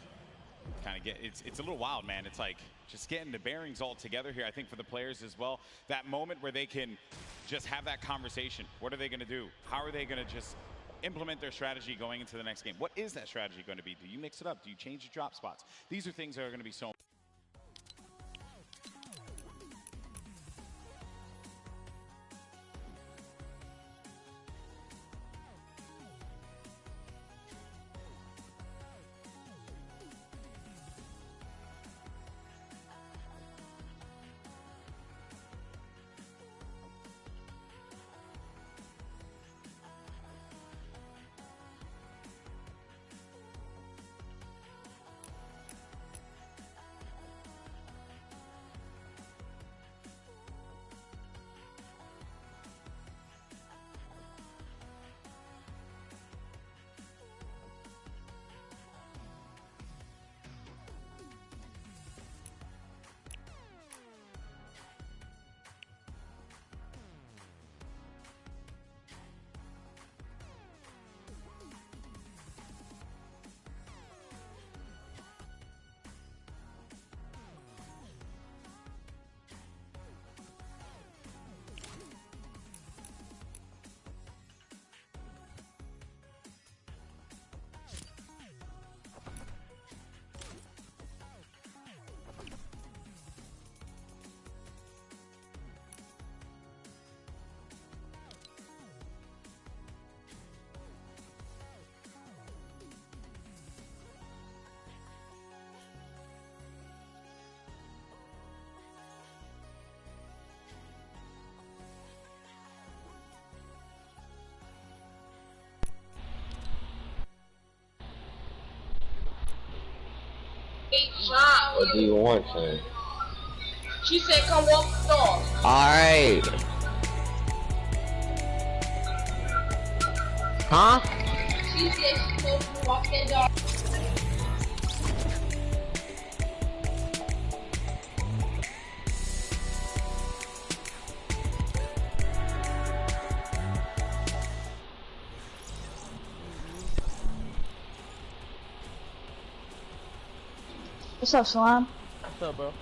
Kind of get, it's a little wild, man. It's like just getting the bearings all together here, I think, for the players as well. That moment where they can just have that conversation. What are they going to do? How are they going to just implement their strategy going into the next game? What is that strategy going to be? Do you mix it up? Do you change your drop spots? These are things that are going to be so... What do you want, son? She said, come walk the dog. Alright. Huh? She said she's supposed to walk that dog. What's up, Slime? What's up, bro?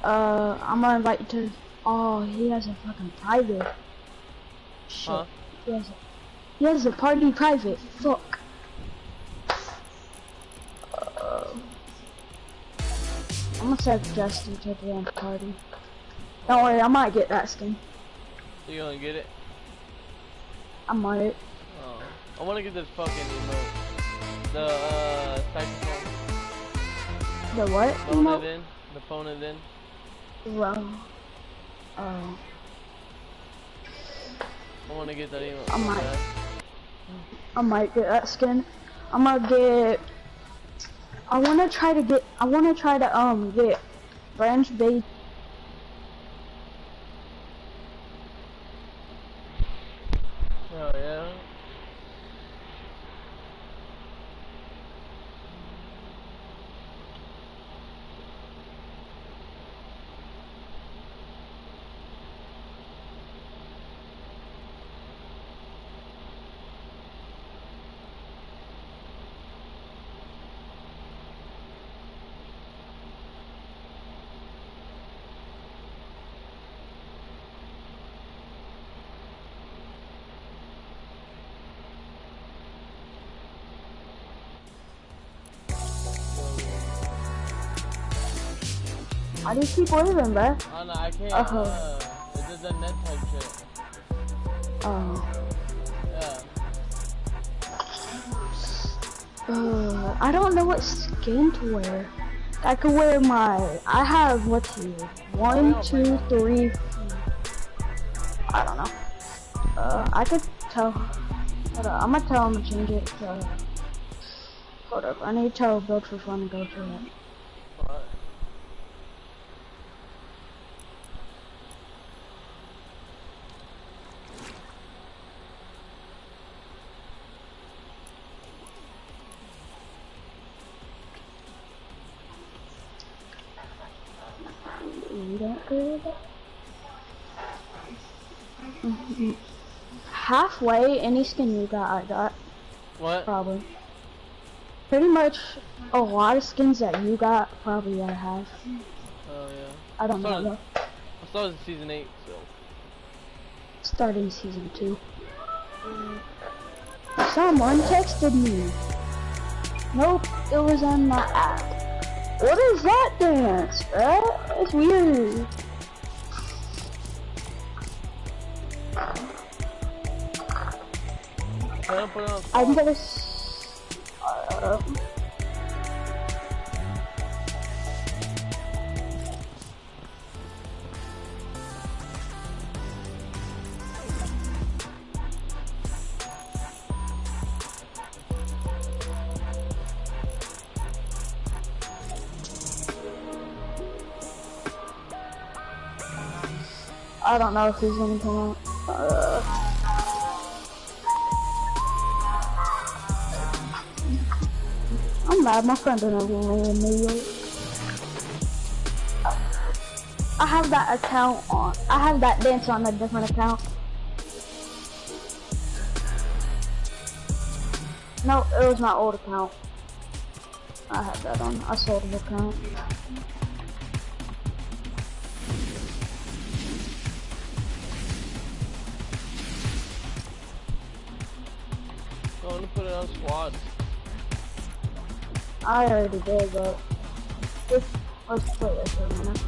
I'm gonna invite you to. Oh, he has a fucking private. Shit. Huh? He has a party private. Fuck. I'm gonna suggest you to the damn party. Don't worry, I might get that skin. You gonna get it? I might. Oh, I wanna get this fucking emote. The saxophone. The what? Phone it in. The phone it in. Well. I wanna get that emote. I might get that skin. I'm gonna get. I wanna try to get Branch Bait. Oh yeah. How do you keep waving, bruh? Oh no, I can't. It does that net type shit. Oh. Yeah. I don't know what skin to wear. I could wear my. I have what's here? 1, 2, 3. I don't know. I could tell. Hold up, I'm gonna tell him to change it to. Hold up, I need to tell Build for Fun to go to it. Halfway, any skin you got, I got. What? Probably. Pretty much a lot of skins that you got, probably I have. Oh yeah. I don't know though. I started in season 8, so. Starting season 2. Someone texted me. Nope, it was on my app. What is that dance, bro? It's weird. I'm gonna. I don't know if he's gonna come out. I'm mad, my friend didn't really in New York. I have that account on. I have that dance on a different account. No, it was my old account. I had that on. I sold the account. I'm gonna put it on squad. I already did, but let's play this for a minute.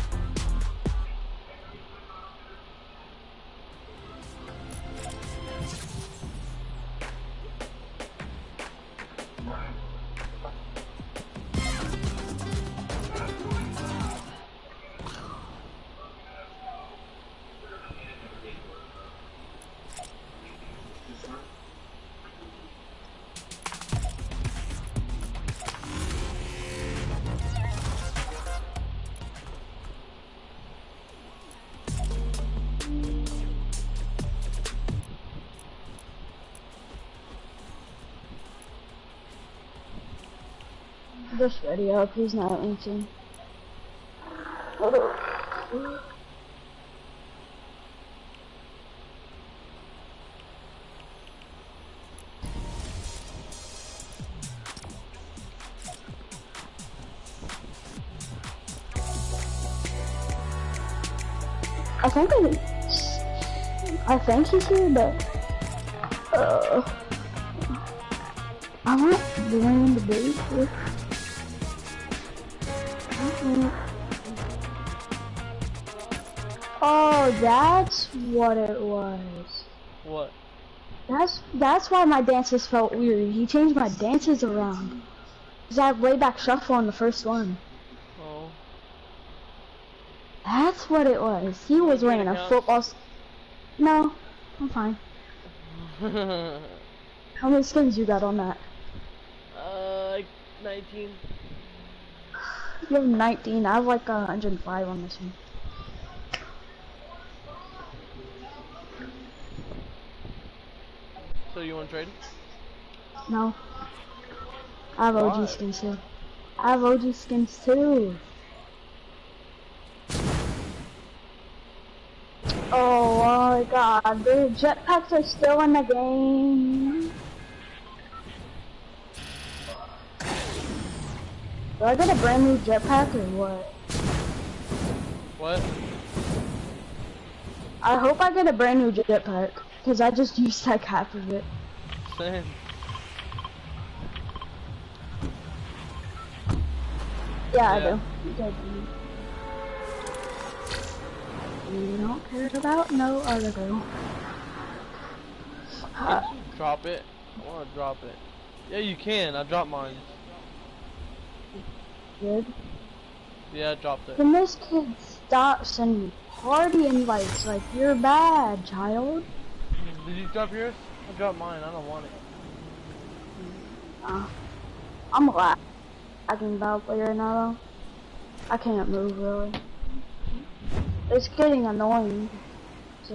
Just ready up, he's not answering. I think he's here, but I'm not doing the base here. Oh, that's what it was. What? That's why my dances felt weird. He changed my dances around. Cause I have way back shuffle on the first one. Oh. That's what it was. He was wearing a football. No, I'm fine. How many skins you got on that? Like 19. You have 19. I have like 105 on this one. So you want to trade? No. I have OG skins too. I have OG skins too. Oh my god, the jetpacks are still in the game. Do I get a brand new jetpack or what? What? I hope I get a brand new jetpack, because I just used like half of it. Same. Yeah, I do. You don't care about no other girl. Drop it. I want to drop it. Yeah, you can. I dropped mine. Good. Yeah, I dropped it. Can this kid stop sending party invites? Like, you're bad, child. Did you drop yours? I dropped mine. I don't want it. I'm a lagging battle player now, though. I can't move, really. It's getting annoying. So,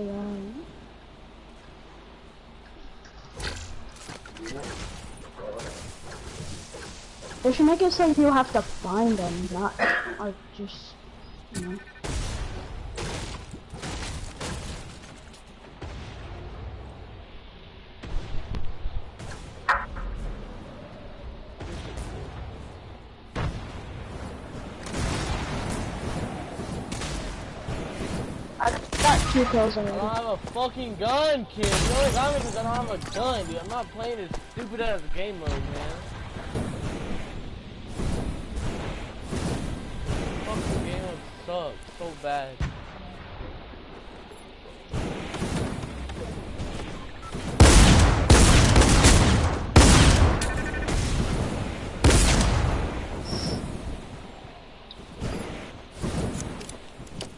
they should make it so you have to find them, not like just, you know. I got 2 kills I already. don't have a fucking gun, kid. You only got me because I don't have a gun, dude. I'm not playing this stupid ass game mode, man. Fucking game mode sucks so bad.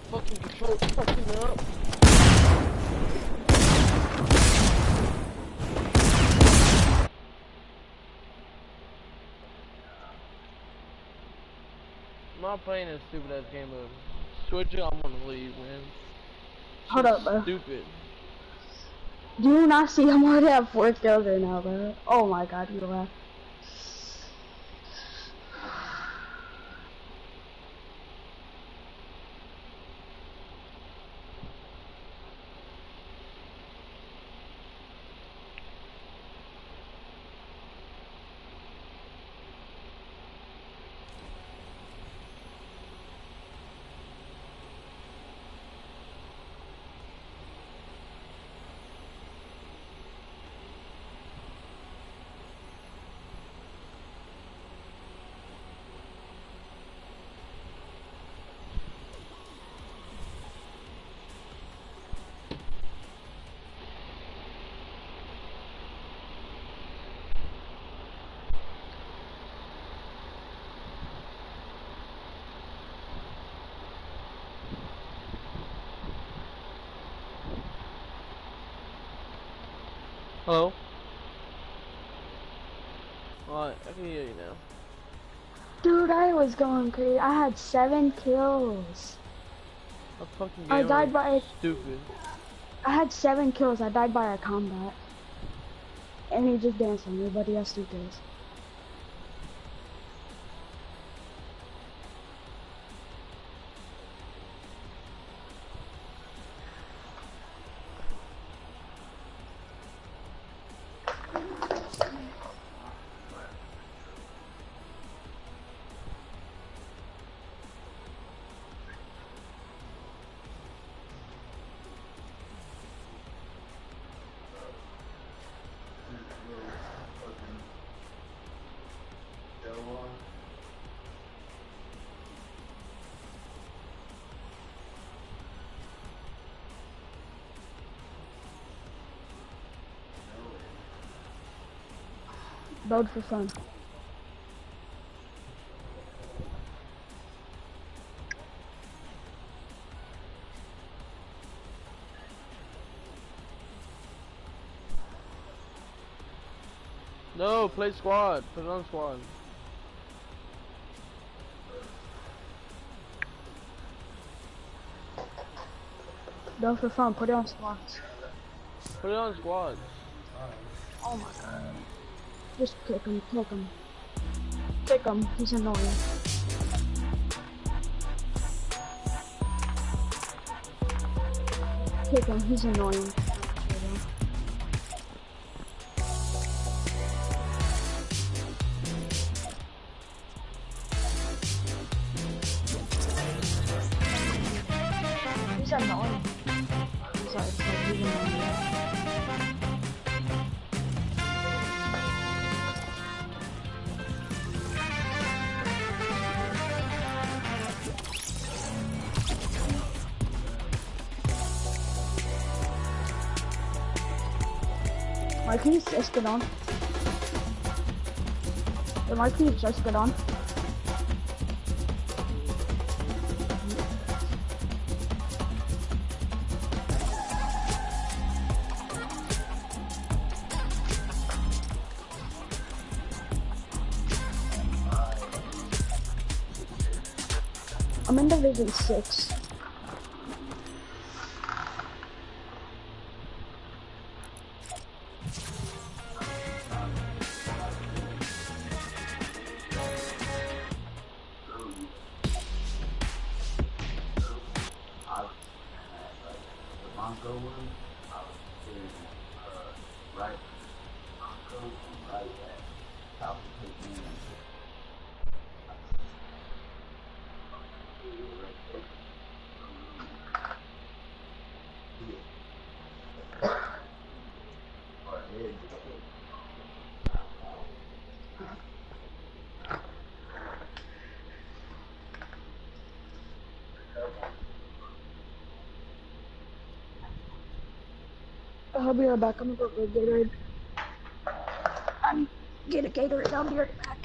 Fucking control fucking me up. I'm not playing this stupid ass game mode. Switch it, I'm gonna leave, man. Hold up, bro. Stupid. Do you not see I'm already at 4 kills right now, bro? Oh my god, you laugh. Hello? Alright, I can hear you now. Dude, I was going crazy. I had 7 kills. A fucking game I died mode by stupid. I had 7 kills. I died by a combat. And he just danced on me, but he has 2 kills. Build for fun. No, play squad. Put it on squad. Build for fun. Put it on squads. Put it on squad. Oh my god. Just kick him, kick him. Kick him, he's annoying. Kick him, he's annoying. He's annoying. Sorry, he's annoying. Marquis, just get on. The Marquis, just get on. I'm in Division 6. I'll be right back. I'm gonna go get Gatorade. I'm get a Gatorade. I'll be right back.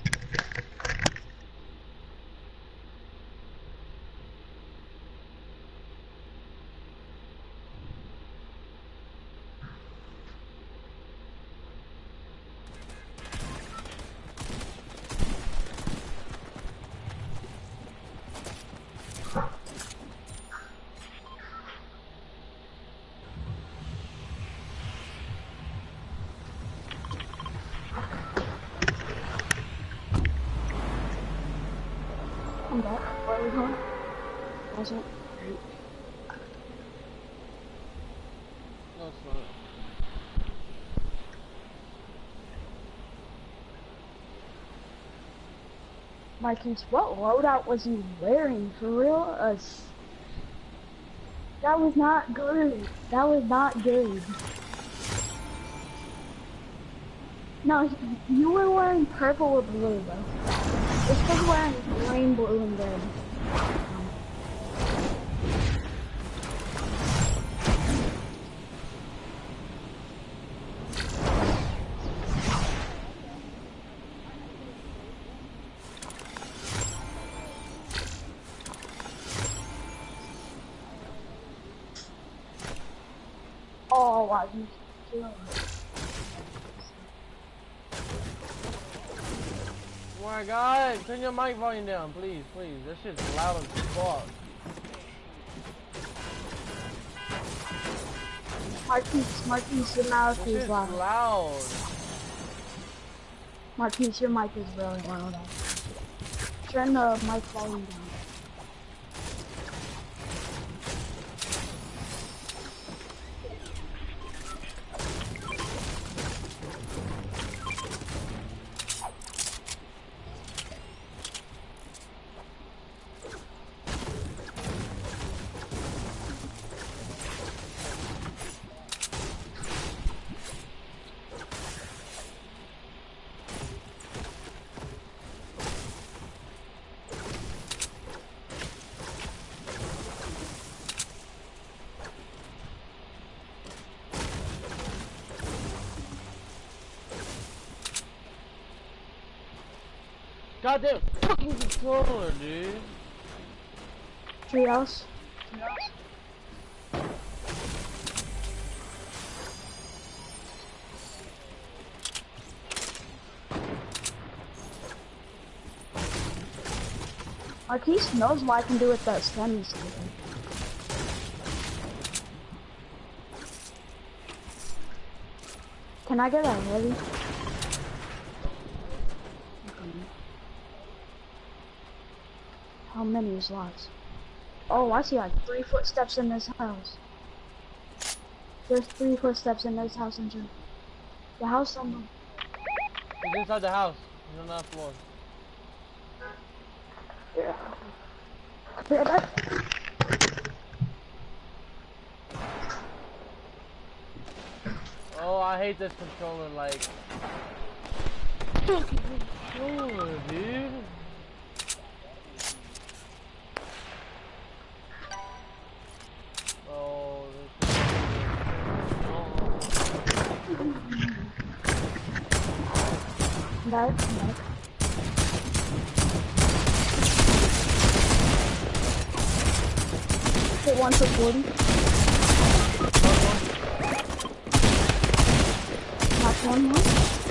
I'm back. Where are we going? Wasn't great. No, it's not. Mikey's, what loadout was he wearing? For real? That was not good. That was not good. No, you were wearing purple or blue, though. This was wearing green, blue, and red. Oh, wow, you killed it. Oh my god, turn your mic volume down, please, please. That shit's loud as fuck. Marquise, your mouth is loud. Loud. Marquise, your mic is really loud. Turn the mic volume down. Goddamn fucking controller, dude. Treehouse. Marquise knows what I can do with that stem skin. Can I get that heavy? How many slots? Oh, I see like 3 footsteps in this house. There's 3 footsteps in this house, and the house on the... He's inside the house. He's on that floor. Yeah. I'll be right back. Oh, I hate this controller, like... Fucking controller, dude. Oh, this is... Back. Hit 1 for 40. Knock one more.